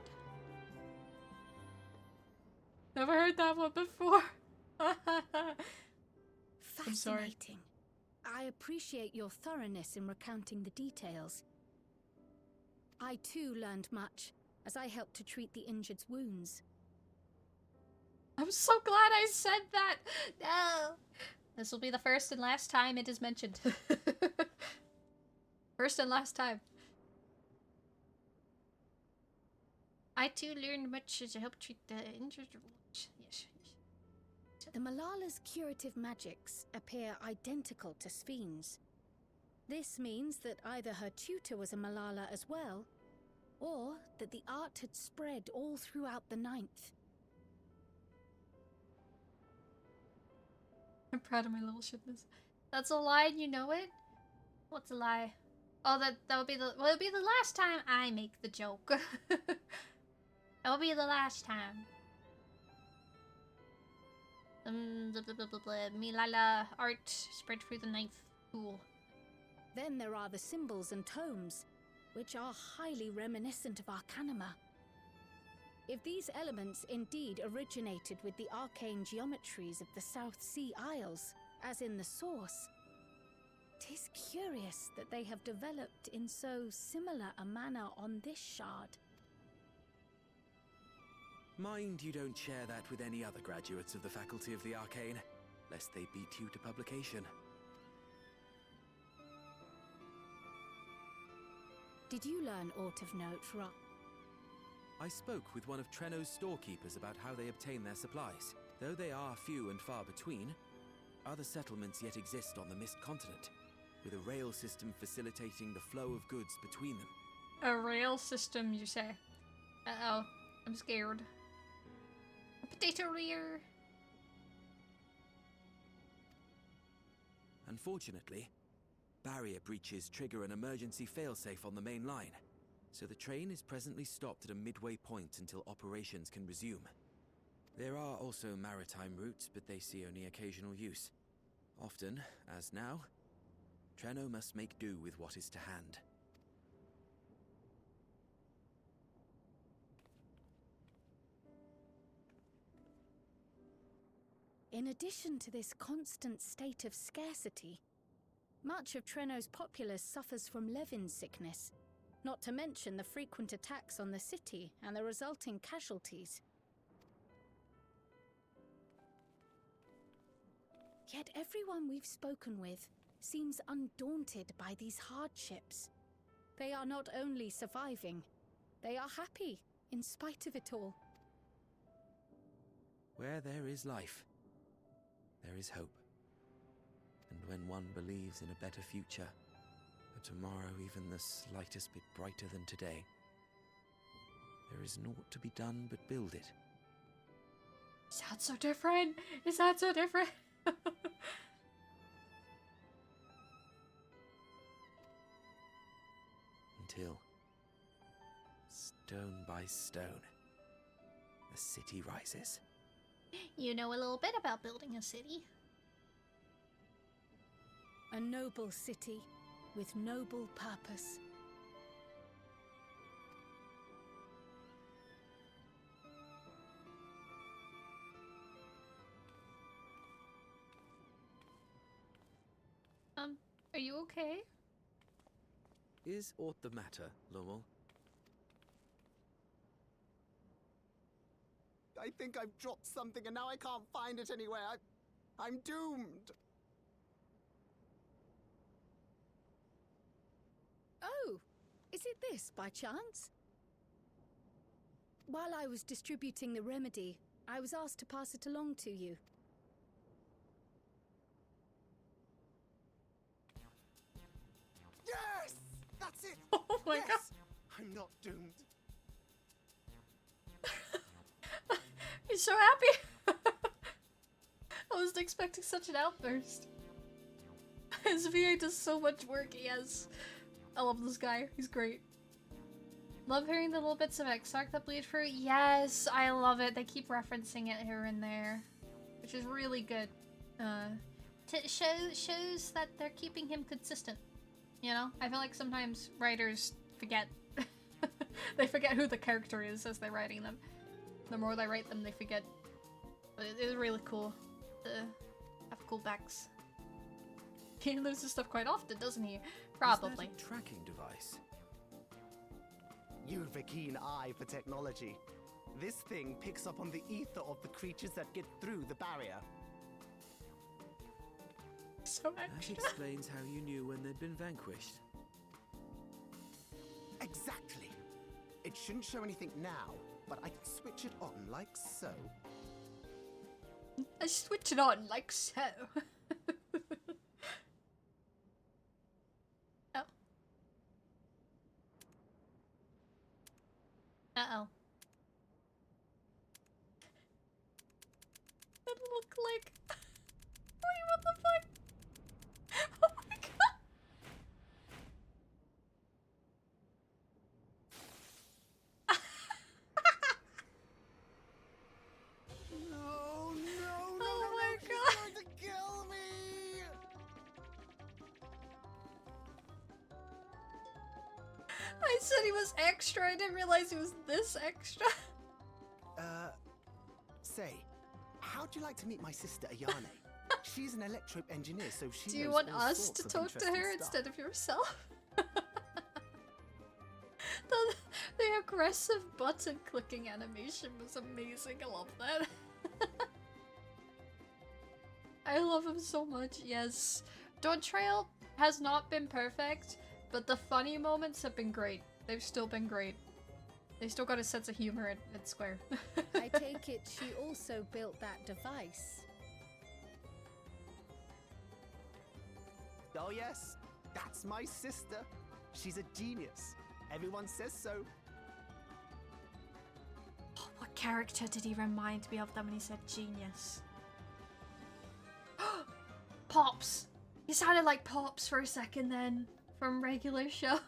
Never heard that one before. Fascinating. I appreciate your thoroughness in recounting the details. I too learned much, as I helped to treat the injured's wounds. I'm so glad I said that! No! This will be the first and last time it is mentioned. First and last time. I too learned much as I helped treat the injured. Yes. The Malala's curative magics appear identical to Spheen's. This means that either her tutor was a Malala as well, or that the art had spread all throughout the Ninth. I'm proud of my little shitness. That's a lie, you know it? What's a lie? Oh, that would be the, well, it'll be the last time I make the joke. That will be the last time. Blah, blah, blah, blah, blah. Malala art spread through the Ninth. Cool. Then there are the symbols and tomes, which are highly reminiscent of Arcanima. If these elements indeed originated with the arcane geometries of the South Sea Isles, as in the source, 'tis curious that they have developed in so similar a manner on this shard. Mind you don't share that with any other graduates of the Faculty of the Arcane, lest they beat you to publication. Did you learn aught of note, Ra? I spoke with one of Treno's storekeepers about how they obtain their supplies. Though they are few and far between, other settlements yet exist on the Mist Continent, with a rail system facilitating the flow of goods between them. A rail system, you say? Uh-oh. I'm scared. A potato rear! Unfortunately, barrier breaches trigger an emergency failsafe on the main line, so the train is presently stopped at a midway point until operations can resume. There are also maritime routes, but they see only occasional use. Often, as now, Treno must make do with what is to hand. In addition to this constant state of scarcity, much of Treno's populace suffers from Levin sickness, not to mention the frequent attacks on the city and the resulting casualties. Yet everyone we've spoken with seems undaunted by these hardships. They are not only surviving, they are happy in spite of it all. Where there is life, there is hope. And when one believes in a better future, a tomorrow even the slightest bit brighter than today, there is naught to be done but build it. Sounds so different! It sounds so different! Until, stone by stone, the city rises. You know a little bit about building a city. A noble city with noble purpose. Are you okay? Is aught the matter, Lowell? I think I've dropped something and now I can't find it anywhere. I'm doomed. Oh, is it this by chance? While I was distributing the remedy, I was asked to pass it along to you. Yes! That's it! Oh my god! I'm not doomed. He's so happy! I wasn't expecting such an outburst. His VA does so much work, I love this guy, he's great. Love hearing the little bits of extract that bleed through. Yes, I love it. They keep referencing it here and there, which is really good. Shows that they're keeping him consistent. You know, I feel like sometimes writers forget. They forget who the character is as they're writing them. The more they write them, they forget. But it is really cool to have cool backs. He loses stuff quite often, doesn't he? Probably. Is that a tracking device? You've a keen eye for technology. This thing picks up on the ether of the creatures that get through the barrier. So That explains how you knew when they'd been vanquished. Exactly. It shouldn't show anything now, but I can switch it on like so. I switch it on like so. I said he was extra. I didn't realize he was this extra. Say, how'd you like to meet my sister Ayane? She's an electro engineer, so she Do you knows want all us sorts to of talk to interesting her stuff. instead of yourself? the aggressive button clicking animation was amazing. I love that. I love him so much. Yes. Dawn Trail has not been perfect, but the funny moments have been great. They've still been great. They still got a sense of humor at Square. I take it she also built that device. Oh yes, that's my sister. She's a genius. Everyone says so. What character did he remind me of them when he said genius? Pops! He sounded like Pops for a second then, from regular show.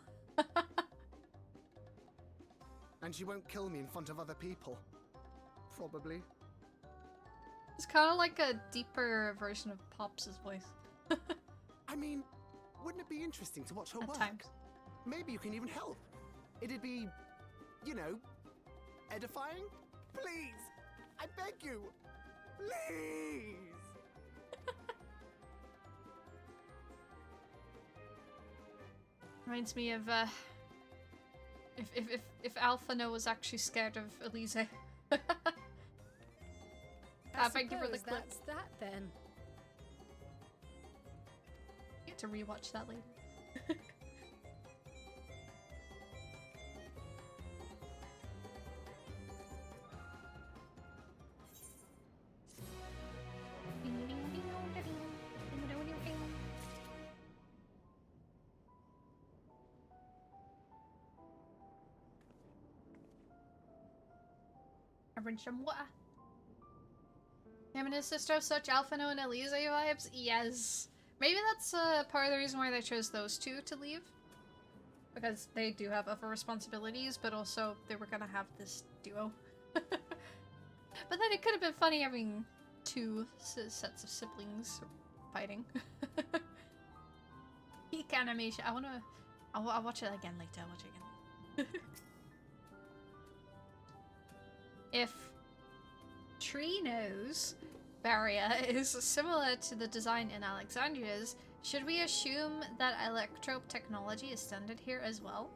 And she won't kill me in front of other people. Probably. It's kind of like a deeper version of Pops' voice. I mean, wouldn't it be interesting to watch her At work? times. Maybe you can even help. It'd be, you know, edifying? Please! I beg you! Please! Reminds me of, if Alphano was actually scared of Elise. I Thank you for the suppose clip. that's that then. Get to rewatch that later. I bring some water. Him and his sister have such Alphino and Elise vibes? Yes. Maybe that's part of the reason why they chose those two to leave. Because they do have other responsibilities, but also they were gonna have this duo. But then it could have been funny having two sets of siblings fighting. Peak animation. I'll watch it again later. I'll watch it again. If Tree knows Barrier is similar to the design in Alexandria's, should we assume that electrope technology is standard here as well?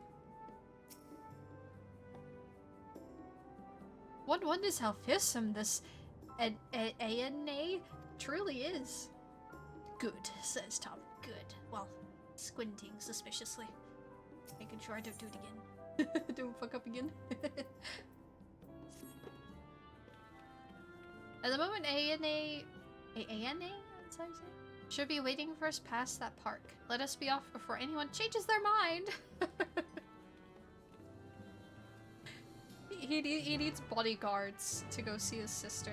One wonders how fearsome this ANA truly is. Good, says Tom. Good. Well, squinting suspiciously. Making sure I don't do it again. Don't fuck up again. At the moment, ANA that's how you say it, should be waiting for us past that park. Let us be off before anyone changes their mind. he needs bodyguards to go see his sister.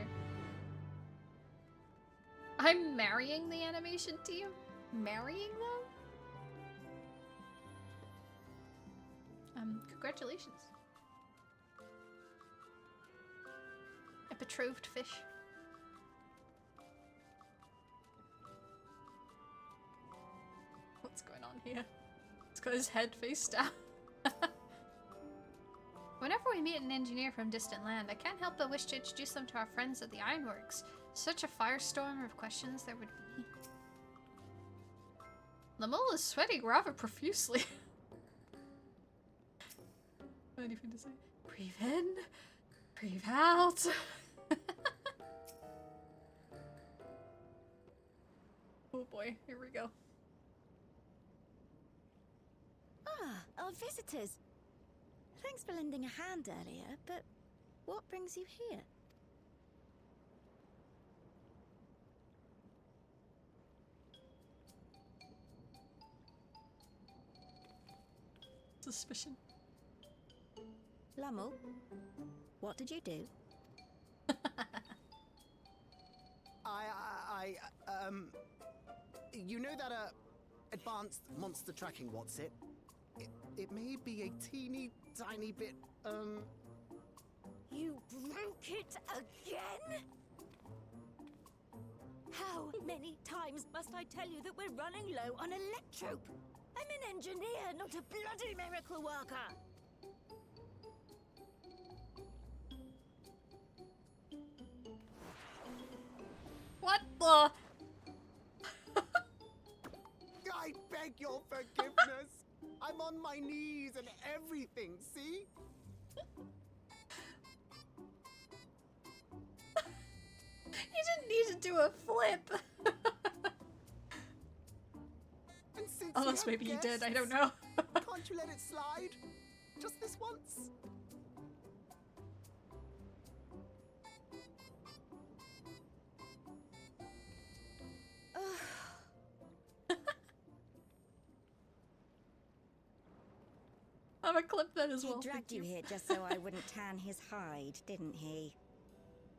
I'm marrying the animation team? Marrying them? Congratulations. A betrothed fish. What's going on here? It's got his head face down. Whenever we meet an engineer from distant land, I can't help but wish to introduce them to our friends at the Ironworks. Such a firestorm of questions there would be. Lamol is sweating rather profusely. Anything to say? Breathe in, breathe out. Oh boy, here we go. Ah, our visitors. Thanks for lending a hand earlier, but what brings you here? Suspicion. Lamu, what did you do? You know that, advanced monster tracking, what's it? It may be a teeny tiny bit, You broke it again? How many times must I tell you that we're running low on electrope? I'm in engineer, not a bloody miracle worker! What the? I beg your forgiveness. I'm on my knees and everything, see? You didn't need to do a flip. And since Unless maybe you did, I don't know. Can't you let it slide? Just this once? I'm gonna clip that as well. He dragged you here just so I wouldn't tan his hide, didn't he?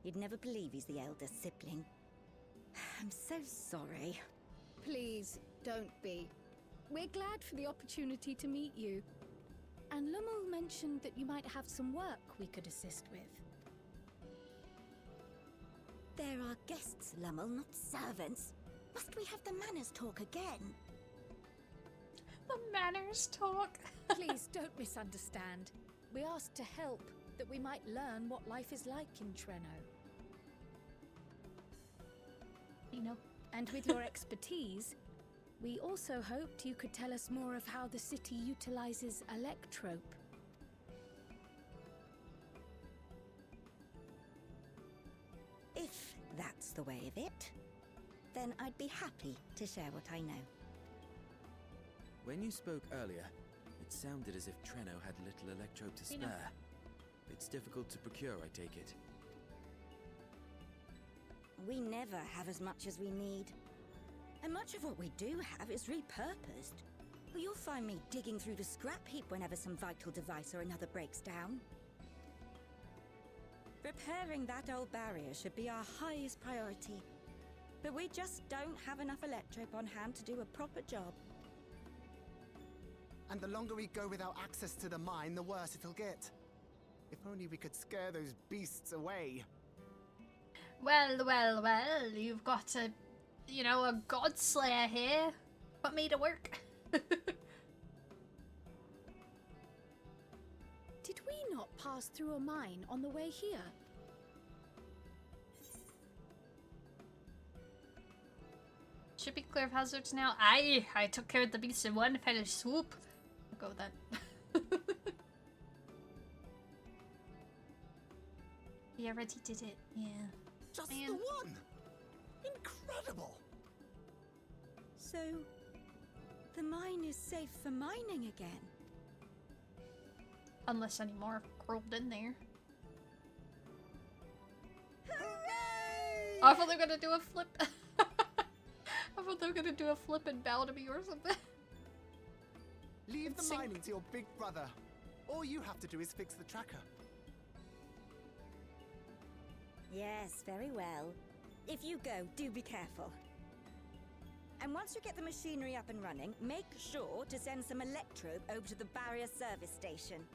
You'd never believe he's the eldest sibling. I'm so sorry. Please, don't be. We're glad for the opportunity to meet you. And Lummel mentioned that you might have some work we could assist with. There are guests, Lummel, not servants. Must we have the manners talk again? The manners talk. Please don't misunderstand. We asked to help, that we might learn what life is like in Treno. You know. And with your expertise, we also hoped you could tell us more of how the city utilizes electrope. If that's the way of it, then I'd be happy to share what I know. When you spoke earlier, it sounded as if Treno had little electrope to spare. It's difficult to procure, I take it. We never have as much as we need. And much of what we do have is repurposed. You'll find me digging through the scrap heap whenever some vital device or another breaks down. Repairing that old barrier should be our highest priority. But we just don't have enough electrope on hand to do a proper job. And the longer we go without access to the mine, the worse it'll get. If only we could scare those beasts away. Well, well, well, you've got a, you know, a god slayer here. Put me to work. Did we not pass through a mine on the way here? Should be clear of hazards now. Aye, I took care of the beast in one fell swoop. I'll go with that. You already did it, yeah. Just Man. the one! Incredible! So, the mine is safe for mining again? Unless any more have crawled in there. Hooray! Oh, I thought they were gonna do a flip. I thought they were gonna do a flip and bow to me or something. Leave the mining to your big brother. All you have to do is fix the tracker. Yes, very well. If you go, do be careful. And once you get the machinery up and running, make sure to send some electrope over to the barrier service station.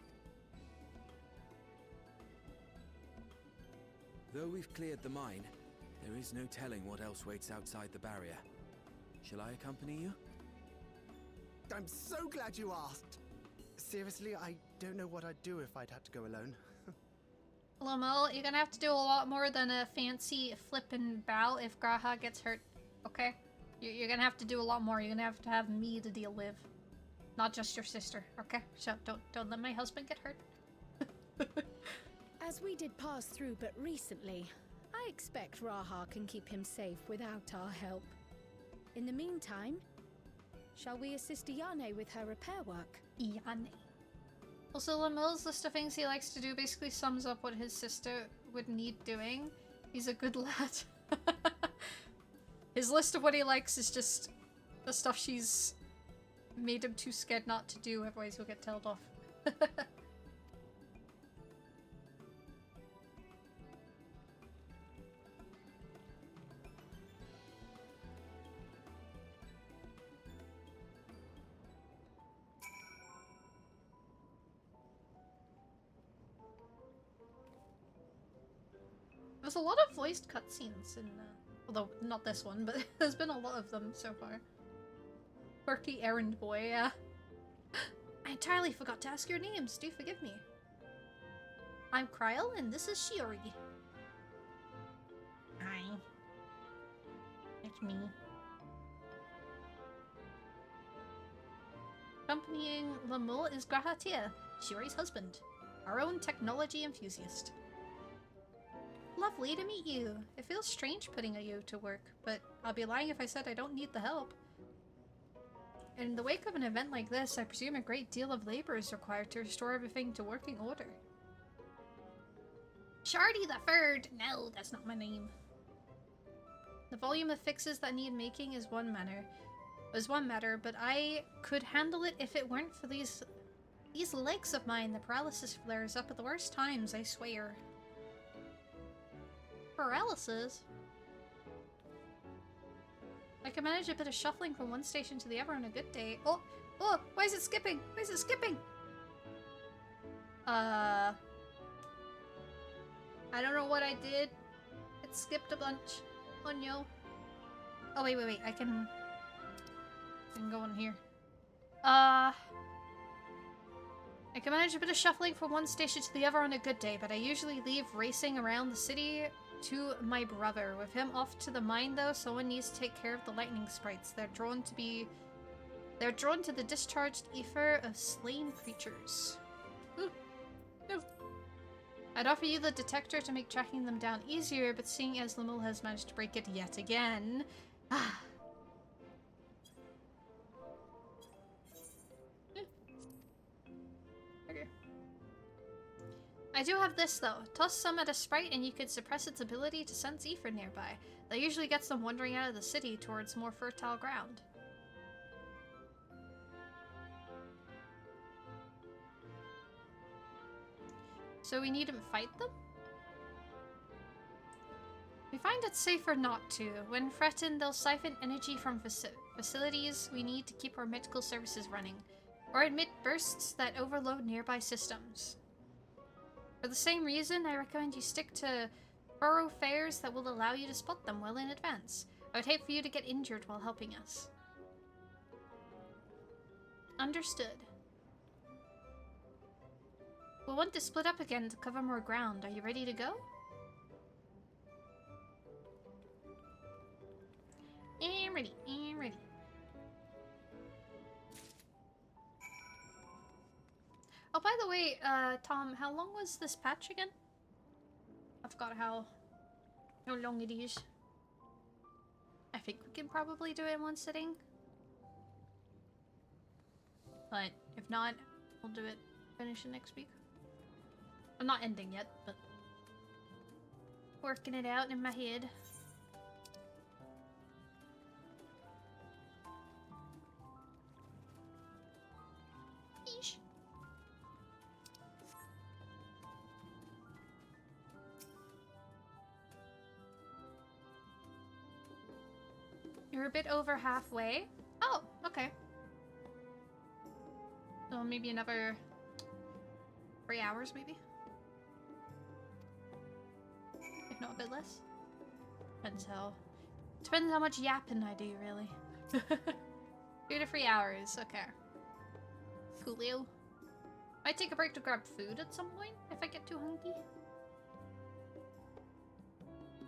Though we've cleared the mine, there is no telling what else waits outside the barrier. Shall I accompany you? I'm so glad you asked. Seriously, I don't know what I'd do if I'd had to go alone. Lamel, you're gonna have to do a lot more than a fancy flip and bow if Graha gets hurt, okay? You're gonna have to do a lot more. You're gonna have me to deal with. Not just your sister, okay? So don't let my husband get hurt. As we did pass through but recently, I expect Graha can keep him safe without our help. In the meantime, shall we assist Iane with her repair work? Iane. Also, Lamel's list of things he likes to do basically sums up what his sister would need doing. He's a good lad. His list of what he likes is just the stuff she's made him too scared not to do, otherwise he'll get told off. There's a lot of voiced cutscenes in, although not this one, but there's been a lot of them so far. Quirky errand boy, yeah. I entirely forgot to ask your names. Do forgive me. I'm Kryle, and this is Shiori. Hi. It's me. Accompanying Lamul is Graha, Shiori's husband. Our own technology enthusiast. Lovely to meet you. It feels strange putting you to work, but I'll be lying if I said I don't need the help. In the wake of an event like this, I presume a great deal of labor is required to restore everything to working order. Shardy the Third! No, that's not my name. The volume of fixes that need making is one matter, but I could handle it if it weren't for these legs of mine. The paralysis flares up at the worst times, I swear. Paralysis? I can manage a bit of shuffling from one station to the other on a good day. Oh! Oh! Why is it skipping? Why is it skipping? I don't know what I did. It skipped a bunch. Oh no. Oh wait. I can go in here. I can manage a bit of shuffling from one station to the other on a good day, but I usually leave racing around the city to my brother. With him off to the mine though, someone needs to take care of the lightning sprites. They're drawn to the discharged ether of slain creatures. Ooh. No. I'd offer you the detector to make tracking them down easier, but seeing as Lamul has managed to break it yet again... Okay. I do have this though. Toss some at a sprite and you could suppress its ability to sense ether nearby. That usually gets them wandering out of the city towards more fertile ground. So we need to fight them? We find it safer not to. When threatened, they'll siphon energy from facilities we need to keep our medical services running, or emit bursts that overload nearby systems. For the same reason, I recommend you stick to thoroughfares that will allow you to spot them well in advance. I would hate for you to get injured while helping us. Understood. We'll want to split up again to cover more ground. Are you ready to go? I'm ready. I'm ready. Oh, by the way, Tom, how long was this patch again? I forgot how long it is. I think we can probably do it in one sitting. But if not, we'll do it, finish it next week. I'm not ending yet, but working it out in my head. Eesh. You're a bit over halfway. Oh, okay. So maybe another 3 hours, maybe? If not a bit less. Depends how much yapping I do, really. 2 to 3 hours, okay. Coolio. Might take a break to grab food at some point if I get too hungry.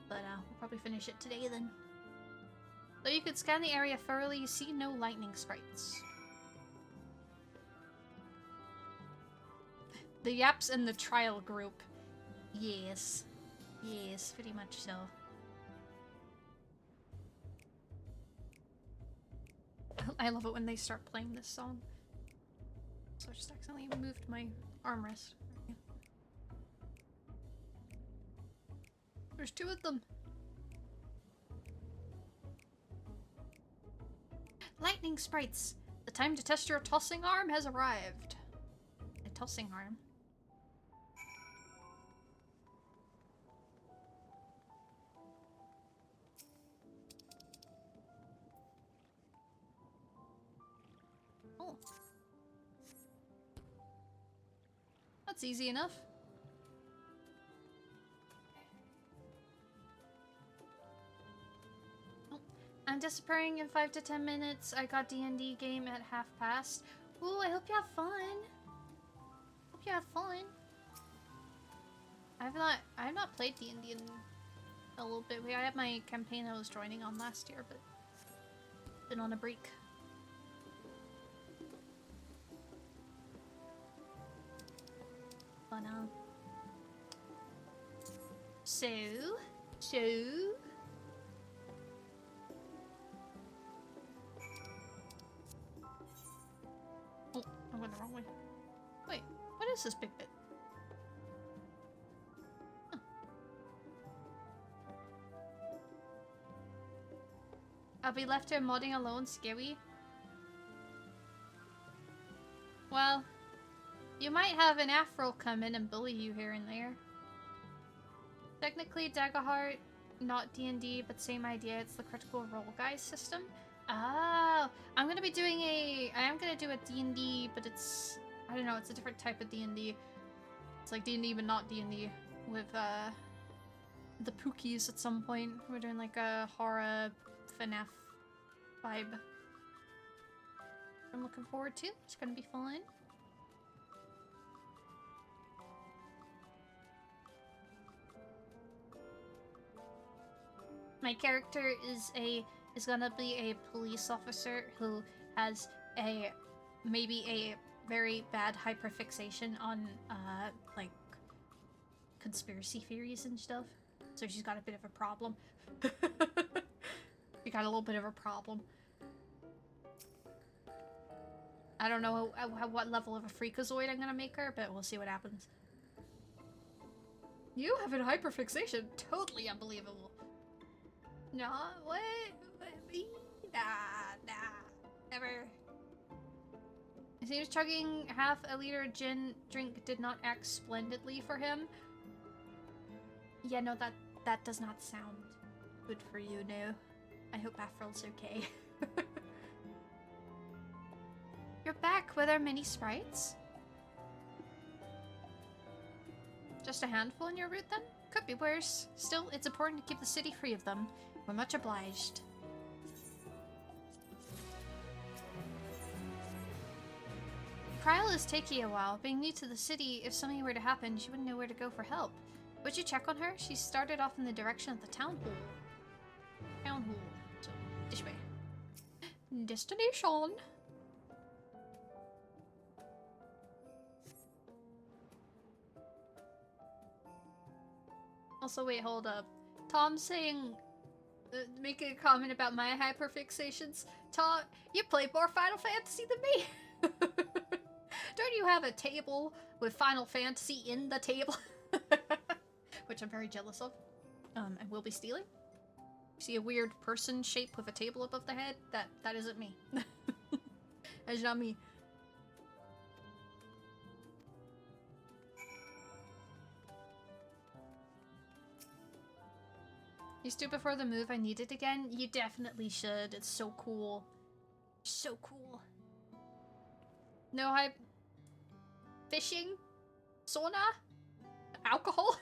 But we'll probably finish it today then. Though you could scan the area thoroughly, you see no lightning sprites. The yaps in the trial group. Yes. Yes, pretty much so. I love it when they start playing this song. So I just accidentally moved my armrest. There's 2 of them. Lightning sprites! The time to test your tossing arm has arrived. A tossing arm. Oh. That's easy enough. I'm disappearing in 5 to 10 minutes. I got D&D game at 1/2 past. Ooh, I hope you have fun. Hope you have fun. I've not played D&D in a little bit. I had my campaign I was joining on last year, but been on a break. But so oh, I went the wrong way. Wait, what is this big bit? Huh. I'll be left here modding alone, scary. Well, you might have an Afro come in and bully you here and there. Technically, Daggerheart, not D&D, but same idea. It's the Critical Role Guys system. Oh, I am gonna do a D&D, but it's, I don't know, it's a different type of D&D. It's like D&D, but not D&D, with the Pookies at some point. We're doing like a horror FNAF vibe. I'm looking forward to. It's gonna be fun. My character is gonna be a police officer who has maybe a very bad hyperfixation on like conspiracy theories and stuff. So she's got a bit of a problem. We got a little bit of a problem. I don't know what level of a freakazoid I'm gonna make her, but we'll see what happens. You have a hyperfixation? Totally unbelievable. No, what? Nah, never. It seems chugging half a liter of gin drink did not act splendidly for him. Yeah, no, that does not sound good for you, no. I hope Afril's okay. You're back with our mini sprites? Just a handful in your route then? Could be worse. Still, it's important to keep the city free of them. We're much obliged. Kryl is taking a while. Being new to the city, if something were to happen, she wouldn't know where to go for help. Would you check on her? She started off in the direction of the town hall. Town hall. So, this way. Destination! Also, wait, hold up. Tom's saying... making a comment about my hyperfixations. Tom, you play more Final Fantasy than me! Don't you have a table with Final Fantasy in the table? Which I'm very jealous of. And will be stealing. See a weird person shape with a table above the head? That isn't me. That's not me. Used to before the move, I need it again. You definitely should. It's so cool. So cool. No hype. Fishing? Sauna? Alcohol?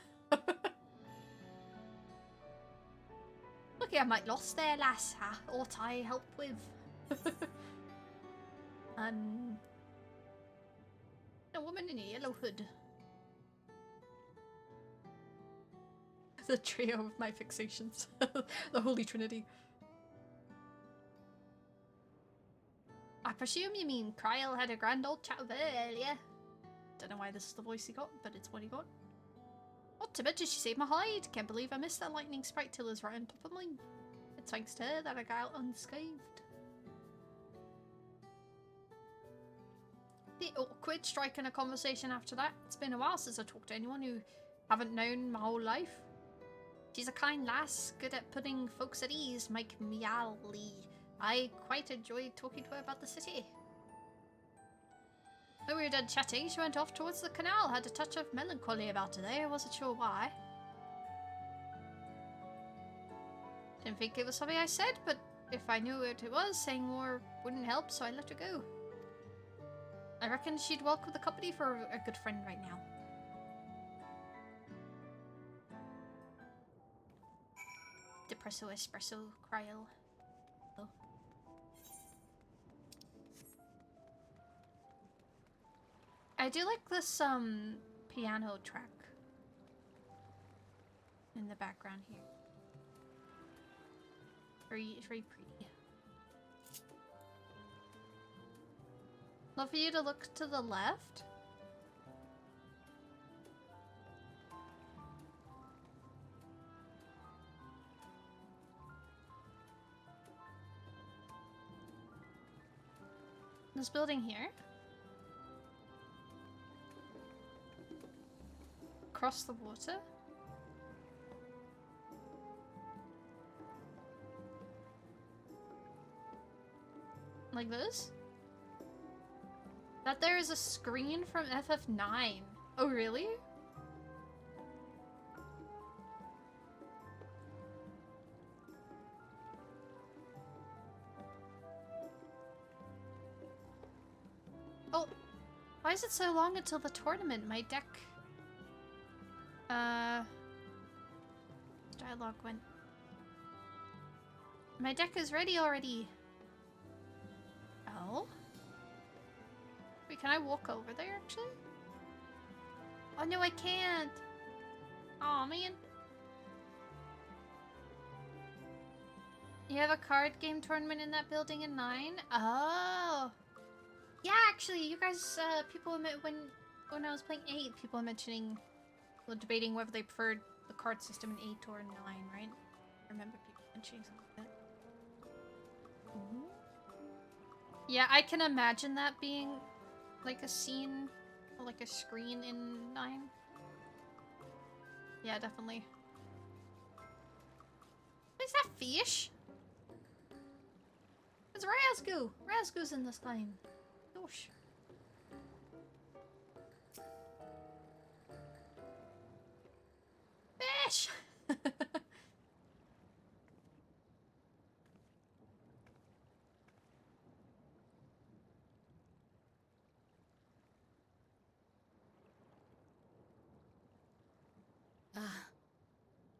Look, I might lost there, lass. Ought I help with? A woman in a yellow hood. The trio of my fixations. The Holy Trinity. I presume you mean Kryl had a grand old chat with her earlier. Don't know why this is the voice he got, but it's what he got. Not to mention she saved my hide. Can't believe I missed that lightning sprite till it was right on top of mine. It's thanks to her that I got out unscathed. Bit awkward striking a conversation after that. It's been a while since I talked to anyone who haven't known my whole life. She's a kind lass, good at putting folks at ease, Mike Meowly. I quite enjoyed talking to her about the city. When we were done chatting, she went off towards the canal, had a touch of melancholy about her there, I wasn't sure why. Didn't think it was something I said, but if I knew what it was, saying more wouldn't help, so I let her go. I reckon she'd welcome the company for a good friend right now. Depresso espresso Kryl. Oh. I do like this piano track in the background here. It's very pretty. Love for you to look to the left. This building here. Across the water. Like this. That there is a screen from FF9. Oh, really? Oh, why is it so long until the tournament? My deck... dialogue went... My deck is ready already. Oh? Wait, can I walk over there, actually? Oh, no, I can't. Aw, man. You have a card game tournament in that building in 9? Oh. Yeah, actually, you guys, people, when I was playing 8, people were mentioning, well, debating whether they preferred the card system in 8 or 9, right? I remember people mentioning something like that. Ooh. Yeah, I can imagine that being like a scene, or like a screen in 9. Yeah, definitely. Is that fish? It's Razgu! Razgu's in this line. Gosh. Fish!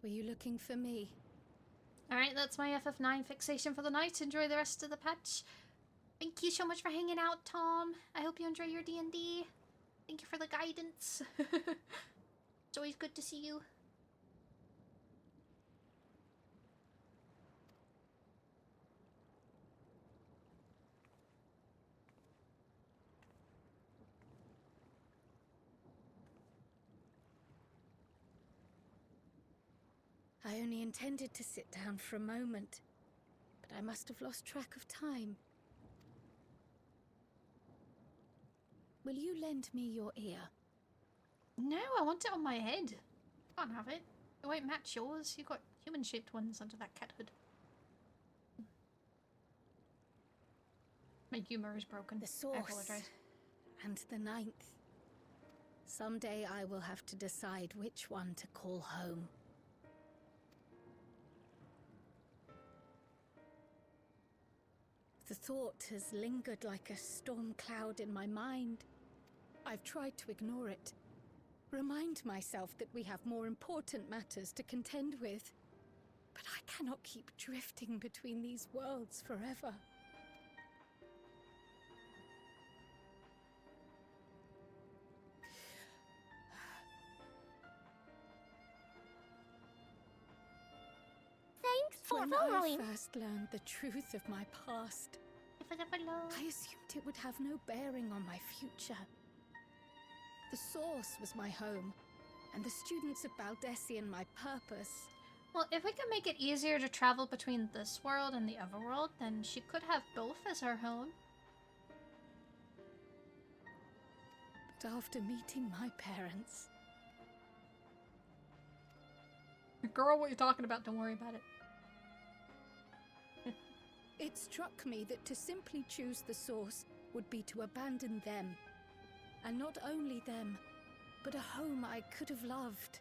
Were you looking for me? Alright, that's my FF9 fixation for the night. Enjoy the rest of the patch. Thank you so much for hanging out, Tom. I hope you enjoy your D&D. Thank you for the guidance. It's always good to see you. I only intended to sit down for a moment, but I must have lost track of time. Will you lend me your ear? No, I want it on my head. Can't have it. It won't match yours. You've got human-shaped ones under that cat hood. My humor is broken. The source. I apologize. And the 9th. Someday I will have to decide which one to call home. The thought has lingered like a storm cloud in my mind. I've tried to ignore it, remind myself that we have more important matters to contend with. But I cannot keep drifting between these worlds forever. Thanks for When following. I first learned the truth of my past, I assumed it would have no bearing on my future. The source was my home, and the students of Baldessian my purpose. Well, if we can make it easier to travel between this world and the other world, then she could have both as her home. But after meeting my parents... Girl, what are you talking about? Don't worry about it. It struck me that to simply choose the source would be to abandon them. And not only them, but a home I could have loved,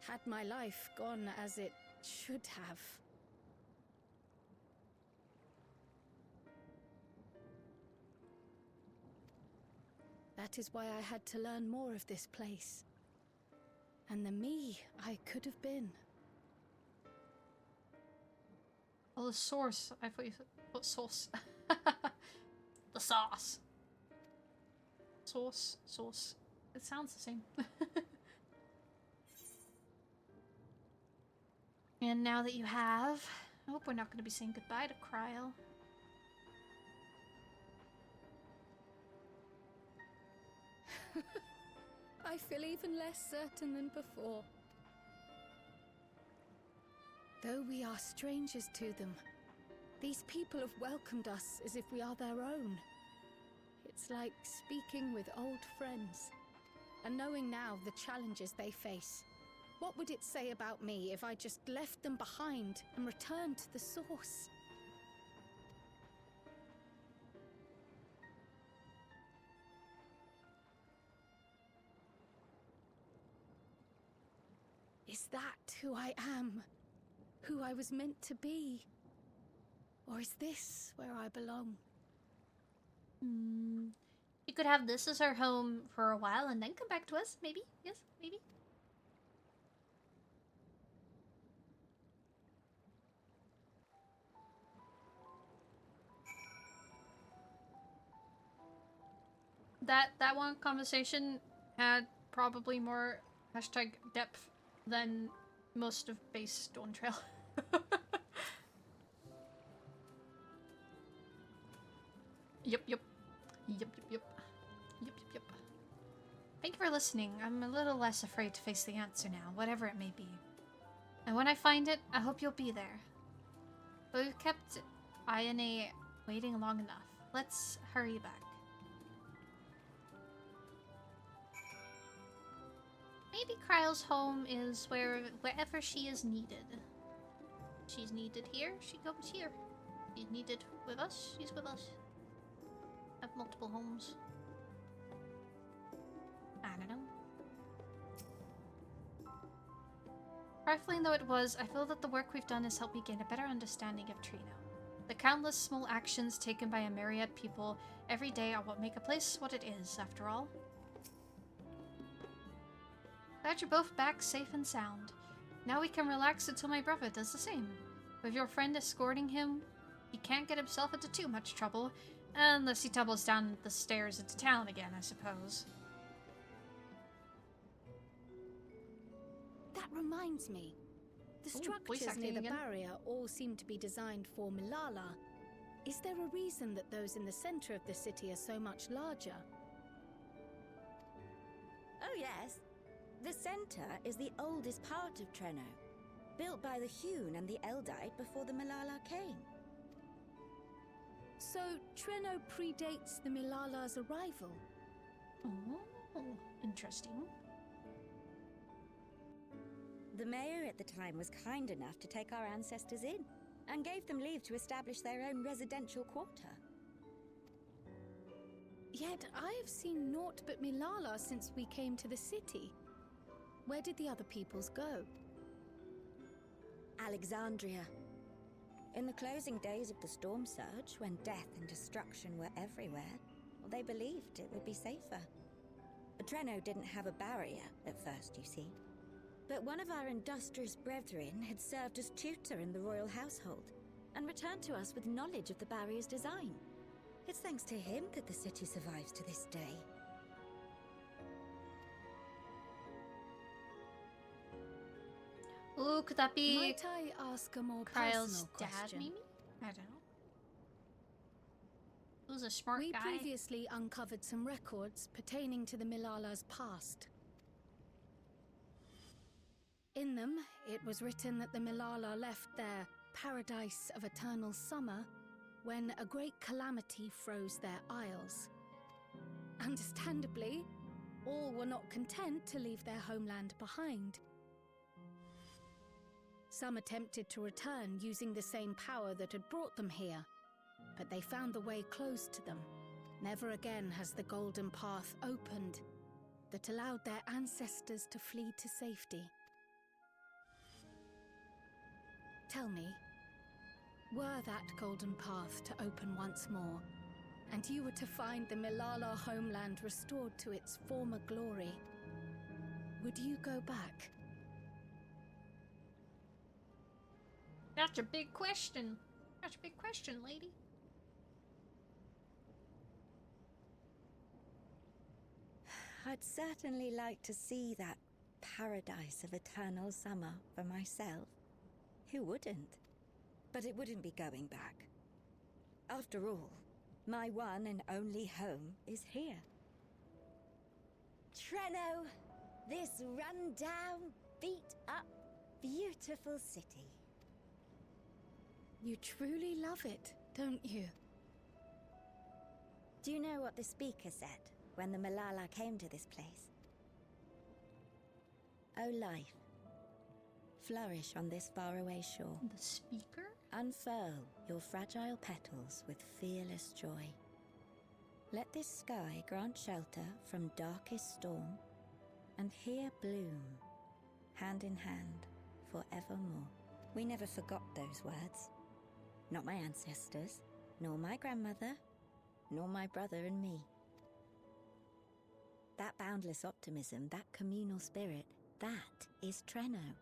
had my life gone as it should have. That is why I had to learn more of this place. And the me I could have been. Oh, the source. I thought you said... What sauce? The sauce. Sauce. Sauce. It sounds the same. And now that you have, I hope we're not going to be saying goodbye to Cryle. I feel even less certain than before. Though we are strangers to them, these people have welcomed us as if we are their own. It's like speaking with old friends, and knowing now the challenges they face. What would it say about me if I just left them behind and returned to the source? Is that who I am? Who I was meant to be? Or is this where I belong? You could have this as our home for a while and then come back to us, maybe? Yes, maybe? That one conversation had probably more hashtag depth than most of base Dawn Trail. Yep. Thank you for listening. I'm a little less afraid to face the answer now, whatever it may be. And when I find it, I hope you'll be there. But we've kept Ayane waiting long enough. Let's hurry back. Maybe Kryle's home is wherever she is needed. She's needed here, she comes here. She's needed with us, she's with us. Have multiple homes. I don't know. Trifling though it was, I feel that the work we've done has helped me gain a better understanding of Trino. The countless small actions taken by a myriad people every day are what make a place what it is, after all. Glad you're both back safe and sound. Now we can relax until my brother does the same. With your friend escorting him, he can't get himself into too much trouble, unless he tumbles down the stairs into town again, I suppose. That reminds me. The structures near the barrier all seem to be designed for Milala. Is there a reason that those in the center of the city are so much larger? Oh yes. The center is the oldest part of Treno, built by the Hune and the Eldite before the Milala came. So Treno predates the Milala's arrival? Oh, interesting. The mayor at the time was kind enough to take our ancestors in, and gave them leave to establish their own residential quarter. Yet I have seen naught but Milala since we came to the city. Where did the other peoples go? Alexandria. In the closing days of the storm surge, when death and destruction were everywhere, they believed it would be safer. Treno didn't have a barrier at first, you see. But one of our industrious brethren had served as tutor in the royal household, and returned to us with knowledge of the barrier's design. It's thanks to him that the city survives to this day. Ooh, could that be Might I ask a more Kryle's personal dad, question? maybe? I don't know. Who's a smart We guy? previously uncovered some records pertaining to the Milala's past. In them, it was written that the Milala left their paradise of eternal summer when a great calamity froze their isles. Understandably, all were not content to leave their homeland behind. Some attempted to return using the same power that had brought them here, but they found the way closed to them. Never again has the golden path opened that allowed their ancestors to flee to safety. Tell me, were that golden path to open once more, and you were to find the Milala homeland restored to its former glory, would you go back? That's a big question. That's a big question, lady. I'd certainly like to see that paradise of eternal summer for myself. Who wouldn't? But it wouldn't be going back. After all, my one and only home is here. Treno, this run-down, beat-up, beautiful city. You truly love it, don't you? Do you know what the speaker said when the Malala came to this place? O life, flourish on this faraway shore. The speaker? Unfurl your fragile petals with fearless joy. Let this sky grant shelter from darkest storm, and here bloom, hand in hand, forevermore. We never forgot those words. Not my ancestors, nor my grandmother, nor my brother and me. That boundless optimism, that communal spirit, that is Treno.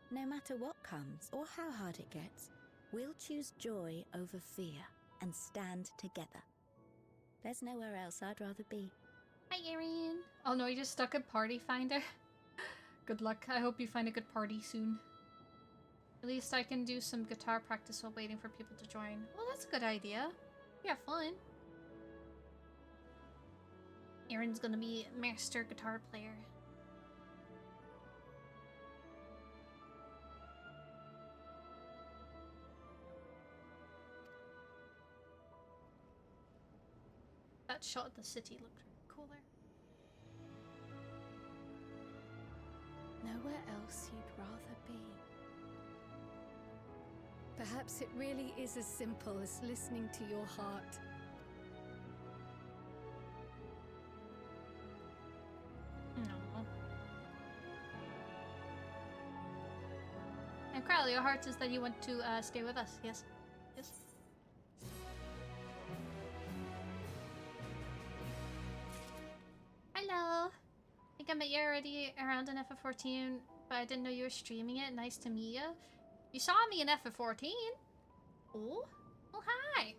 No matter what comes or how hard it gets, we'll choose joy over fear and stand together. There's nowhere else I'd rather be. Hi, Erin. Oh no, you just stuck at Party Finder. Good luck. I hope you find a good party soon. At least I can do some guitar practice while waiting for people to join. Well, that's a good idea. Yeah, fun. Erin's gonna be a master guitar player. That shot of the city looked cooler. Nowhere else you'd rather be. Perhaps it really is as simple as listening to your heart. No. And Crowley, your heart is that you want to stay with us, yes? Yes. Hello! I think I met you already around in FF14, but I didn't know you were streaming it. Nice to meet you. You saw me in FF14? Oh? Well, hi!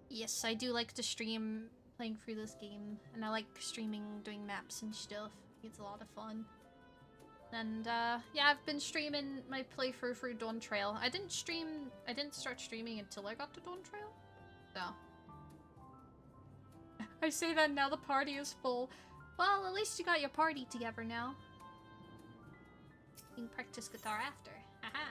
Yes, I do like to stream playing through this game, and I like streaming doing maps and stuff. It's a lot of fun. And, yeah, I've been streaming my playthrough through Dawn Trail. I didn't start streaming until I got to Dawn Trail, so... I say that now the party is full. Well, at least you got your party together now. You can practice guitar after. Haha.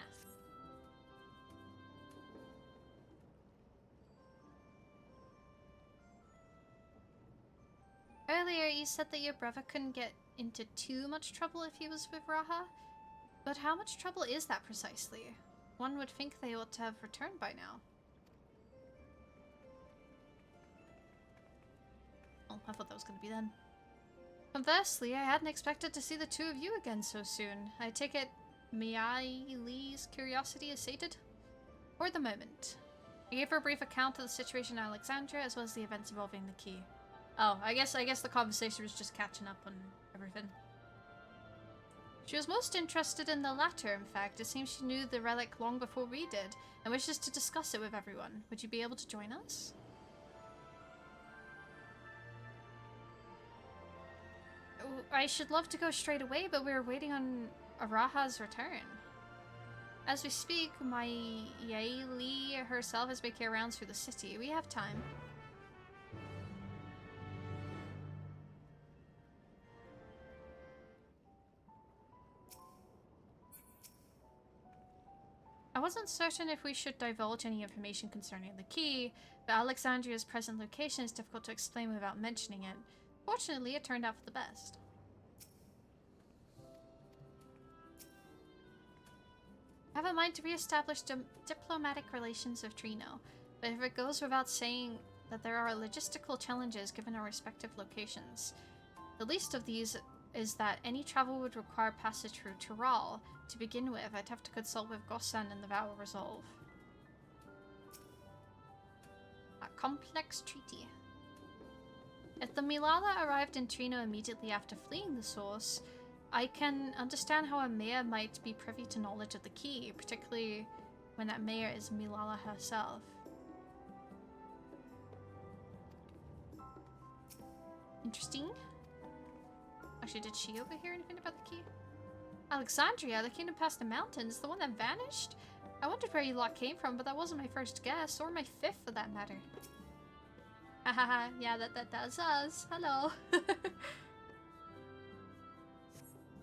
Earlier, you said that your brother couldn't get into too much trouble if he was with Graha. But how much trouble is that precisely? One would think they ought to have returned by now. Oh, I thought that was going to be them. Conversely, I hadn't expected to see the two of you again so soon. I take it Miai Lee's curiosity is sated? For the moment. I gave her a brief account of the situation in Alexandria as well as the events involving the key. Oh, I guess the conversation was just catching up on everything. She was most interested in the latter, in fact. It seems she knew the relic long before we did, and wishes to discuss it with everyone. Would you be able to join us? I should love to go straight away, but we're waiting on Araha's return. As we speak, my Yae Lee herself is making rounds through the city. We have time. I wasn't certain if we should divulge any information concerning the key, but Alexandria's present location is difficult to explain without mentioning it. Fortunately, it turned out for the best. I have a mind to re-establish diplomatic relations with Treno, but if it goes without saying that there are logistical challenges given our respective locations. The least of these is that any travel would require passage through Tural. To begin with, I'd have to consult with Gossan and the Vow of Resolve. A complex treaty. If the Milala arrived in Treno immediately after fleeing the source, I can understand how a mayor might be privy to knowledge of the key, particularly when that mayor is Milala herself. Interesting. Actually, did she overhear anything about the key? Alexandria, the kingdom past the mountains, the one that vanished? I wondered where you lot came from, but that wasn't my first guess, or my fifth for that matter. Hahaha, yeah, that's us. Hello. The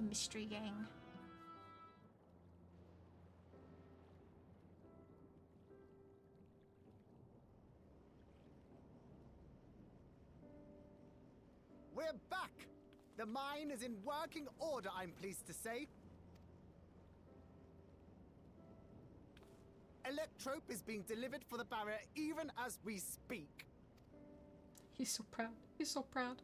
mystery gang. We're back! The mine is in working order, I'm pleased to say. Electrope is being delivered for the barrier even as we speak. He's so proud. He's so proud.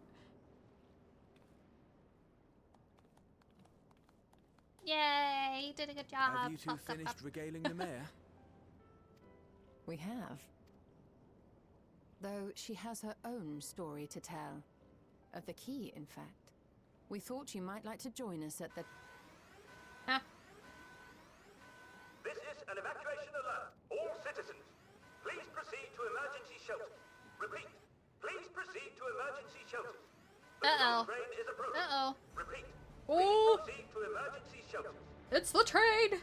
Yay! You did a good job. Have you two finished regaling the mayor? We have. Though she has her own story to tell. Of the key, in fact. We thought you might like to join us at the... Huh? This is an evacuation alert. All citizens, please proceed to emergency shelters. Repeat, please proceed to emergency shelters. The train is approaching. Uh-oh. Repeat, Oh! please proceed to emergency shelters. It's the train!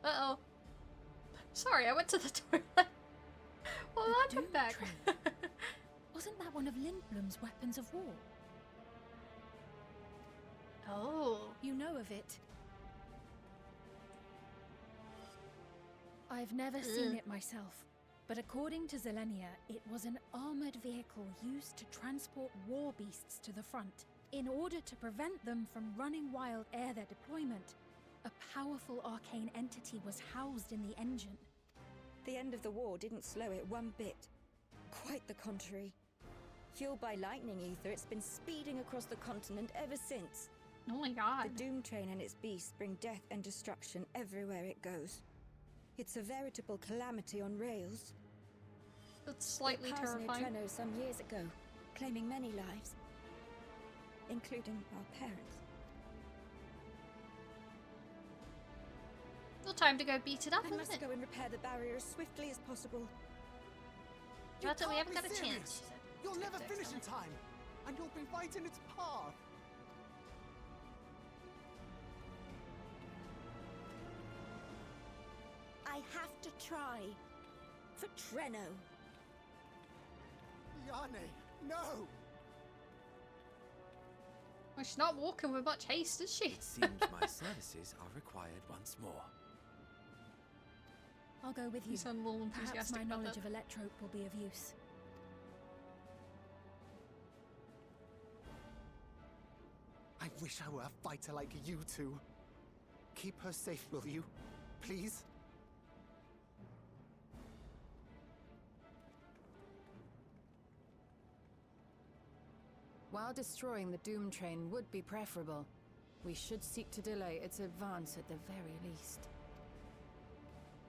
Uh-oh. Sorry, I went to the toilet. Well, I'll come back. Wasn't that one of Lindblom's weapons of war? Oh. You know of it. I've never seen it myself, but according to Zelenia, it was an armored vehicle used to transport war beasts to the front. In order to prevent them from running wild ere their deployment, a powerful arcane entity was housed in the engine. The end of the war didn't slow it one bit. Quite the contrary. Fueled by lightning ether, it's been speeding across the continent ever since. Oh my god. The Doom Train and its beasts bring death and destruction everywhere it goes. It's a veritable calamity on rails. That's slightly it passed terrifying. near Treno some years ago, claiming many lives, including our parents. Well, time to go beat it up, I isn't must it? go and repair the barrier as swiftly as possible. That's it, we haven't got a Be serious. chance. You'll never finish in time, and you'll be right in its path. I have to try. For Treno. Yane, no! Well, she's not walking with much haste, is she? It seems my services are required once more. I'll go with you. You sound a little Perhaps enthusiastic my about knowledge that. of Electrope will be of use. I wish I were a fighter like you two. Keep her safe, will you? Please? While destroying the Doom Train would be preferable, we should seek to delay its advance at the very least.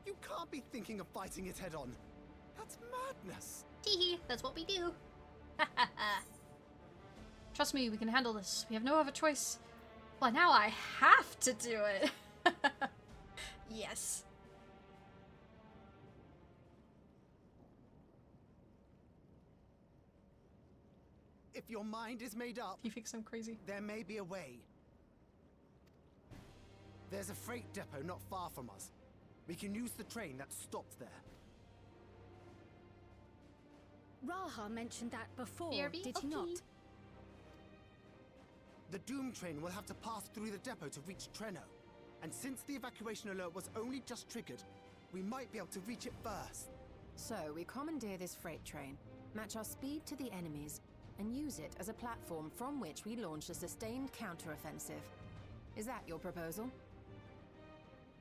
You can't be thinking of fighting it head-on. That's madness. Teehee, that's what we do. Trust me, we can handle this. We have no other choice. Well, now I have to do it. Yes. If your mind is made up, He thinks I'm crazy. there may be a way. There's a freight depot not far from us. We can use the train that stopped there. Graha mentioned that before, BRB? did he Okay. not? The Doom Train will have to pass through the depot to reach Treno. And since the evacuation alert was only just triggered, we might be able to reach it first. So we commandeer this freight train, match our speed to the enemy's, and use it as a platform from which we launch a sustained counteroffensive. Is that your proposal?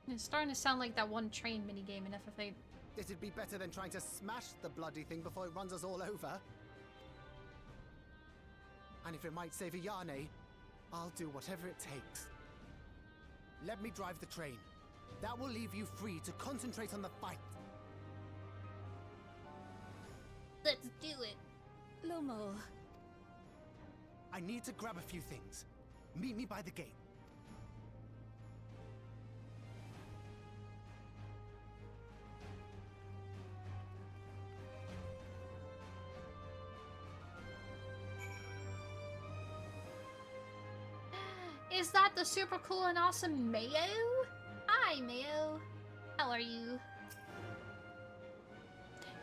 It's starting to sound like that one train minigame in FF8. It'd be better than trying to smash the bloody thing before it runs us all over. And if it might save a Yane, I'll do whatever it takes. Let me drive the train. That will leave you free to concentrate on the fight. Let's do it. Lomo. I need to grab a few things. Meet me by the gate. Is that the super cool and awesome Mayo? Hi, Mayo. How are you?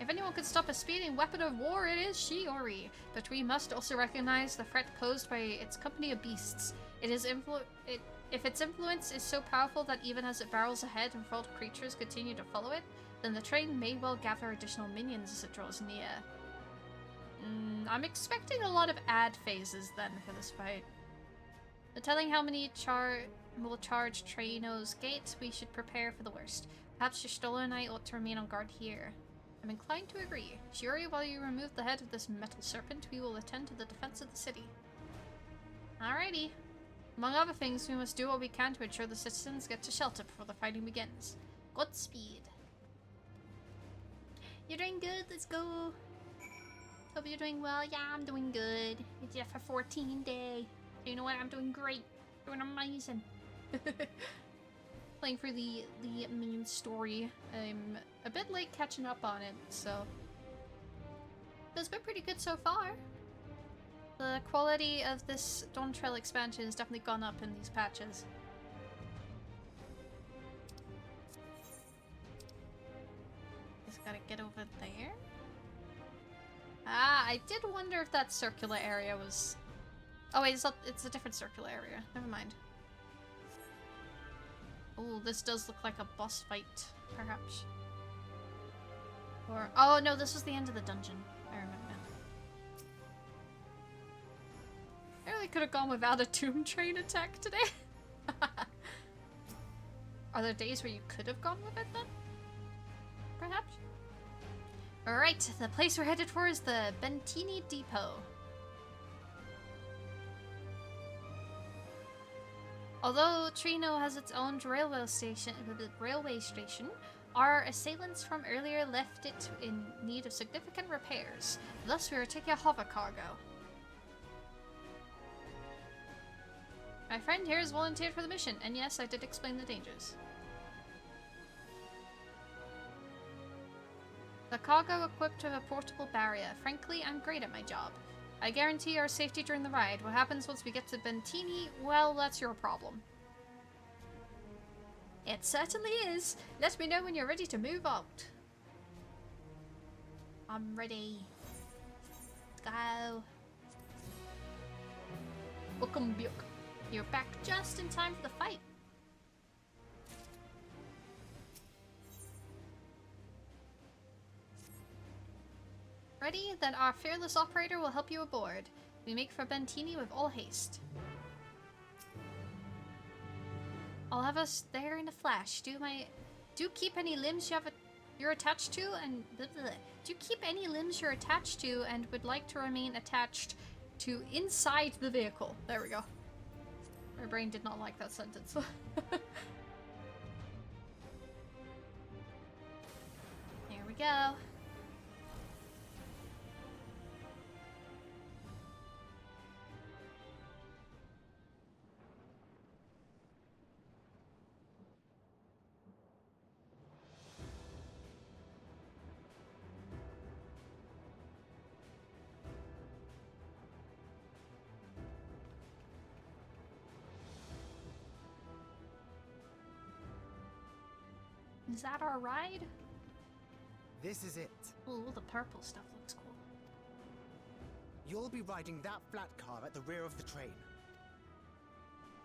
If anyone could stop a speeding weapon of war, it is Shiori. But we must also recognize the threat posed by its company of beasts. If its influence is so powerful that even as it barrels ahead, enthralled creatures continue to follow it, then the train may well gather additional minions as it draws near. I'm expecting a lot of ad phases then for this fight. Telling how many will charge Traino's gate, we should prepare for the worst. Perhaps Y'shtola and I ought to remain on guard here. I'm inclined to agree. Shiori, while you remove the head of this metal serpent, we will attend to the defense of the city. Alrighty. Among other things, we must do what we can to ensure the citizens get to shelter before the fighting begins. Godspeed. You're doing good, let's go. Hope you're doing well. Yeah, I'm doing good. It's FF14 day. You know what? I'm doing great. Doing amazing. Playing for the main story. I'm a bit late catching up on it, so it's been pretty good so far. The quality of this Dawn Trail expansion has definitely gone up in these patches. Just gotta get over there. Ah, I did wonder if that circular area was... Oh wait, it's a different circular area. Never mind. Oh, this does look like a boss fight, perhaps. Or... Oh no, this was the end of the dungeon. I remember now. I really could have gone without a tomb train attack today. Are there days where you could have gone with it then? Perhaps? Alright, the place we're headed for is the Bentini Depot. Although Trino has its own railway station, our assailants from earlier left it in need of significant repairs. Thus, we are taking a hover cargo. My friend here has volunteered for the mission, and yes, I did explain the dangers. The cargo equipped with a portable barrier. Frankly, I'm great at my job. I guarantee our safety during the ride. What happens once we get to Bentini? Well, that's your problem. It certainly is. Let me know when you're ready to move out. I'm ready. Let's go. Welcome back. You're back just in time for the fight. Ready? Then our fearless operator will help you aboard. We make for Bentini with all haste. I'll have us there in a flash. Do keep any limbs you're attached to and do keep any limbs you're attached to and would like to remain attached to inside the vehicle. There we go. My brain did not like that sentence. There we go. Is that our ride? This is it. Oh, the purple stuff looks cool. You'll be riding that flat car at the rear of the train.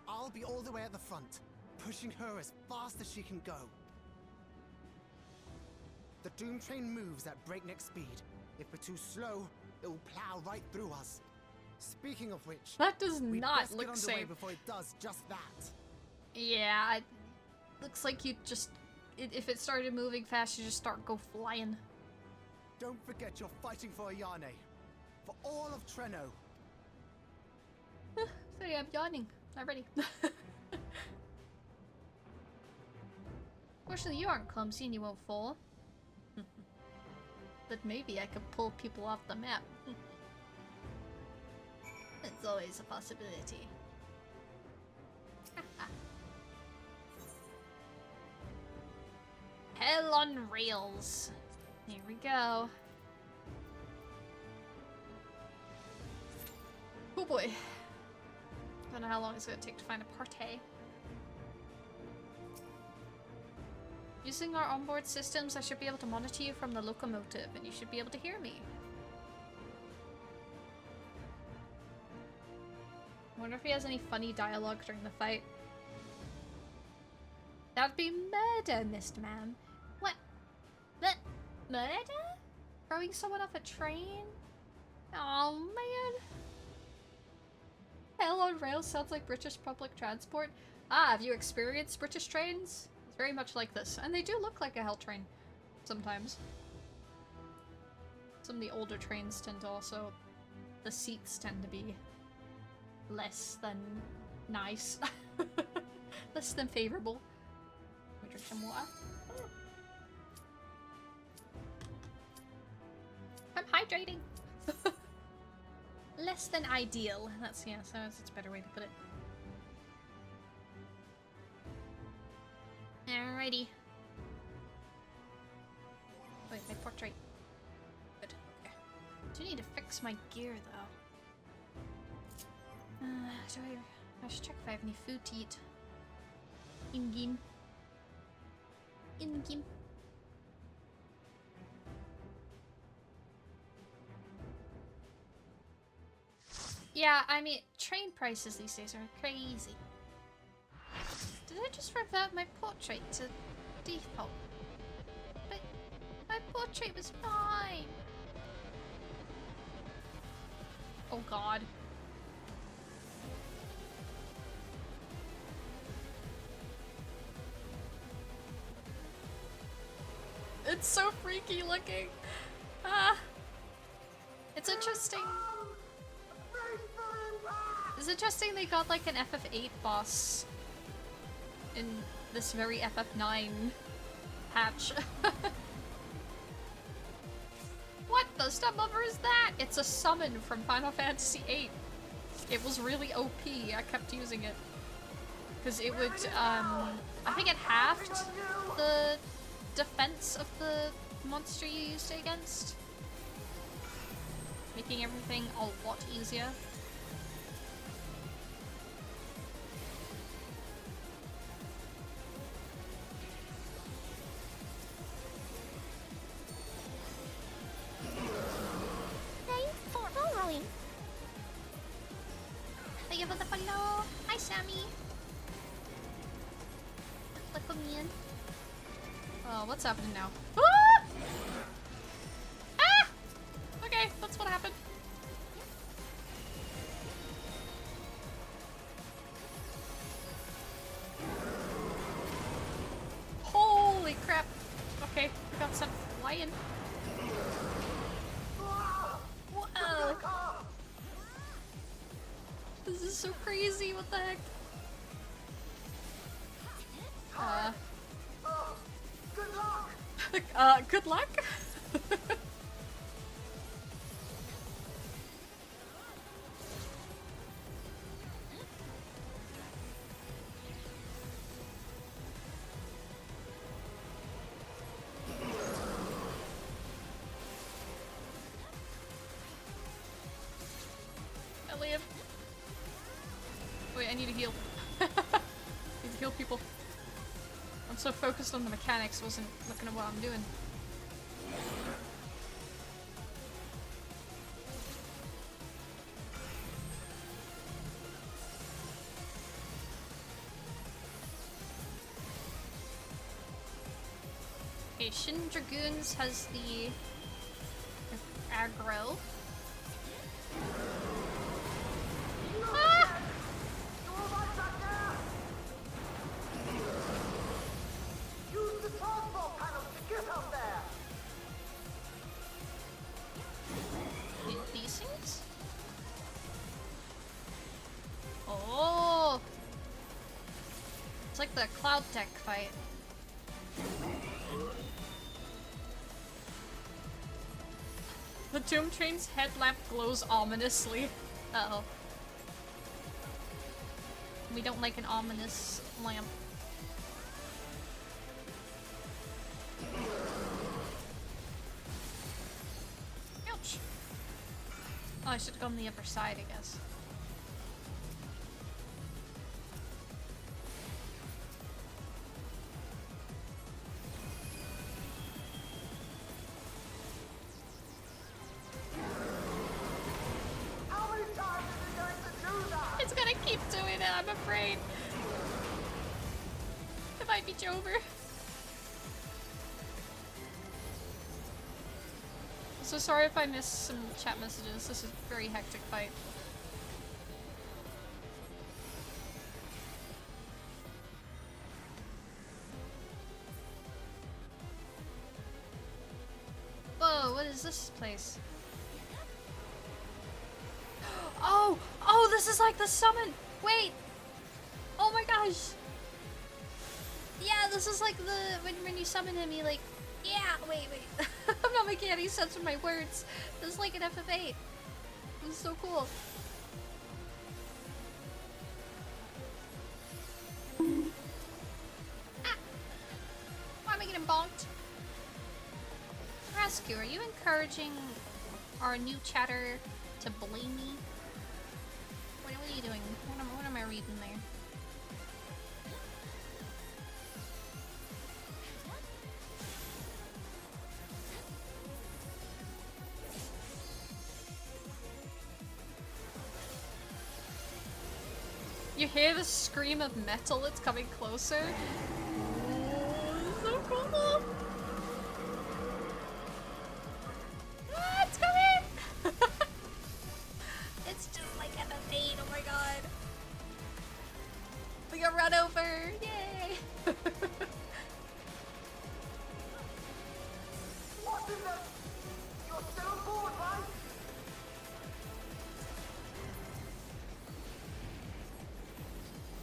I'll be all the way at the front, pushing her as fast as she can go. The Doom train moves at breakneck speed. If we're too slow, it will plow right through us. Speaking of which, that does not best look get safe. Before it does just that. Yeah, it looks like you just... If it started moving fast, you just go flying. Don't forget you're fighting for Ayane. For all of Treno. Sorry, I'm yawning already. Fortunately, you aren't clumsy and you won't fall. But maybe I could pull people off the map. It's always a possibility. Hell on rails. Here we go. Oh boy. don't know how long it's gonna take to find a party. Using our onboard systems, I should be able to monitor you from the locomotive, and you should be able to hear me. I wonder if he has any funny dialogue during the fight. That'd be murder, Mr. Man. What? Murder? Throwing someone off a train? Oh man. Hell on rails sounds like British public transport. Ah, have you experienced British trains? It's very much like this. And they do look like a hell train. Sometimes. Some of the older trains tend to also... The seats tend to be less than nice. Less than favorable. Let me drink some water. I'm hydrating! Less than ideal. That's, yeah, so that's a better way to put it. Alrighty. Wait, my portrait. Good. Okay. Do need to fix my gear, though. I should check if I have any food to eat. In-game. In-game. Yeah, I mean, train prices these days are crazy. Did I just revert my portrait to default? But my portrait was fine. Oh god. It's so freaky looking. Ah. It's interesting. It's interesting they got like an FF8 boss in this very FF9 patch. What the stepmother is that? It's a summon from Final Fantasy VIII. It was really OP. I kept using it. Because it would, I think it halved the defense of the monster you used it against. Making everything a lot easier. Thank you for the follow. Hi, Sammy. Look me in. Oh, what's happening now? Ah! Ah! Okay, that's what happened. Holy crap. Okay, we got sent flying. Whoa. This is so crazy, what the heck? Good luck! Good luck? I live. Wait, I need to heal. Need to heal people. I'm so focused on the mechanics, wasn't looking at what I'm doing. Okay, Shin Dragoons has the aggro. Ah! Use the transport panel to get up there! These things? Oh! It's like the Cloud Tech fight. The Tomb Train's headlamp glows ominously. Uh-oh. We don't like an ominous lamp. Ouch. Oh, I should have gone the other side, I guess. I'm afraid. It might be over. So sorry if I missed some chat messages. This is a very hectic fight. Whoa, what is this place? Oh! Oh, this is like the summon! Wait! Oh my gosh! Yeah, this is like the... When you summon him, you like... Yeah! Wait. I'm not making any sense with my words. This is like an FF8. This is so cool. Ah! Why am I getting bonked? Rescue, are you encouraging our new chatter to blame me? What are you doing? What am I reading there? You hear the scream of metal, it's coming closer. Oh, so cool! Ah, it's coming! It's just like FF8, oh my god. We got run over, yay! What is that? You're still bored, right?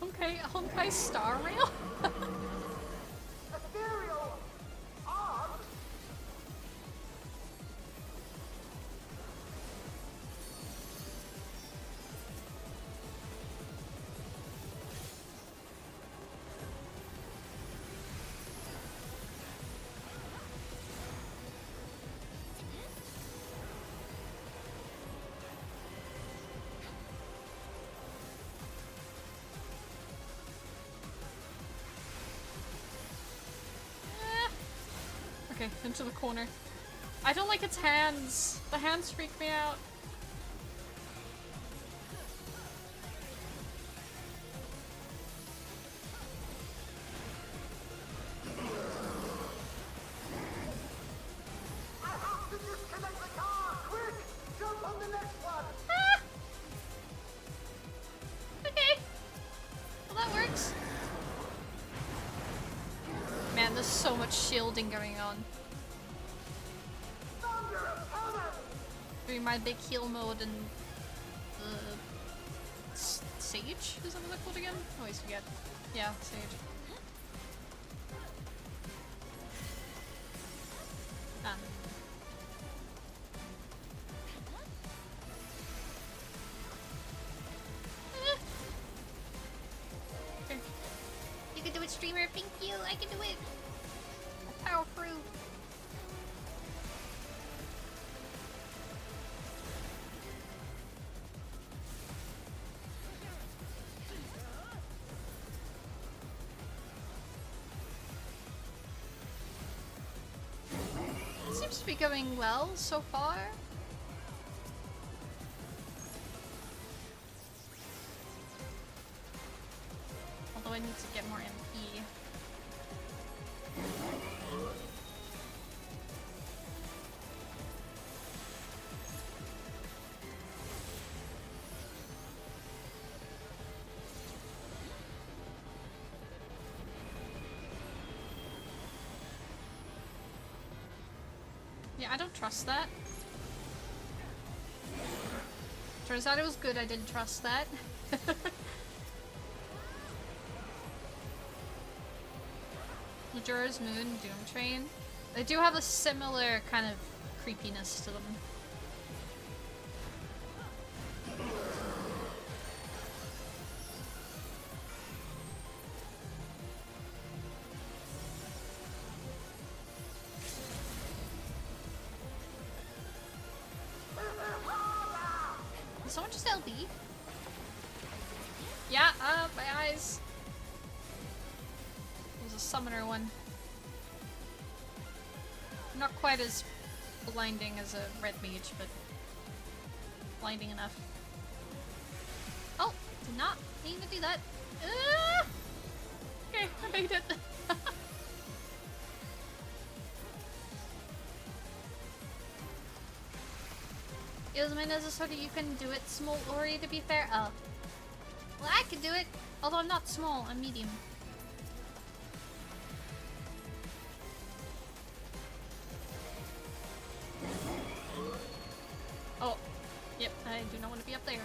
Okay, Honkai Star Rail? Ethereal art? Okay, into the corner. I don't like its hands. The hands freak me out. I have to disconnect the car! Quick! Jump on the next one! Ah! Okay. Well, that works. Man, there's so much shielding going on. Doing my big heal mode and Sage? Is that what they're called again? I always forget. Yeah, Sage. Ah. Okay. You can do it, streamer. Thank you. I can do it. Power through. Seems to be going well so far. Although I need to get more MP. Yeah, I don't trust that. Turns out it was good I didn't trust that. Majora's Moon, Doom Train. They do have a similar kind of creepiness to them. Did someone just LB? Yeah, my eyes. There's a summoner one. Not quite as blinding as a red mage, but blinding enough. Oh, not mean to do that. Okay, I made it. Is my nose so that you can do it small, Ori, to be fair? Oh. Well, I can do it. Although I'm not small, I'm medium. Oh. Yep, I do not want to be up there.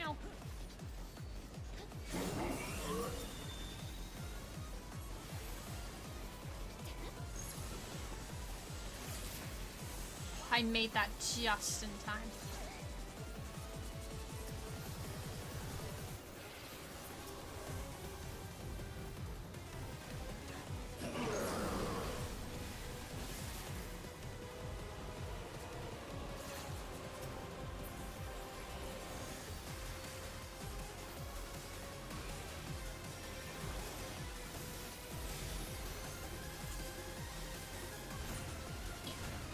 Ow. I made that just in time.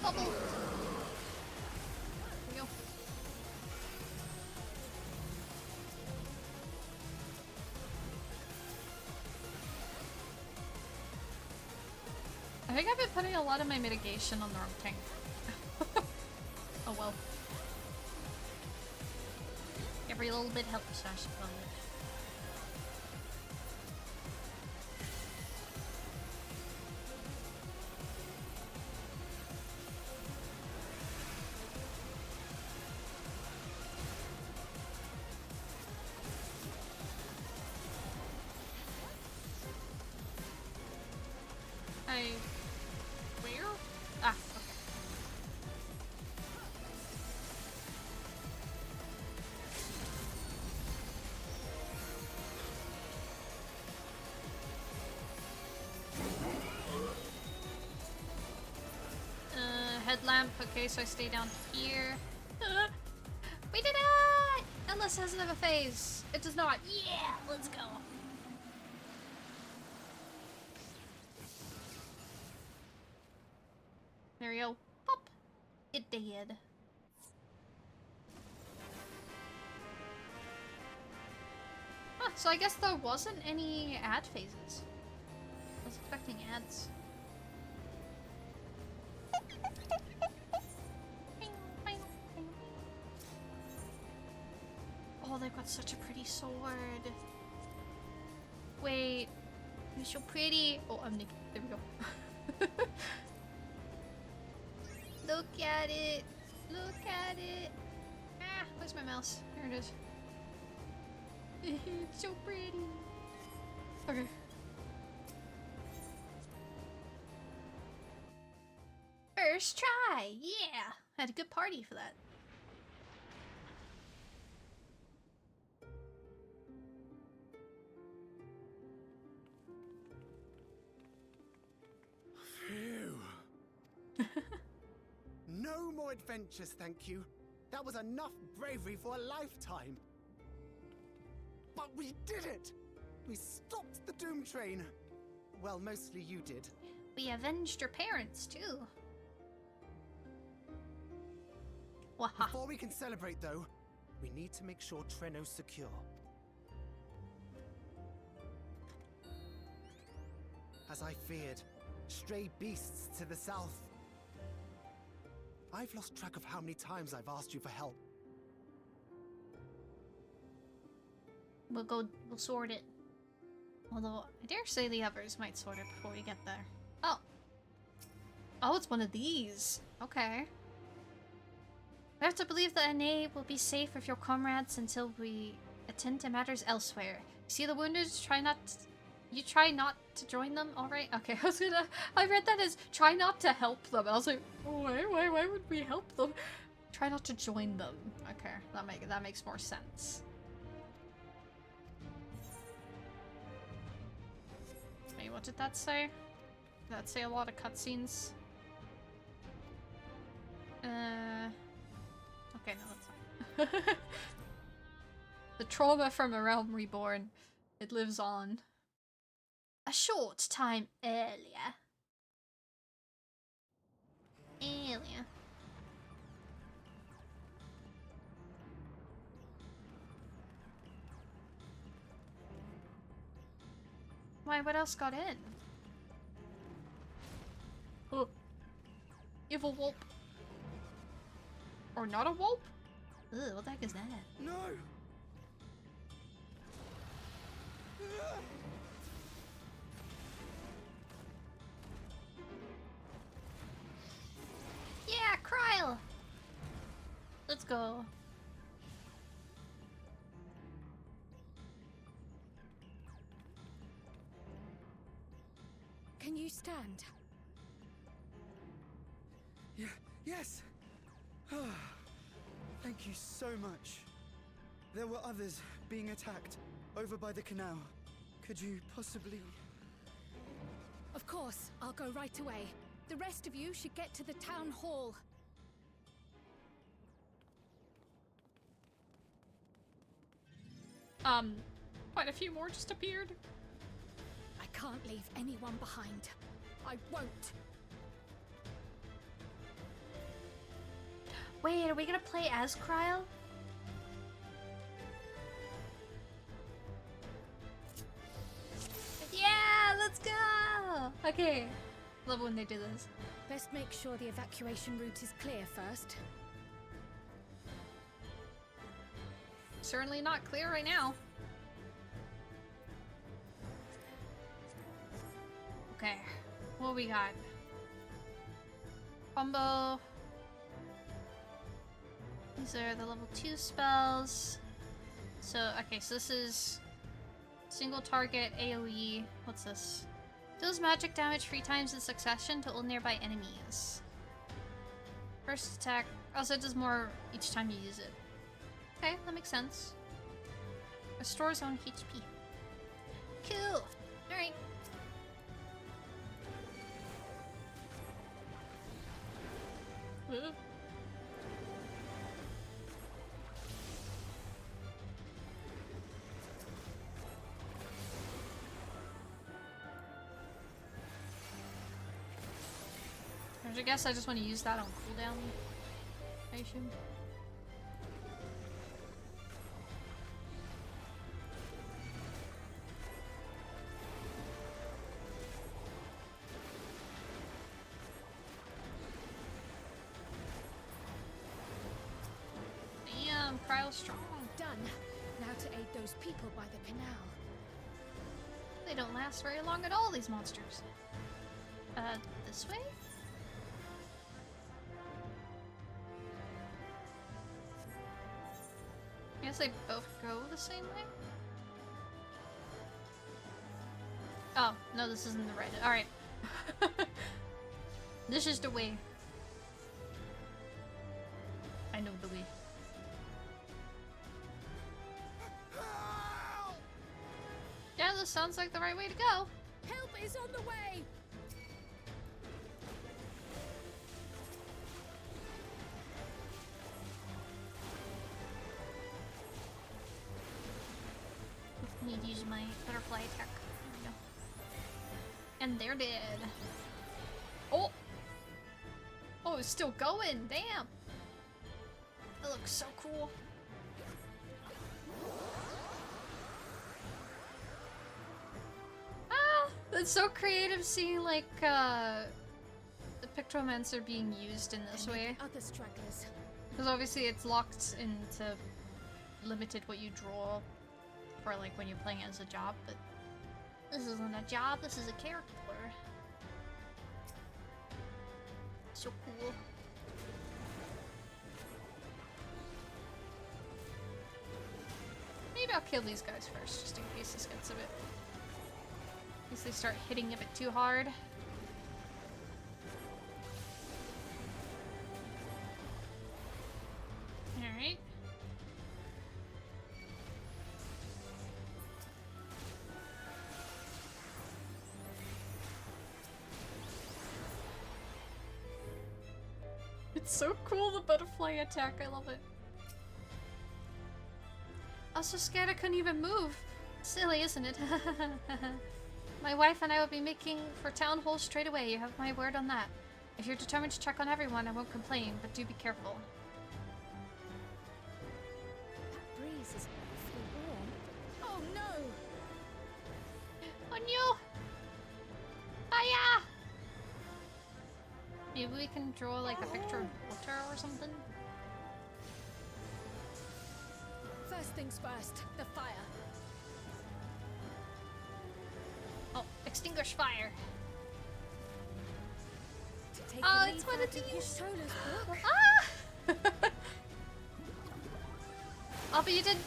Bubble. There we go. I think I've been putting a lot of my mitigation on the wrong tank. Oh well. Every little bit helps, I suppose. Where? Ah, okay. Headlamp. Okay, so I stay down here. We did it! Unless it doesn't have a phase. It does not. Yeah, let's go. There we go. Pop! It did. Huh, so I guess there wasn't any ad phases. I was expecting ads. Oh, they've got such a pretty sword. Wait. You're so pretty. Oh, I'm naked. There we go. Look at it. Look at it. Ah, where's my mouse? Here it is. It's so pretty. Okay. First try. Yeah. Had a good party for that. Phew. No more adventures, thank you. That was enough bravery for a lifetime. But we did it! We stopped the Doom Train. Well, mostly you did. We avenged your parents, too. Waha. Before we can celebrate, though, we need to make sure Treno's secure. As I feared, stray beasts to the south. I've lost track of how many times I've asked you for help. We'll sort it. Although, I dare say the others might sort it before we get there. Oh. Oh, it's one of these. Okay. We have to believe that NA will be safe with your comrades until we attend to matters elsewhere. See the wounded? You try not to join them, alright? Okay, I read that as try not to help them. I was like, oh, why would we help them? Try not to join them. Okay, that makes more sense. Wait, what did that say? Did that say a lot of cutscenes? Okay, no, that's fine. The trauma from A Realm Reborn. It lives on. A short time earlier. Earlier. Really? Why, what else got in? Oh. Evil wolf. Or not a wolf? Ugh, what the heck is that? No! Yeah, Kryle! Let's go. Can you stand? Yeah, yes! Thank you so much. There were others being attacked over by the canal. Could you possibly... Of course, I'll go right away. The rest of you should get to the town hall. Quite a few more just appeared. I can't leave anyone behind. I won't. Wait, are we gonna play as Kryle? Yeah, let's go! Okay. Love when they do this. Best make sure the evacuation route is clear first. Certainly not clear right now. Okay, what we got? Combo. These are the level 2 spells. So, okay, so this is single target AoE. What's this? Deals magic damage 3 times in succession to all nearby enemies. First attack also does more each time you use it. Okay, that makes sense. Restores own HP. Cool. Alright. I guess I just want to use that on cooldown. I assume. Damn, Kryle's strong. Done. Now to aid those people by the canal. They don't last very long at all, these monsters. This way? I guess they both go the same way? Oh, no, this isn't the right. Alright. This is the way. I know the way. Yeah, this sounds like the right way to go. Help is on the way! Need to use my butterfly attack. There we go. And they're dead. Oh! Oh, it's still going! Damn! That looks so cool. Ah! That's so creative seeing like the Pictomancer being used in this way. Other stragglers. Because obviously it's locked into limited what you draw for like when you're playing as a job, but this isn't a job, this is a character. So cool. Maybe I'll kill these guys first, just in case this gets a bit... in case they start hitting a bit too hard. Alright. It's so cool, the butterfly attack, I love it. I was so scared I couldn't even move. Silly, isn't it? My wife and I will be making for Town Hall straight away, you have my word on that. If you're determined to check on everyone, I won't complain, but do be careful. That breeze is awfully warm. Oh no! Oh no! Fire! Maybe we can draw like a picture of water or something? First things first, the fire. Oh, extinguish fire. To take Oh, a it's leaf one out of these. Y'shtola's book. Ah! Oh, but you didn't.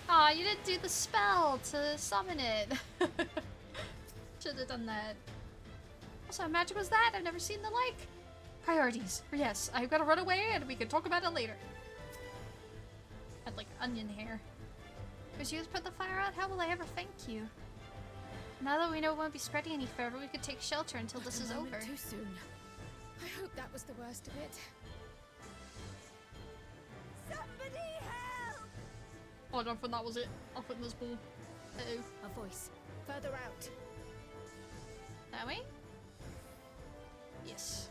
Oh, you didn't do the spell to summon it. Should have done that. Also, how magic was that? I've never seen the like. Priorities. Yes, I've got to run away and we can talk about it later. Had like onion hair. Was you to put the fire out? How will I ever thank you? Now that we know it won't be spreading any further, we could take shelter until this is over. Too soon. I hope that was the worst of it. Somebody help! Oh, I don't think that was it. I'll put in this ball. Uh-oh. A voice. Further out. That way? Yes.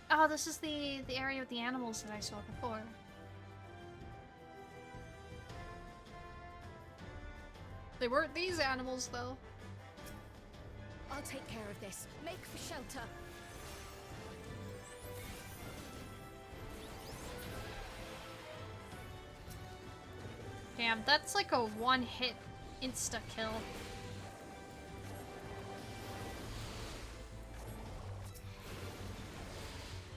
Oh, this is the area with the animals that I saw before. They weren't these animals, though. I'll take care of this. Make for shelter. Damn, that's like a one-hit insta-kill.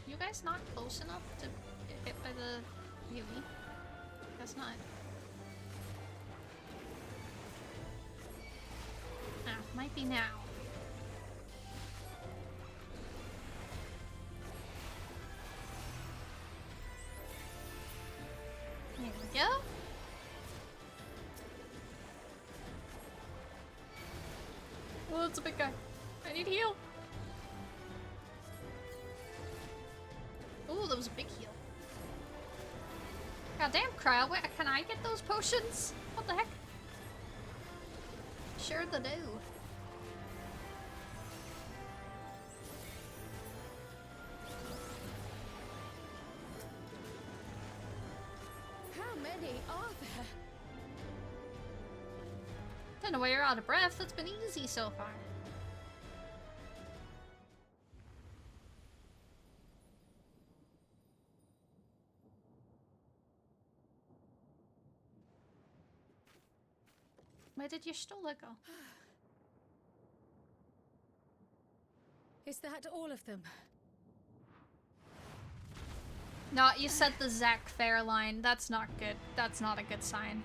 You guys not close enough to get hit by the Yui? Guess not. Ah, might be now. There we go. Oh, it's a big guy. I need heal. Oh, that was a big heal. Goddamn, Cryo, where can I get those potions? What the heck? Sure the do. How many are there? Don't know why you're out of breath. That's been easy so far. Where did your Stola go? Is that all of them? No, you said the Zack Fair line. That's not good. That's not a good sign.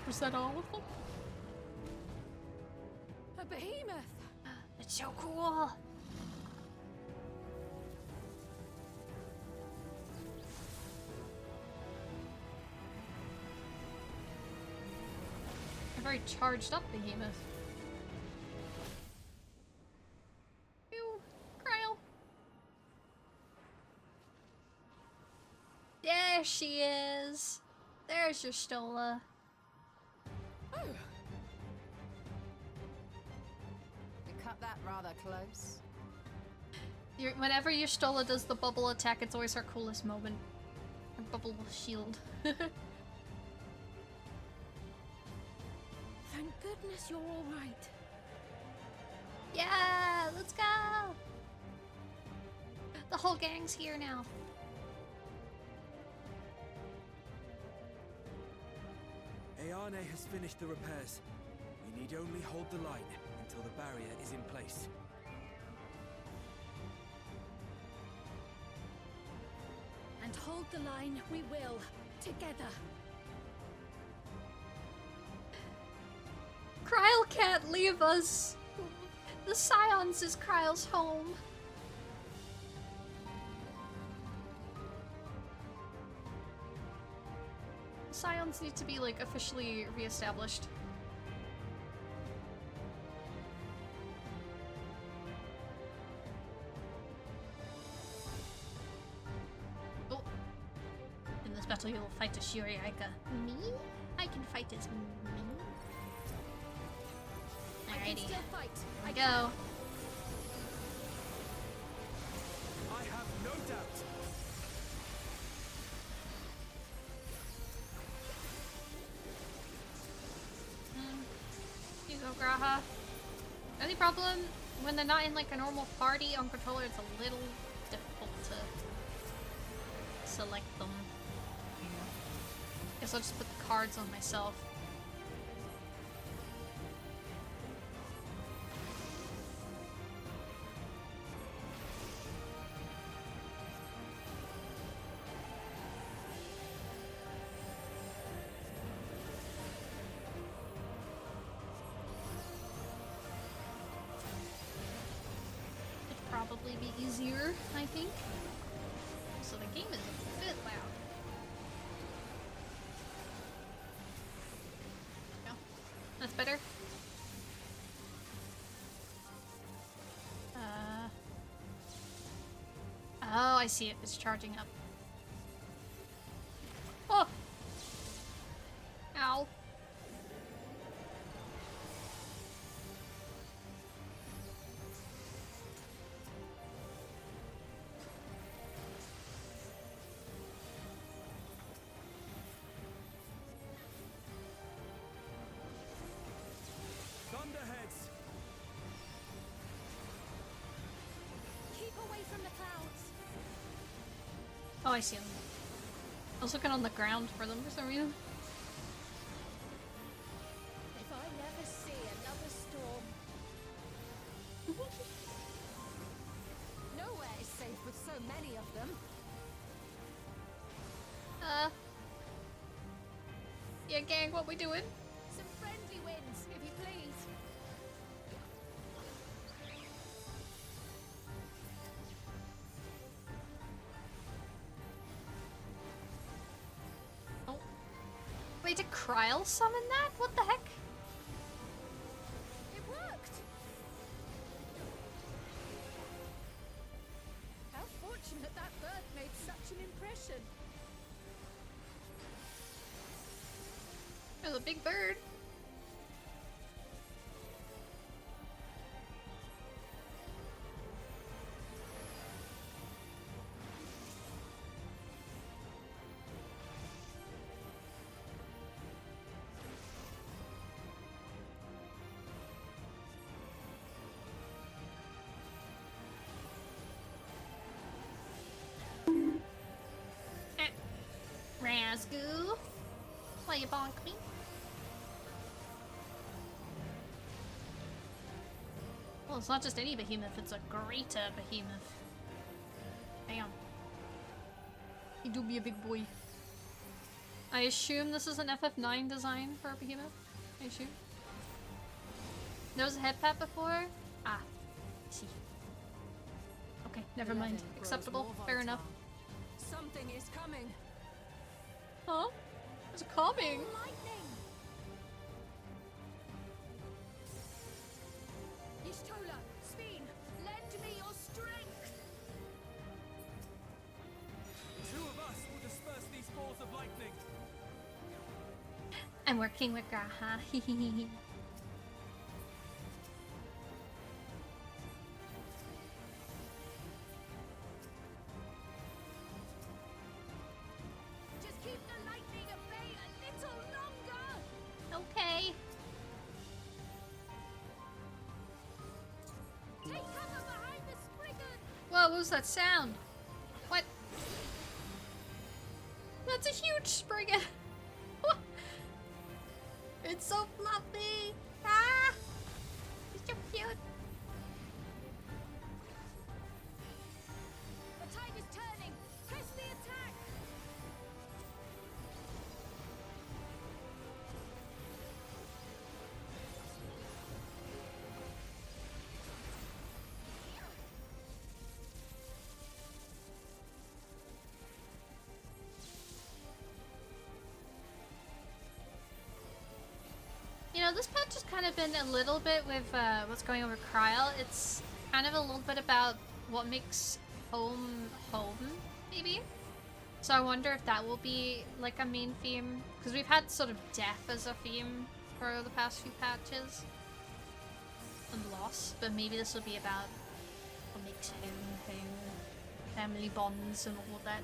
Was that all of them? A behemoth! It's so cool! A very charged up behemoth. Ew, Cryo. There she is. There's your Stola. Oh. You cut that rather close. Whenever your Stola does the bubble attack, it's always her coolest moment. Her bubble shield. Thank goodness you're all right. Yeah, let's go! The whole gang's here now. Ayane has finished the repairs. We need only hold the line until the barrier is in place. And hold the line we will, together. Kryle can't leave us. The Scions is Kryle's home. Scions need to be, like, officially reestablished. Oh. In this battle, you will fight as Shiori Aika. Me? I can fight as me. Alrighty. still fight. Here we go. I have no doubt. Here you go, Graha. Only problem, when they're not in like a normal party on controller, it's a little difficult to select them. Guess I'll just put the cards on myself. Probably be easier, I think. So the game is a bit loud. No, that's better. Oh, I see it. It's charging up. Oh! Ow. Thunderheads. Keep away from the clouds. Oh, I see them. I was looking on the ground for them for some reason. If I never see another storm. Nowhere is safe with so many of them. Yeah, gang, what we doing? Some friendly winds, if you please. Oh. Wait, did Kryl summon that? What the heck? It worked! How fortunate that bird made such an impression. There's a big bird. Razgoo, why you bonk me? Well, it's not just any behemoth, it's a greater behemoth. Damn. He do be a big boy. I assume this is an FF9 design for a behemoth? I assume. There was a head pat before? Ah. I see. Okay, never mind. Acceptable. Fair enough. Something is coming. Huh? It's coming. Lightning! Yishtola, Speen, lend me your strength! Two of us will disperse these balls of lightning. I'm working with Graha. Just keep the lightning at bay a little longer! Okay. Take cover behind the Spriggan! Whoa, what was that sound? What? That's a huge Spriggan. It's so fluffy. Ah! It's so cute. The tide is turning! Press the attack! You know, this patch has kind of been a little bit with what's going on with Kryl. It's kind of a little bit about what makes home, maybe? So I wonder if that will be like a main theme. Because we've had sort of death as a theme for the past few patches. loss, but maybe this will be about mixed home, family bonds and all of that.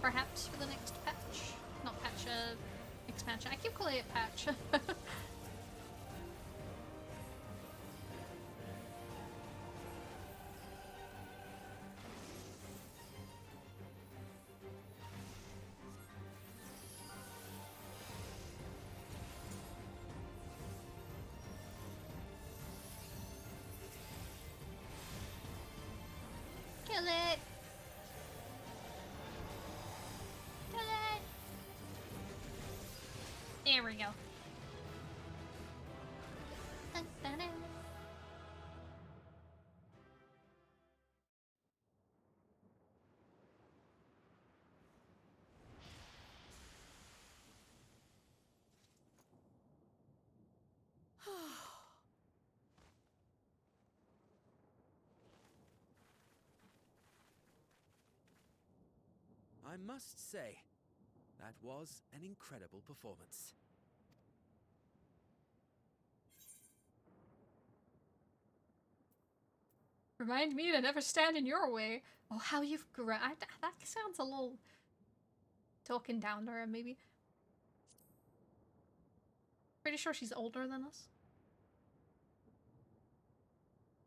Perhaps for the next patch. Not patch, expansion. I keep calling it patch. Kill it! Kill it! There we go. Dun, dun, dun. I must say, that was an incredible performance. Remind me to never stand in your way. Oh, how you've grown. That sounds a little talking down to her, maybe. Pretty sure she's older than us.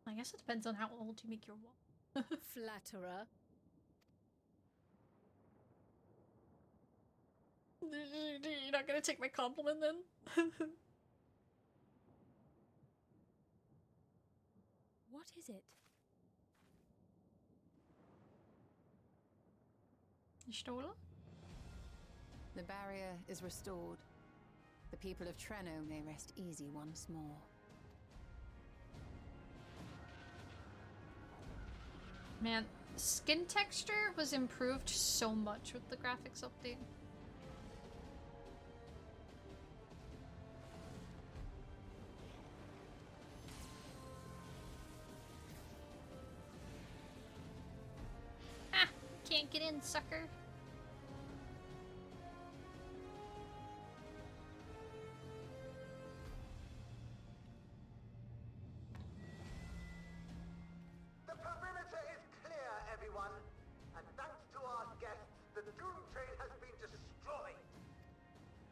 I guess it depends on how old you make your wall. Flatterer. You're not gonna take my compliment then? What is it? Stola? The barrier is restored. The people of Treno may rest easy once more. Man, skin texture was improved so much with the graphics update. Ah! Can't get in, sucker! The perimeter is clear, everyone. And thanks to our guests, the Doom Train has been destroyed.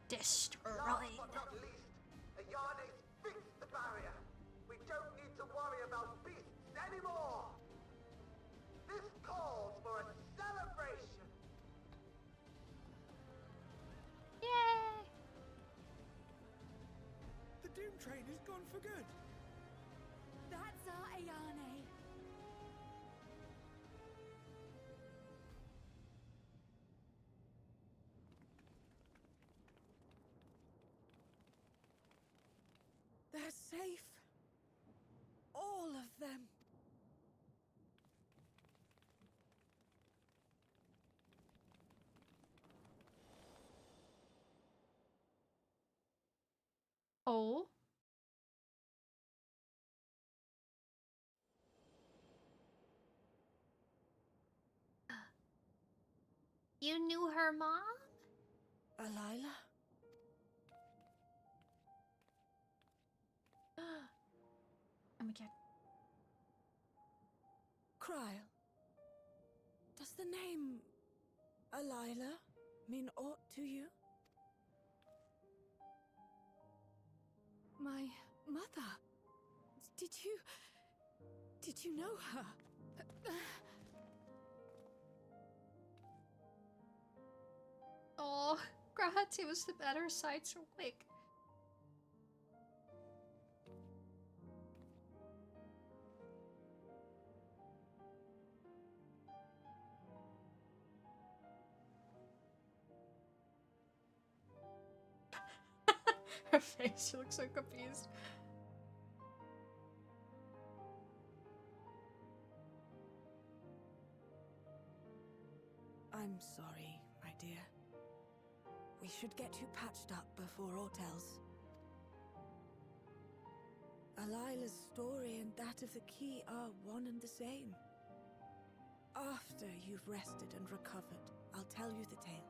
Destroyed. Last but not least, Ayane fixed the barrier. We don't need to worry about beasts anymore. This calls for a celebration. Yay! The Doom Train is gone for good. That's our Ayane. They're safe. All of them. Oh? You knew her mom? Alila? Oh my god. Kryl. Does the name Alila mean aught to you? My mother. Did you know her? Oh, Graha was the better side so quick. Her face, she looks so confused. I'm sorry, my dear. We should get you patched up before aught else. Alila's story and that of the key are one and the same. After you've rested and recovered, I'll tell you the tale.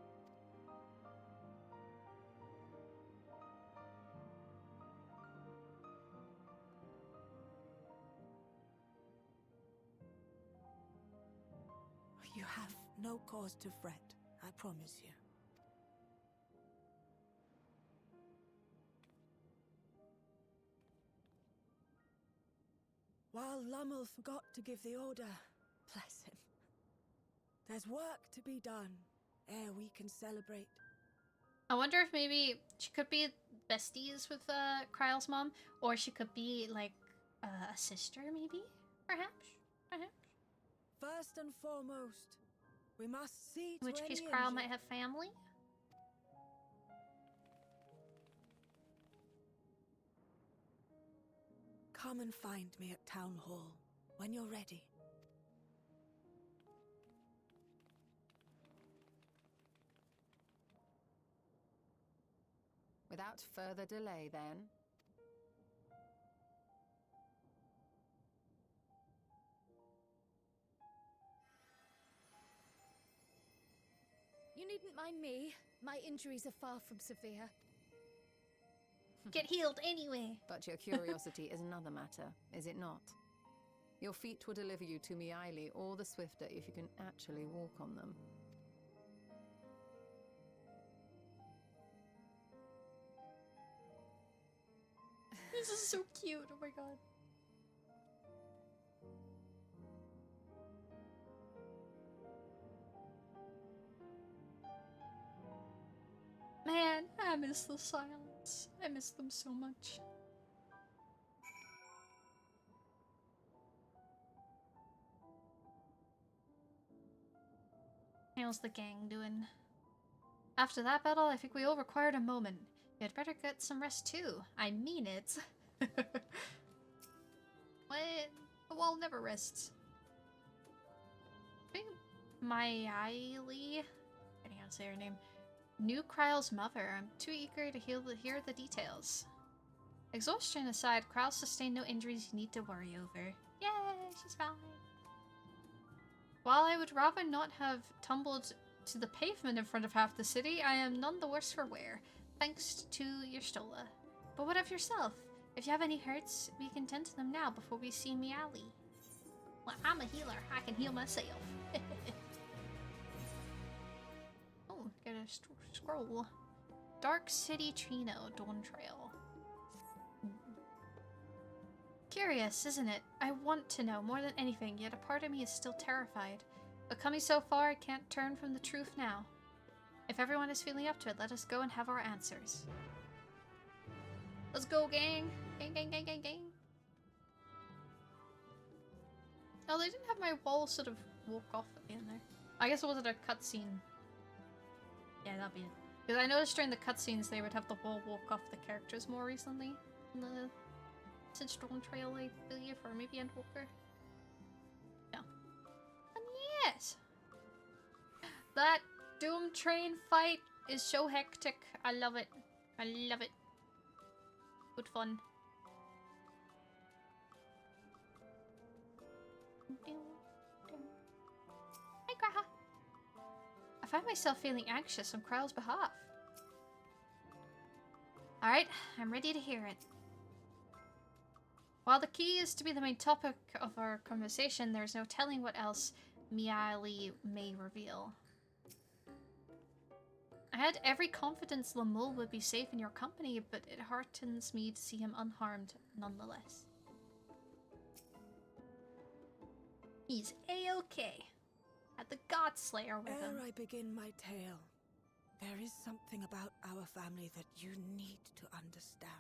no cause to fret, I promise you. While Lummel forgot to give the order, bless him, there's work to be done ere we can celebrate. I wonder if maybe she could be besties with Kryle's mom, or she could be like a sister, maybe? Perhaps? First and foremost, we must see In to which any case Kryle injured. might have family? Come and find me at Town Hall when you're ready. Without further delay, then. You needn't mind me. My injuries are far from severe. Get healed anyway. But your curiosity is another matter, is it not? Your feet will deliver you to Miaili all the swifter if you can actually walk on them. This is so cute, oh my god. Man, I miss the silence. I miss them so much. How's the gang doing? After that battle, I think we all required a moment. You had better get some rest too. I mean it. What? The wall never rests. I think Miaili, I can't even say her name, knew Kryle's mother. I'm too eager to hear the details. Exhaustion aside, Kryle sustained no injuries you need to worry over. Yay, she's fine. While I would rather not have tumbled to the pavement in front of half the city, I am none the worse for wear, thanks to your Stola. But what of yourself? If you have any hurts, we can tend to them now before we see Miaili. Well, I'm a healer. I can heal myself. Oh, get a scroll. Dark City Trino, Dawn Trail. Curious, isn't it? I want to know more than anything, yet a part of me is still terrified. But coming so far, I can't turn from the truth now. If everyone is feeling up to it, let us go and have our answers. Let's go, gang! Gang, gang, gang, gang, gang. Oh, they didn't have my wall sort of walk off at the end there. I guess it wasn't a cutscene. Yeah, that'd be it. Because I noticed during the cutscenes they would have the wall walk off the characters more recently. In the since Dawn Trail, I believe, or maybe Endwalker. Yeah. And yes! That Doom Train fight is so hectic. I love it. I love it. Good fun. Hi, Graha. I find myself feeling anxious on Kryle's behalf. Alright, I'm ready to hear it. While the key is to be the main topic of our conversation, there's no telling what else Miaili may reveal. I had every confidence Lamul would be safe in your company, but it heartens me to see him unharmed nonetheless. He's A-okay. Had the Godslayer with him. Ere I begin my tale, there is something about our family that you need to understand.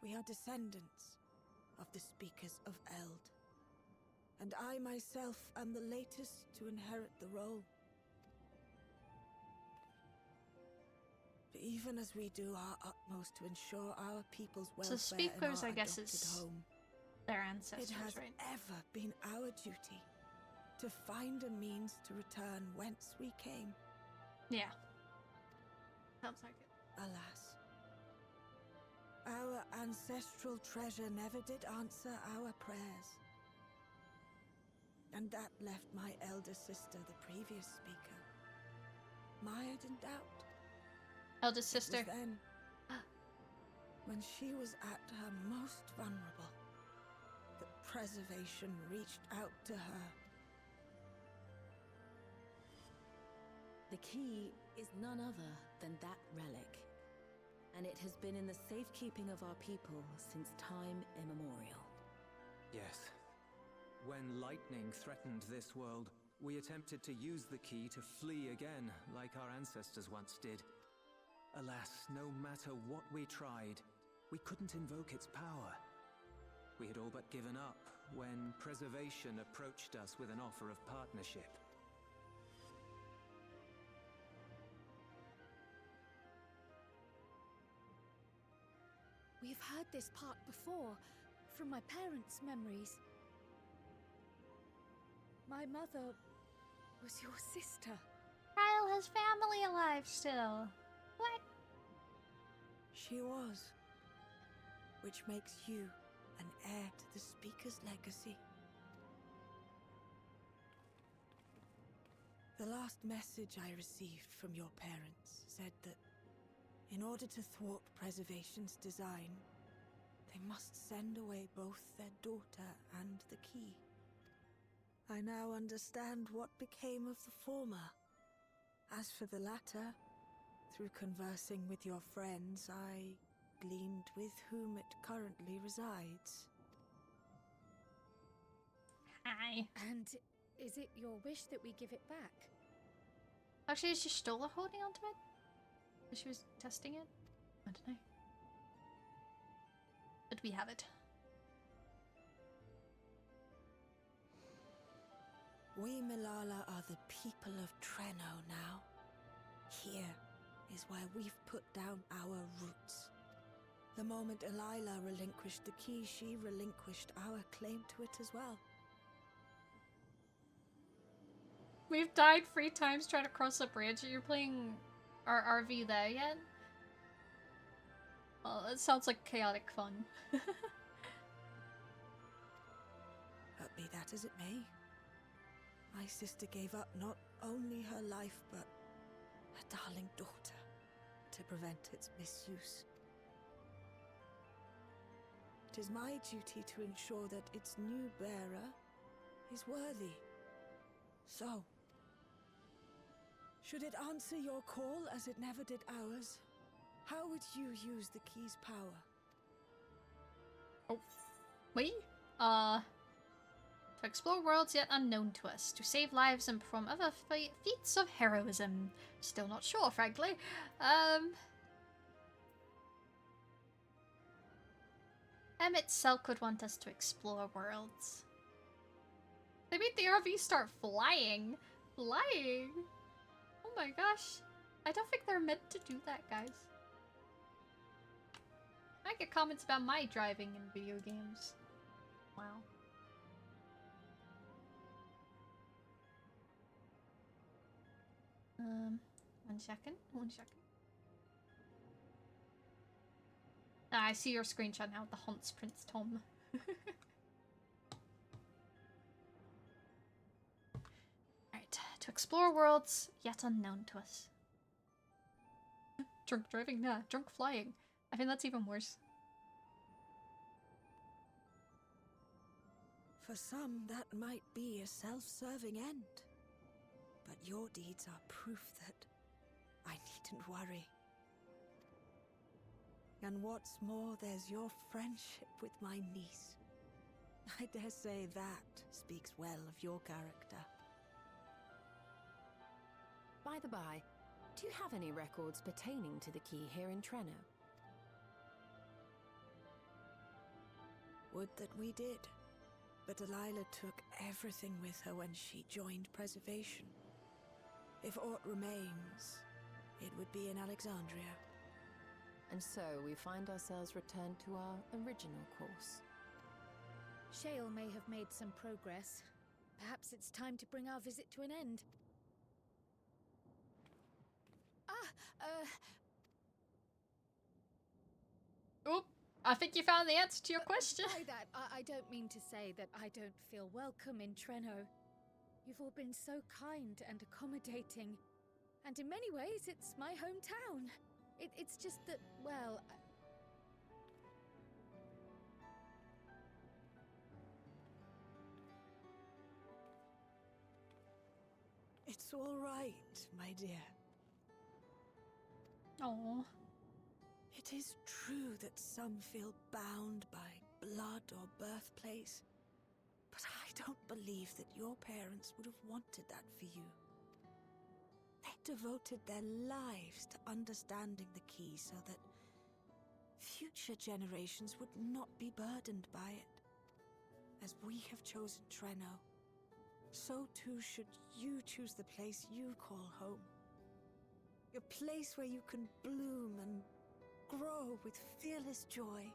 We are descendants of the speakers of Eld, and I myself am the latest to inherit the role. Even as we do our utmost to ensure our people's welfare So speakers, in our I guess, adopted is home, their ancestors, it has right? ever been our duty to find a means to return whence we came. Yeah. Sounds like it. Alas, our ancestral treasure never did answer our prayers. And that left my elder sister, the previous speaker, mired in doubt. Eldest sister. It was then, when she was at her most vulnerable, that preservation reached out to her. The key is none other than that relic, and it has been in the safekeeping of our people since time immemorial. Yes. When lightning threatened this world, we attempted to use the key to flee again, like our ancestors once did. Alas, no matter what we tried, we couldn't invoke its power. We had all but given up when Preservation approached us with an offer of partnership. We've heard this part before, from my parents' memories. My mother was your sister. Kyle has family alive still. What? She was. Which makes you an heir to the Speaker's legacy. The last message I received from your parents said that in order to thwart Preservation's design, they must send away both their daughter and the key. I now understand what became of the former. As for the latter, through conversing with your friends, I gleaned with whom it currently resides. Hi. And is it your wish that we give it back? Actually, is she still holding onto it? She was testing it? I don't know. But we have it. We Malala are the people of Treno now. Here is where we've put down our roots. The moment Elila relinquished the key, she relinquished our claim to it as well. We've died 3 times trying to cross a bridge. Are you playing our RV there yet? Well, it sounds like chaotic fun. But be that as it may, my sister gave up not only her life, but her darling daughter to prevent its misuse. It is my duty to ensure that its new bearer is worthy. So, should it answer your call as it never did ours, how would you use the key's power? Oh, we? To explore worlds yet unknown to us, to save lives and perform other feats of heroism. Still not sure, frankly. Emmett Selk would want us to explore worlds. They made the RV start flying. Flying? Oh my gosh. I don't think they're meant to do that, guys. I get comments about my driving in video games. Wow. 1 second. 1 second. Ah, I see your screenshot now. The Hunts Prince Tom. Alright, to explore worlds yet unknown to us. Drunk driving? Nah, drunk flying. I think that's even worse. For some, that might be a self-serving end. But your deeds are proof that I needn't worry. And what's more, there's your friendship with my niece. I dare say that speaks well of your character. By the by, do you have any records pertaining to the key here in Treno? Would that we did. But Delilah took everything with her when she joined Preservation. If aught remains, it would be in Alexandria. And so we find ourselves returned to our original course. Shale may have made some progress. Perhaps it's time to bring our visit to an end. Oop! I think you found the answer to your question. By that, I don't mean to say that I don't feel welcome in Treno. You've all been so kind and accommodating. And in many ways, it's my hometown. It's just that, well... It's It's all right, my dear. Oh. It is true that some feel bound by blood or birthplace, but I don't believe that your parents would have wanted that for you. They devoted their lives to understanding the key so that future generations would not be burdened by it. As we have chosen Treno, so too should you choose the place you call home. A place where you can bloom and grow with fearless joy.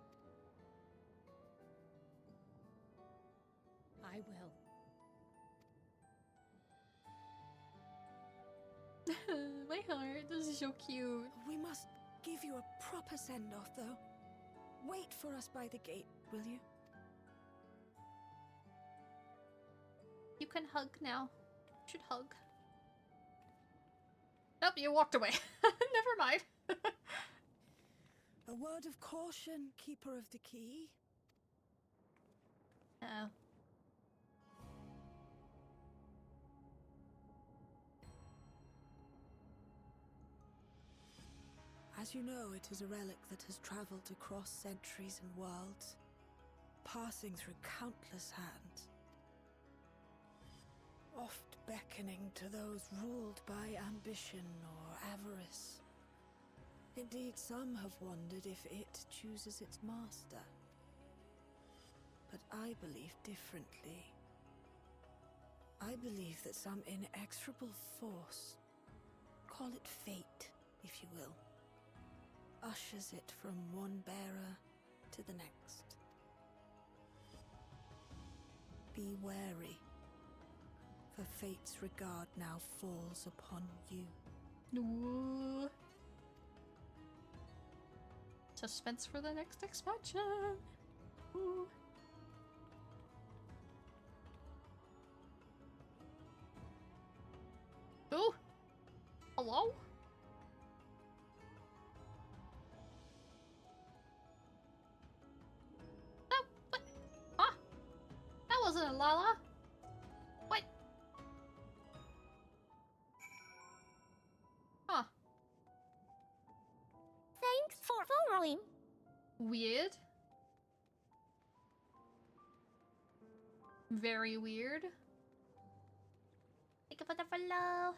I will. My heart, this is so cute. We must give you a proper send-off, though. Wait for us by the gate, will you? You can hug now. You should hug. Nope, you walked away. Never mind. A word of caution, Keeper of the Key. Uh-oh. As you know, it is a relic that has traveled across centuries and worlds, passing through countless hands, oft beckoning to those ruled by ambition or avarice. Indeed, some have wondered if it chooses its master. But I believe differently. I believe that some inexorable force, call it fate, if you will, ushers it from one bearer to the next. Be wary, for fate's regard now falls upon you. Ooh. Suspense for the next expansion. Ooh. Ooh. Hello? Oh, what? Huh? That wasn't a Lala. What? Huh. Thanks for following. Weird. Very weird. Thank you for the follow.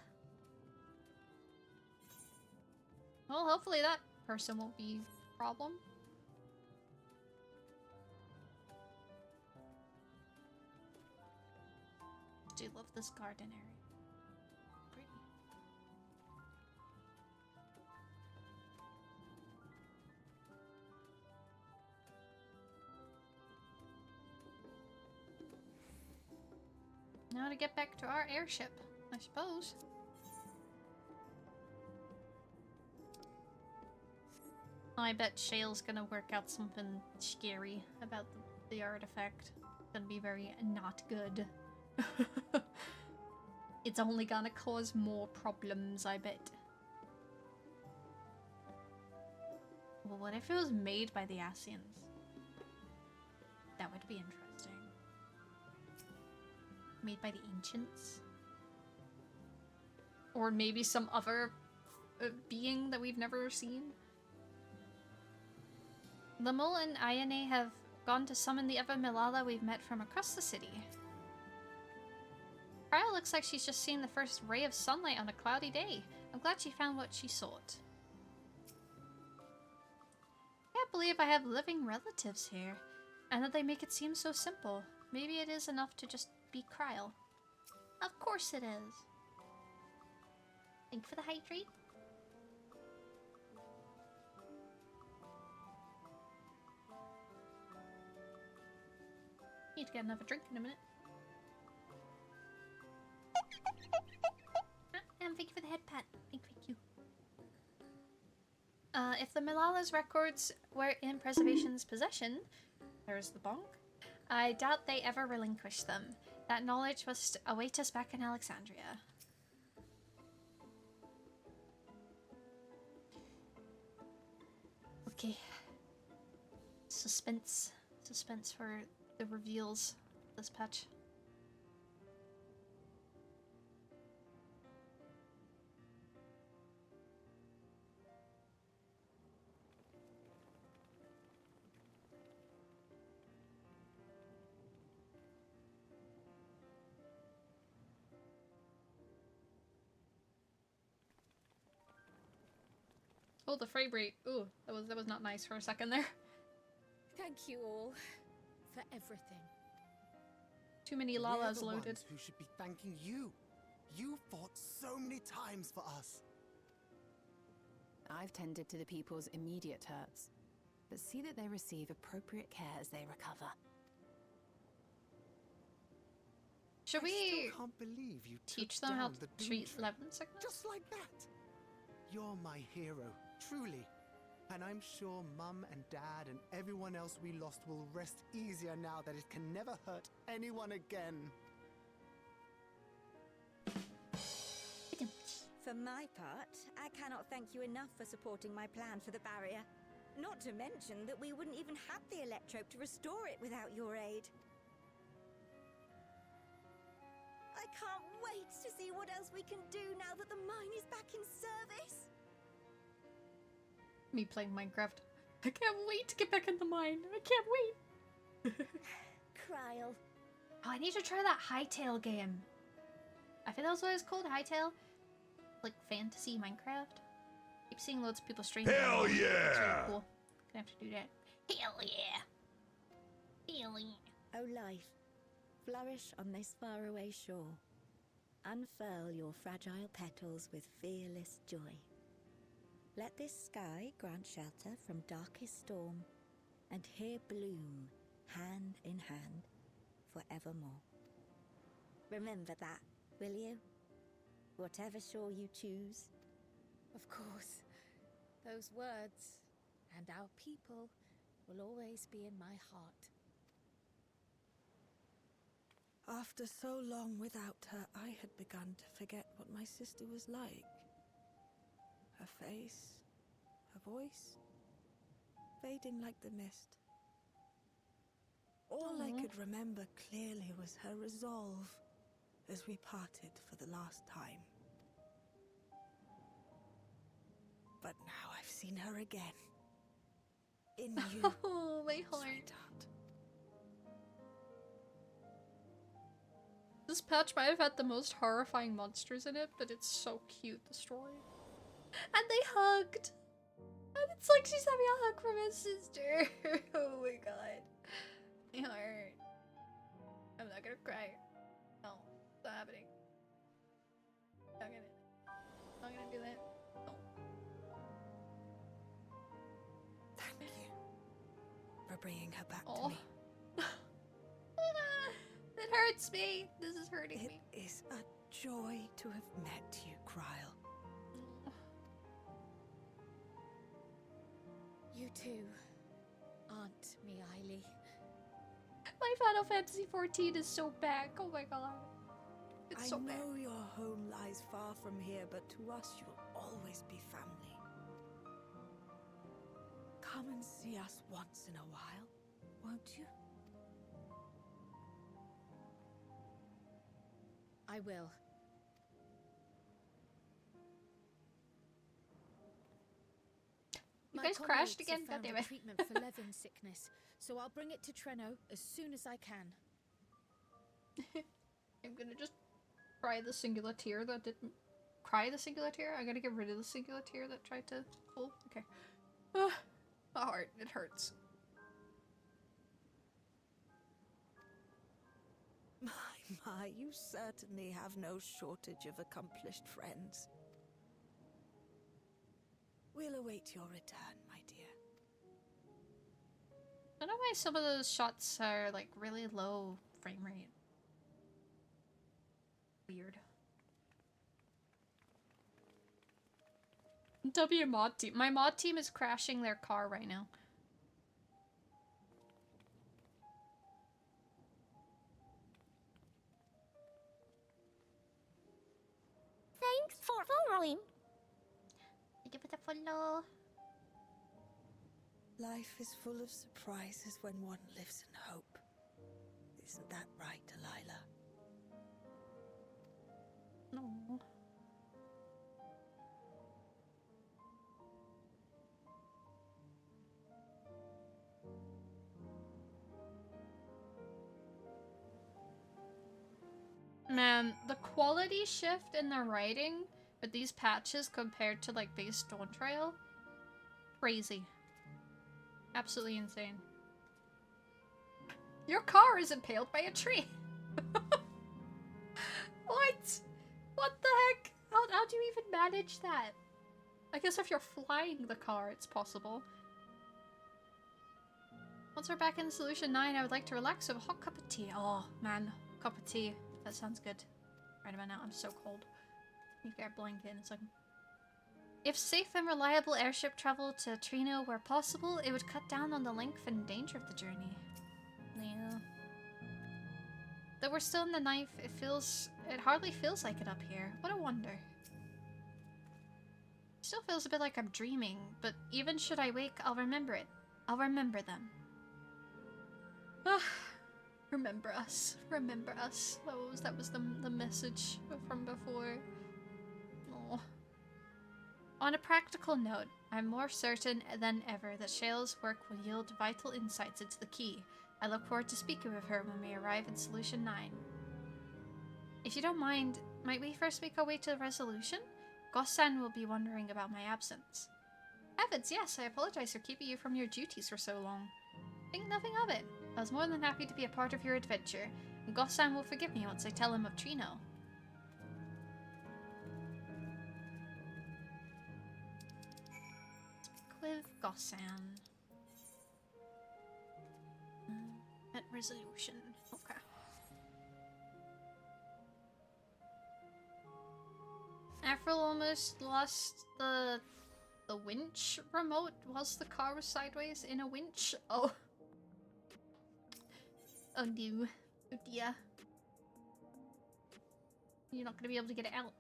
Well, hopefully that person won't be a problem. Do love this garden area. Pretty. Now to get back to our airship, I suppose. I bet Shale's gonna work out something scary about the artifact. It's gonna be very not good. It's only gonna cause more problems, I bet. Well, what if it was made by the Asians? That would be interesting. Made by the ancients? Or maybe some other being that we've never seen? Lamul and Ayane have gone to summon the other Milala we've met from across the city. Kryle looks like she's just seen the first ray of sunlight on a cloudy day. I'm glad she found what she sought. Can't believe I have living relatives here, and that they make it seem so simple. Maybe it is enough to just be Kryle. Of course it is. Thank you for the hydrate. Need to get another drink in a minute. And thank you for the head pat. Thank you. If the Milala's records were in Preservation's possession, there's the bonk, I doubt they ever relinquished them. That knowledge must await us back in Alexandria. Okay. Suspense. Suspense for the reveals this patch. Oh, the frame rate. Ooh, that was not nice for a second there. Thank you all for everything. Too many We're lalas the loaded. ones who should be thanking you. You fought so many times for us. I've tended to the people's immediate hurts, but see that they receive appropriate care as they recover. Should I we still can't believe you teach took them how down to the Doom treat Train. lemon sickness? Just like that. You're my hero, truly. And I'm sure Mum and Dad and everyone else we lost will rest easier now that it can never hurt anyone again. For my part, I cannot thank you enough for supporting my plan for the barrier. Not to mention that we wouldn't even have the electrope to restore it without your aid. I can't wait to see what else we can do now that the mine is back in service. Me playing Minecraft. I can't wait to get back in the mine. I can't wait. Kryl. Oh, I need to try that Hytale game. I think that was what it's called, Hytale. Like fantasy Minecraft. Keep seeing loads of people stream. Hell It's really yeah! cool. Gonna have to do that. Hell yeah! Hell yeah! O life, flourish on this faraway shore. Unfurl your fragile petals with fearless joy. Let this sky grant shelter from darkest storm, and here bloom, hand in hand, forevermore. Remember that, will you? Whatever shore you choose. Of course. Those words and our people will always be in my heart. After so long without her, I had begun to forget what my sister was like. Her face, her voice, fading like the mist. All I could remember clearly was her resolve as we parted for the last time. But now I've seen her again. In you, Oh, my heart. sweetheart. This patch might have had the most horrifying monsters in it, but it's so cute, the story. And they hugged! And it's like she's having a hug from his sister. Oh my god. My heart. I'm not gonna cry. No, it's not happening. Not gonna do that. No. Thank you for bringing her back to Oh. me. It hurts me. This is hurting me. It is a joy to have met you, Kryl. You too, Aunt Miaili. My Final Fantasy XIV is so back. Oh my god. It's I so know bad. your home lies far from here, but to us you'll always be family. Come and see us once in a while, won't you? I will. You My guys crashed comrades have again? found God damn a it. treatment for Levin sickness, so I'll bring it to Treno as soon as I can. I'm gonna just cry the singular tear that didn't cry the singular tear. I gotta get rid of the singular tear that tried to pull. Okay. My heart, it hurts. My, you certainly have no shortage of accomplished friends. We'll await your return, my dear. I don't know why some of those shots are like really low frame rate. Weird. W mod team. My mod team is crashing their car right now. Thanks for following. Thank you for the follow. Life is full of surprises when one lives in hope. Isn't that right, Delilah? No. Man, the quality shift in the writing with these patches compared to like base Dawn Trail Crazy. Absolutely insane. Your car is impaled by a tree. What? What the heck? How do you even manage that? I guess if you're flying the car, it's possible. Once we're back in Solution 9, I would like to relax with a hot cup of tea. Oh, man. Cup of tea. That sounds good. Right about now, I'm so cold. You get a blanket in a second. If safe and reliable airship travel to Trino were possible, it would cut down on the length and danger of the journey. Yeah. Though we're still in the ninth, it hardly feels like it up here. What a wonder. Still feels a bit like I'm dreaming, but even should I wake, I'll remember it. I'll remember them. Ah, remember us. Remember us. That was the message from before. Oh. On a practical note, I'm more certain than ever that Shale's work will yield vital insights into the key. I look forward to speaking with her when we arrive in Solution 9. If you don't mind, might we first make our way to the resolution? Gossan will be wondering about my absence. Heavens, yes, I apologize for keeping you from your duties for so long. Think nothing of it. I was more than happy to be a part of your adventure, and Gossan will forgive me once I tell him of Trino. Speak with Gossan. At resolution. Okay. Avril almost lost the winch remote whilst the car was sideways in a winch. Oh. Oh no. Oh dear. You're not gonna be able to get it out.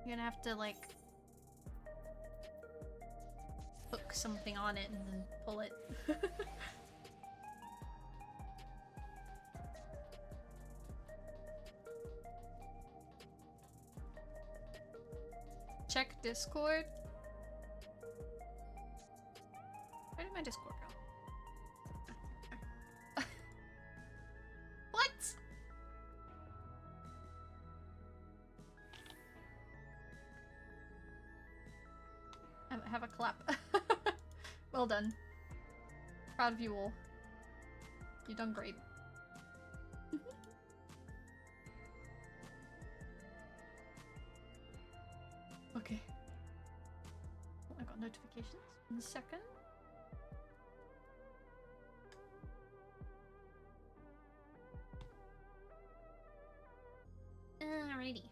You're gonna have to, like, hook something on it and then pull it. Check Discord. Where did my Discord go? What? Have a clap. Well done. Proud of you all. You've done great. Okay. Oh, I got notifications in a second. Alrighty.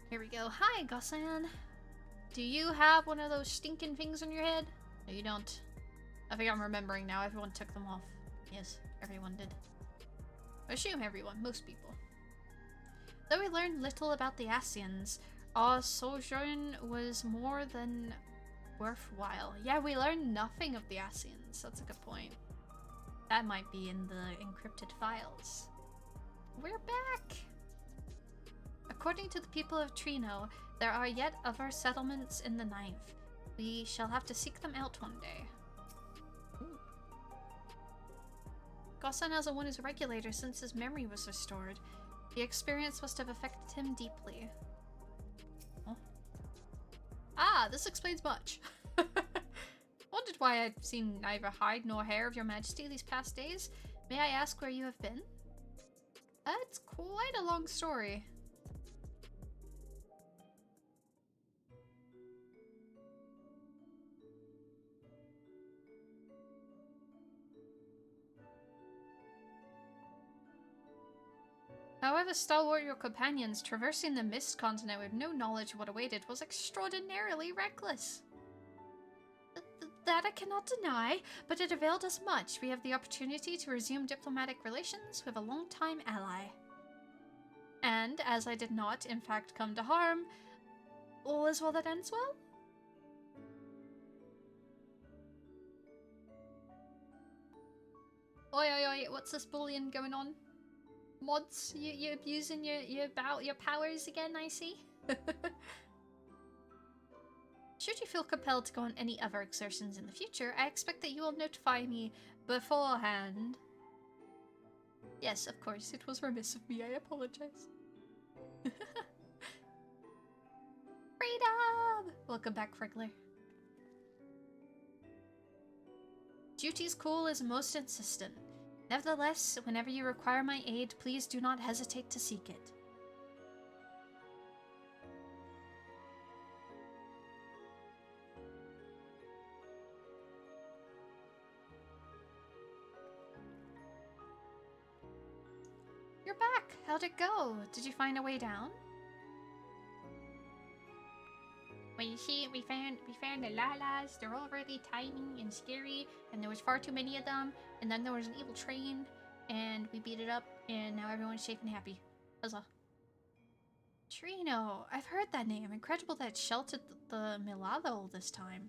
Here we go. Hi, Gossan. Do you have one of those stinking things on your head? No, you don't. I think I'm remembering now. Everyone took them off. Yes, everyone did. I assume everyone. Most people. Though we learned little about the Asians, our sojourn was more than worthwhile. Yeah, we learned nothing of the Asians. That's a good point. That might be in the encrypted files. We're back! According to the people of Trino, there are yet other settlements in the ninth. We shall have to seek them out one day. Gossan hasn't won his regulator since his memory was restored. The experience must have affected him deeply. Oh. Ah, this explains much. Wondered why I'd seen neither hide nor hair of your majesty these past days. May I ask where you have been? It's quite a long story. However stalwart your companions, traversing the Mist Continent with no knowledge of what awaited was extraordinarily reckless. That I cannot deny, but it availed us much. We have the opportunity to resume diplomatic relations with a longtime ally. And, as I did not, in fact, come to harm, all is well that ends well? Oi, oi, oi, what's this bullying going on? Mods, you abusing your powers again, I see. Should you feel compelled to go on any other exertions in the future, I expect that you will notify me beforehand. Yes, of course, it was remiss of me, I apologize. Welcome back, Frickler. Duty's call is most insistent. Nevertheless, whenever you require my aid, please do not hesitate to seek it. You're back! How'd it go? Did you find a way down? Well, you see, we found the Lalas. They're all really tiny and scary, and there was far too many of them. And then there was an evil train, and we beat it up, and now everyone's safe and happy. Huzzah! Trino, I've heard that name. Incredible that it sheltered the Milala all this time.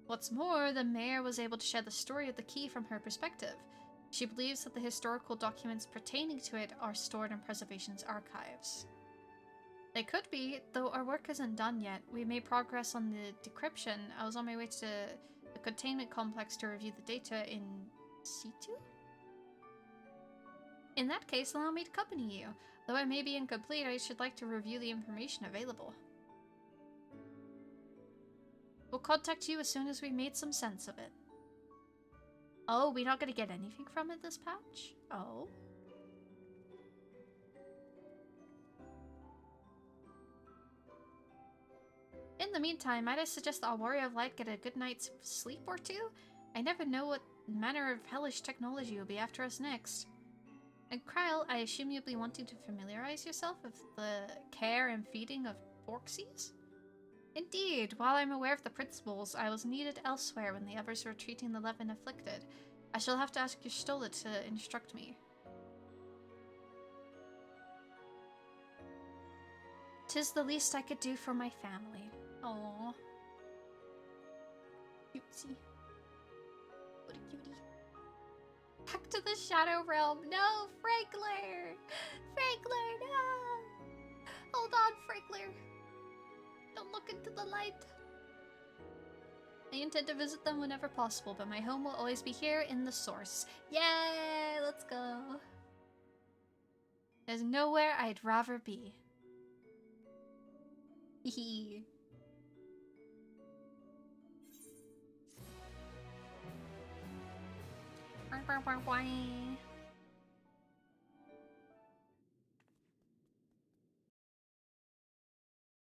What's more, the mayor was able to share the story of the key from her perspective. She believes that the historical documents pertaining to it are stored in Preservation's archives. They could be, though our work isn't done yet. We made progress on the decryption. I was on my way to the containment complex to review the data in situ? In that case, allow me to accompany you. Though I may be incomplete, I should like to review the information available. We'll contact you as soon as we've made some sense of it. Oh, we're not gonna get anything from it this patch? Oh. In the meantime, might I suggest our Warrior of Light get a good night's sleep or two? I never know what manner of hellish technology will be after us next. And Kryle, I assume you'll be wanting to familiarize yourself with the care and feeding of Porksies? Indeed, while I'm aware of the principles, I was needed elsewhere when the others were treating the 11 afflicted. I shall have to ask your Stola to instruct me. 'Tis the least I could do for my family. Aww. Cutesy. What a cutie. Back to the Shadow Realm. No, Frankler! Frankler, no! Hold on, Frankler. Don't look into the light. I intend to visit them whenever possible, but my home will always be here in the Source. Yay! Let's go. There's nowhere I'd rather be. Hehe.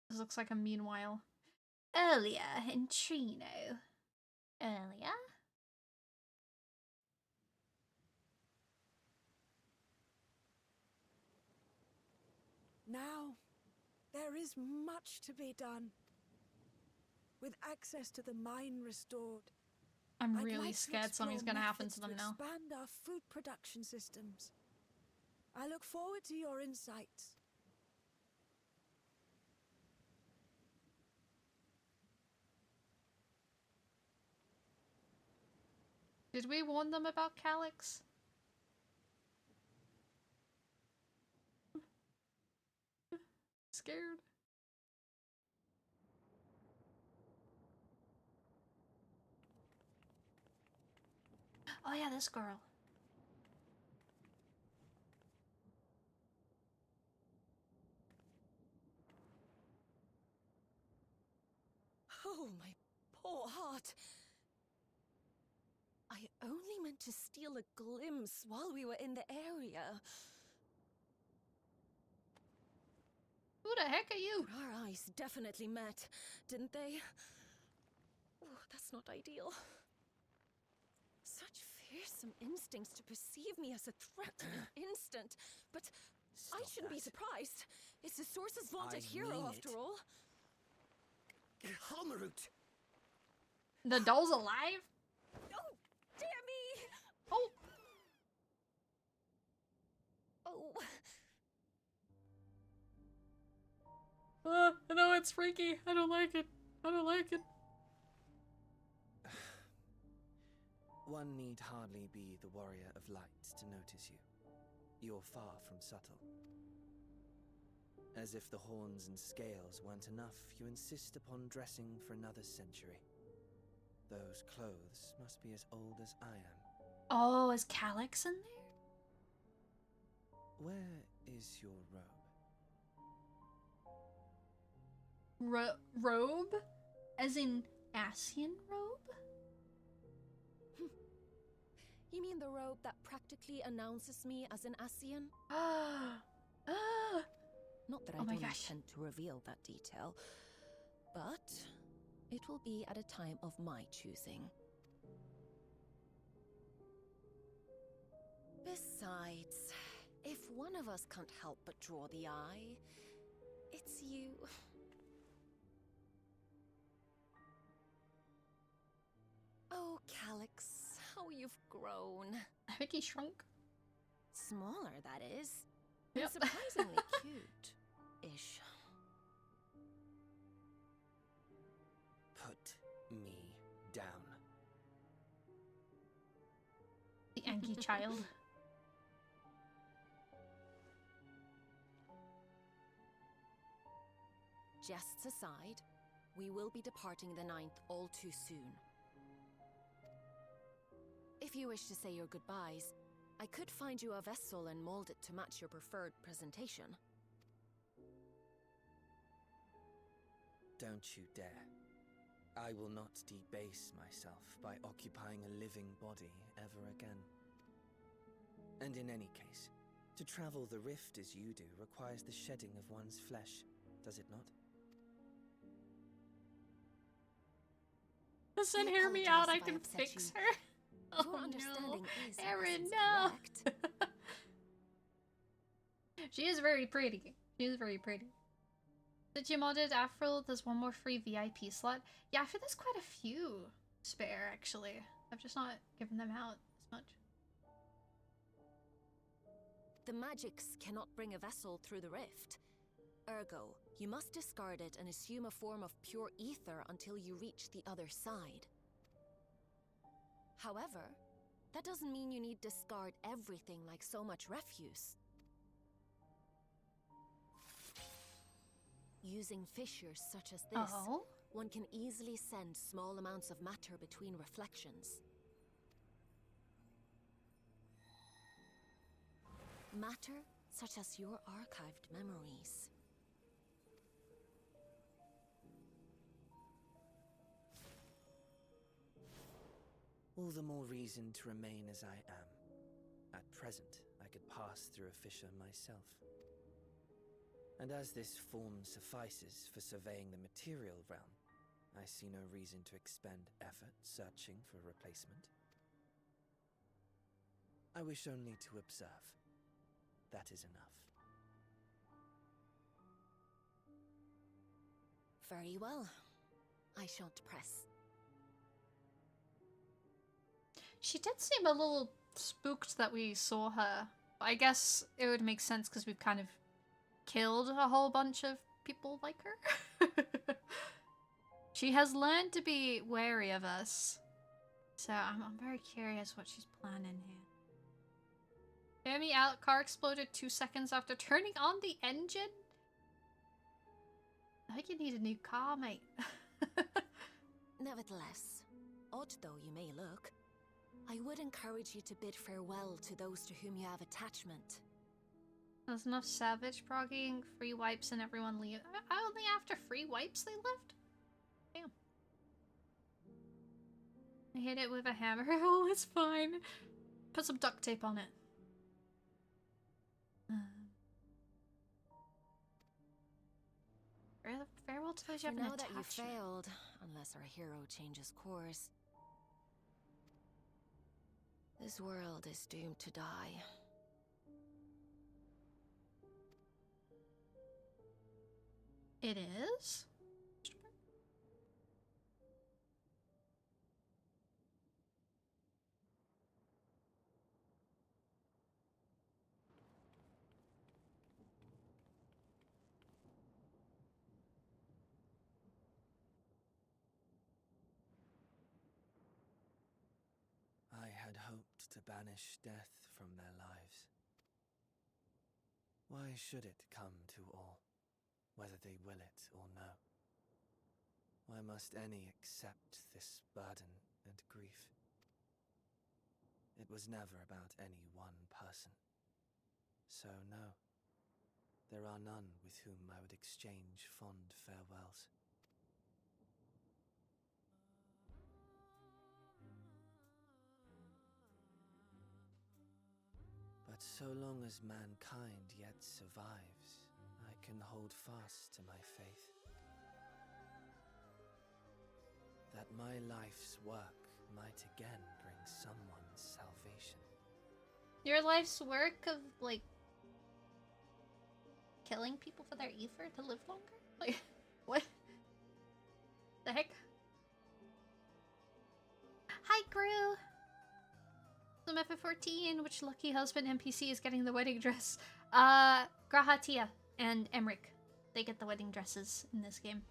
This looks like a meanwhile. Earlier in Trino. Earlier? Now, there is much to be done. With access to the mine restored, I'm I'd really like to scared something's explore gonna happen methods to them now. Expand our food production systems. I look forward to your insights. Did we warn them about Calyx? Scared. Oh yeah, this girl. Oh, my poor heart. I only meant to steal a glimpse while we were in the area. Who the heck are you? But our eyes definitely met, didn't they? Oh, that's not ideal. Such fearsome instincts to perceive me as a threat in an instant. But I shouldn't be surprised. It's the Source's vaunted hero, after all. Halmarut! The doll's alive? Oh, dear me! Oh! Oh. No, it's freaky. I don't like it. I don't like it. One need hardly be the Warrior of Light to notice you. You're far from subtle. As if the horns and scales weren't enough, you insist upon dressing for another century. Those clothes must be as old as I am. Oh, is Calyx in there? Where is your robe? robe? As in Asian robe? You mean the robe that practically announces me as an Asian? Not that I don't intend to reveal that detail, but it will be at a time of my choosing. Besides, if one of us can't help but draw the eye, it's you. Oh, Calyx, how you've grown. I think he shrunk. Smaller, that is. Yep. And surprisingly cute-ish. Put me down. The Anki child. Jests aside, we will be departing the 9th all too soon. If you wish to say your goodbyes, I could find you a vessel and mold it to match your preferred presentation. Don't you dare. I will not debase myself by occupying a living body ever again. And in any case, to travel the rift as you do requires the shedding of one's flesh, does it not? Listen, hear me out, I can fix her. Oh no, Aaron, no! She is very pretty. She is very pretty. Did you modded Afro? There's one more free VIP slot. Yeah, I feel there's quite a few spare, actually. I've just not given them out as much. The magics cannot bring a vessel through the rift. Ergo, you must discard it and assume a form of pure ether until you reach the other side. However, that doesn't mean you need discard everything like so much refuse. Using fissures such as this, one can easily send small amounts of matter between reflections. Matter such as your archived memories. All the more reason to remain as I am. At present, I could pass through a fissure myself. And as this form suffices for surveying the material realm, I see no reason to expend effort searching for a replacement. I wish only to observe. That is enough. Very well. I shan't press. She did seem a little spooked that we saw her. I guess it would make sense because we've kind of killed a whole bunch of people like her. She has learned to be wary of us. So I'm very curious what she's planning here. Hear me out, car exploded 2 seconds after turning on the engine? I think you need a new car, mate. Nevertheless, odd though you may look, I would encourage you to bid farewell to those to whom you have attachment. There's enough savage progging, free wipes, and everyone leave. Only after free wipes they left? Damn. I hit it with a hammer. Oh, it's fine. Put some duct tape on it. Farewell to those you have an now that attachment. you failed, unless our hero changes course, this world is doomed to die. It is? I had hoped to banish death from their lives. Why should it come to all, whether they will it or no? Why must any accept this burden and grief? It was never about any one person. So no, there are none with whom I would exchange fond farewells. But so long as mankind yet survives, I can hold fast to my faith. That my life's work might again bring someone's salvation. Your life's work of, like, killing people for their ether to live longer? Like, what the heck? Hi, Gru! Some FF14, which lucky husband NPC is getting the wedding dress? Graha, Tia, and Emric. They get the wedding dresses in this game.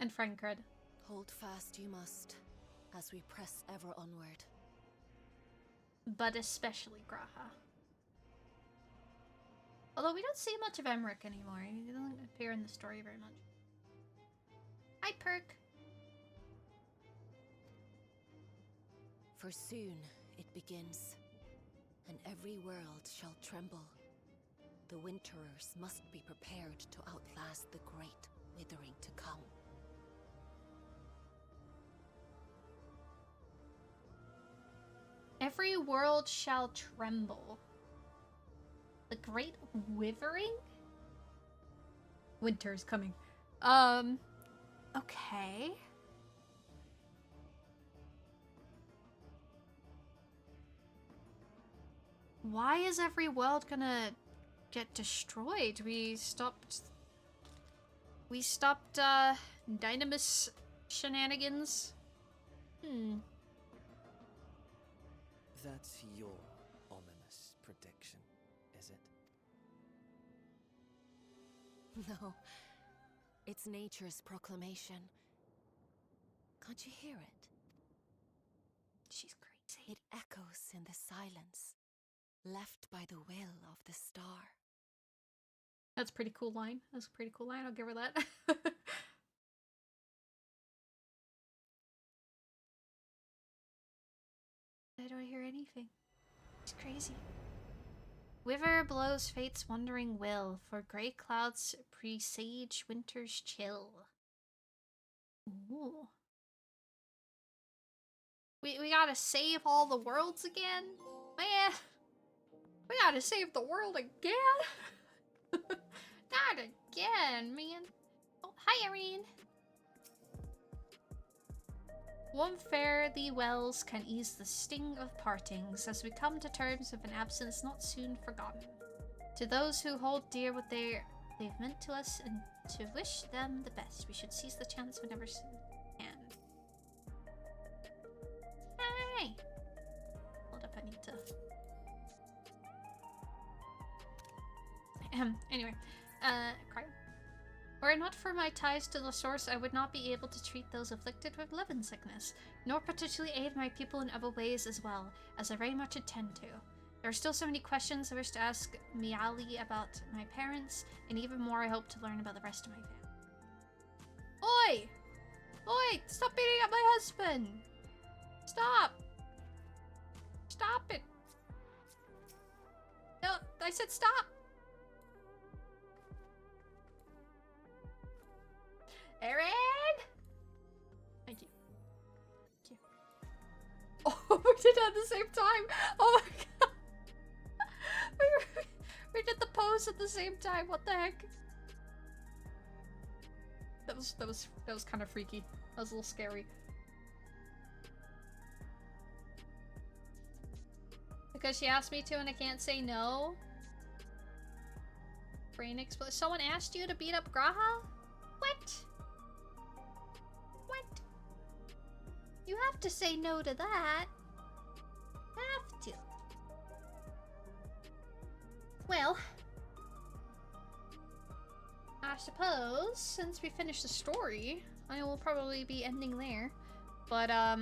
And friend cred. Hold fast you must, as we press ever onward. But especially Graha. Although we don't see much of Emric anymore. He doesn't appear in the story very much. Hi, Perk. For soon it begins, and every world shall tremble. The Winterers must be prepared to outlast the great withering to come. Every world shall tremble. The great withering? Winter is coming. Okay. Why is every world gonna get destroyed? We stopped Dynamis shenanigans? That's your ominous prediction, is it? No, it's nature's proclamation. Can't you hear it? She's crazy. It echoes in the silence, left by the will of the star. That's a pretty cool line. That's a pretty cool line. I'll give her that. I don't hear anything. It's crazy. Wither blows fate's wandering will, for grey clouds presage winter's chill. Ooh. We gotta save all the worlds again? Man! We gotta save the world again? Not again, man. Oh, hi, Irene. One fare thee wells can ease the sting of partings, as we come to terms with an absence not soon forgotten. To those who hold dear what they've meant to us, and to wish them the best, we should seize the chance whenever we can. Hey! Hold up, I need to... Anyway, cry. Were it not for my ties to the source, I would not be able to treat those afflicted with leaven sickness, nor particularly aid my people in other ways as well, as I very much intend to. There are still so many questions I wish to ask Miali about my parents, and even more I hope to learn about the rest of my family. Oi! Oi! Stop beating up my husband! Stop! Stop it! No, I said stop! Erin! Thank you. Thank you. Oh, we did it at the same time! Oh my god! we did the pose at the same time, what the heck? That was kind of freaky. That was a little scary. Because she asked me to and I can't say no? Brain explode. Someone asked you to beat up Graha? What? What? You have to say no to that. Have to. Well, I suppose since we finished the story, I will probably be ending there. But I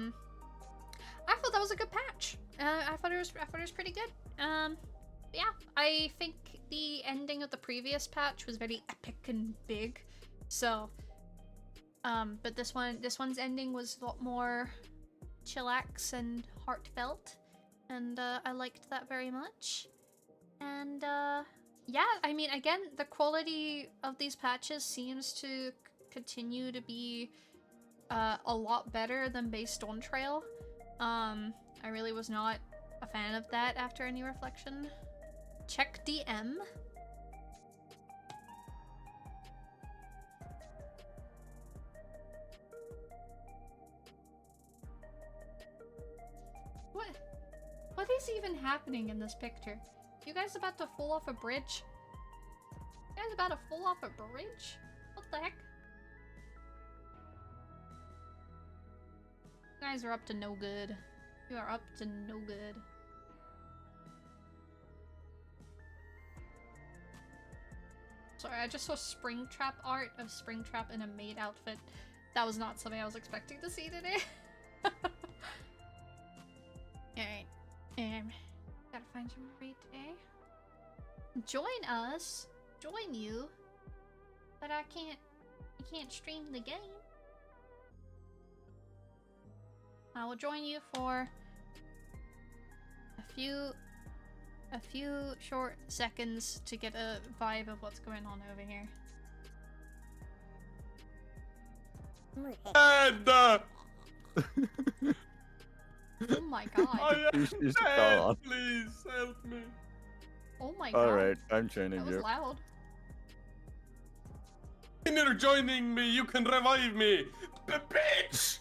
thought that was a good patch. I thought it was pretty good. Yeah, I think the ending of the previous patch was very epic and big. So, but this one's ending was a lot more chillax and heartfelt. and I liked that very much. And yeah, I mean, again, the quality of these patches seems to continue to be a lot better than base Dawn Trail. I really was not a fan of that after any reflection. Check DM. What is even happening in this picture? You guys about to fall off a bridge? You guys about to fall off a bridge? What the heck? You guys are up to no good. You are up to no good. Sorry, I just saw Springtrap art of Springtrap in a maid outfit. That was not something I was expecting to see today. Alright. Gotta find some raid today. Join us. Join you. But I can't stream the game. I will join you for a few short seconds to get a vibe of what's going on over here. Oh my god. I am dead. Please help me. Oh my god. Alright, I'm joining That was you. loud. When you're joining me, you can revive me. Bitch!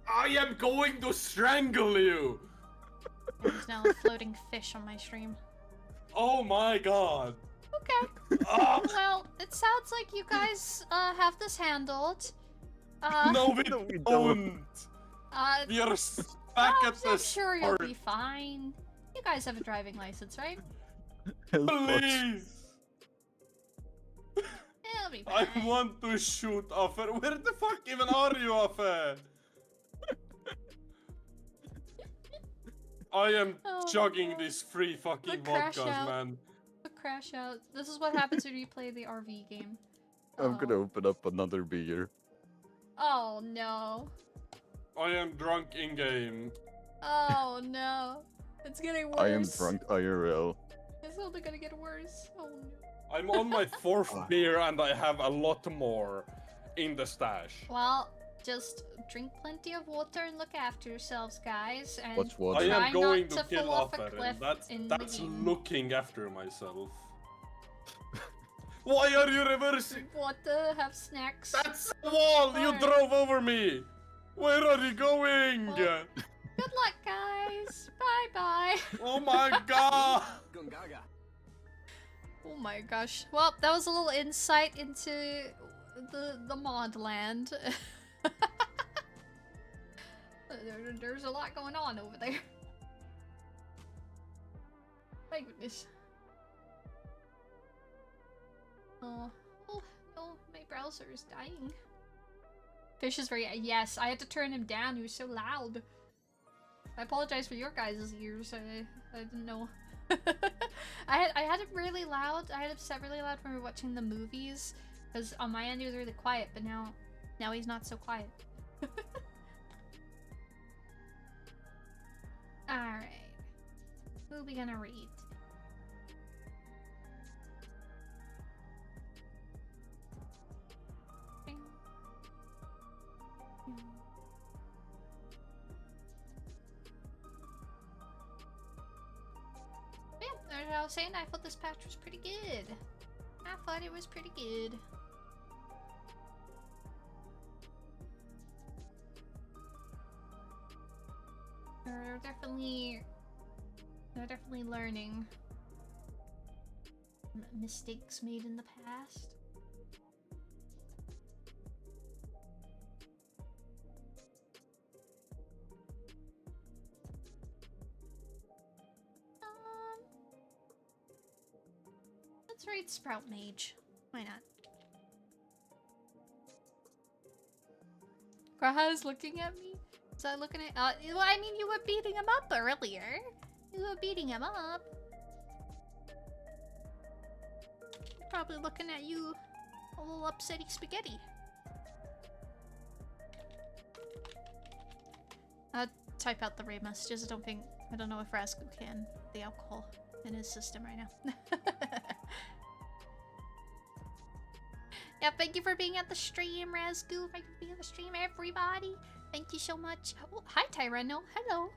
I am going to strangle you. There's now a floating fish on my stream. Oh my god. Okay. Well, it sounds like you guys have this handled. No, we don't. We are back at the I'm sure you'll start. be fine. You guys have a driving license, right? Please. It'll be I fine. want to shoot Offer. Where the fuck even are you, Offer? I am jogging these free fucking crash vodkas, out. man. The crash out. This is what happens when you play the RV game. I'm gonna open up another beer. Oh no. I am drunk in game. Oh no. It's getting worse. I am drunk IRL. It's only gonna get worse. Oh no. I'm on my fourth beer and I have a lot more in the stash. Well, just drink plenty of water and look after yourselves, guys. And What's water? I try am going not to kill fall off a Offer, cliff and in that's the game. looking after myself. Why are you reversing? Water, have snacks. That's the wall! You Alright. drove over me! Where are you going? Well, good luck, guys. Bye-bye. Oh my god! Oh my gosh. Well, that was a little insight into the mod land. There's a lot going on over there. My goodness. Oh no, my browser is dying. Fish is very— yes, I had to turn him down. He was so loud. I apologize for your guys' ears. I didn't know. I had it really loud. I had it set really loud when we were watching the movies, because on my end he was really quiet. But now he's not so quiet. All right, who are we gonna read? Yeah, as I was saying, I thought this patch was pretty good. I thought it was pretty good. They're definitely learning mistakes made in the past. Let's read Sprout Mage. Why not? Graha is looking at me. Is that looking at— well, I mean, you were beating him up earlier. You were beating him up. Probably looking at you, a little upsetty spaghetti. I'll type out the raid messages. I don't think I don't know if Razgu can. The alcohol in his system right now. Yeah, thank you for being at the stream, Razgu. Thank you for being at the stream, everybody. Thank you so much. Oh, hi, Tyranno. Hello.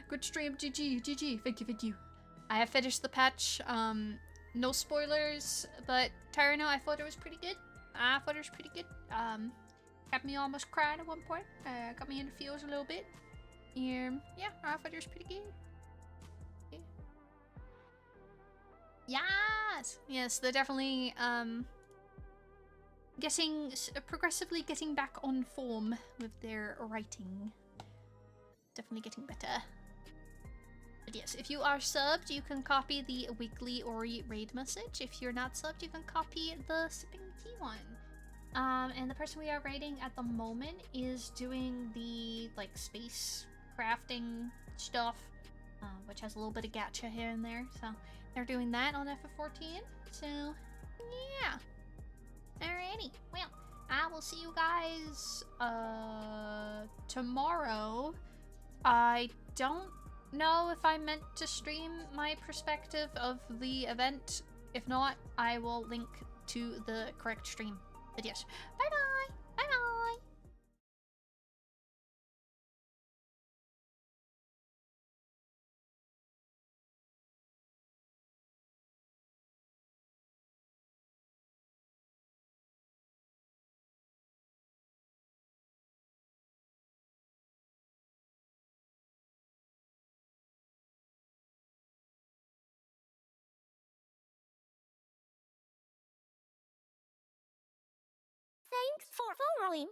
Good stream, GG, GG. Thank you, thank you. I have finished the patch. No spoilers, but Tyranno, I thought it was pretty good. Had me almost crying at one point. Got me in the feels a little bit. Yeah, I thought it was pretty good. Yeah. Yes, they're definitely progressively getting back on form with their writing. Definitely getting better. But yes, if you are subbed, you can copy the weekly Ori raid message. If you're not subbed, you can copy the sipping tea one. And the person we are raiding at the moment is doing the like space crafting stuff, which has a little bit of gacha here and there. So they're doing that on FF14. So yeah. Alrighty. Well, I will see you guys tomorrow. I don't know if I meant to stream my perspective of the event. If not, I will link to the correct stream. But yes, bye-bye! Bye-bye! Thanks for following.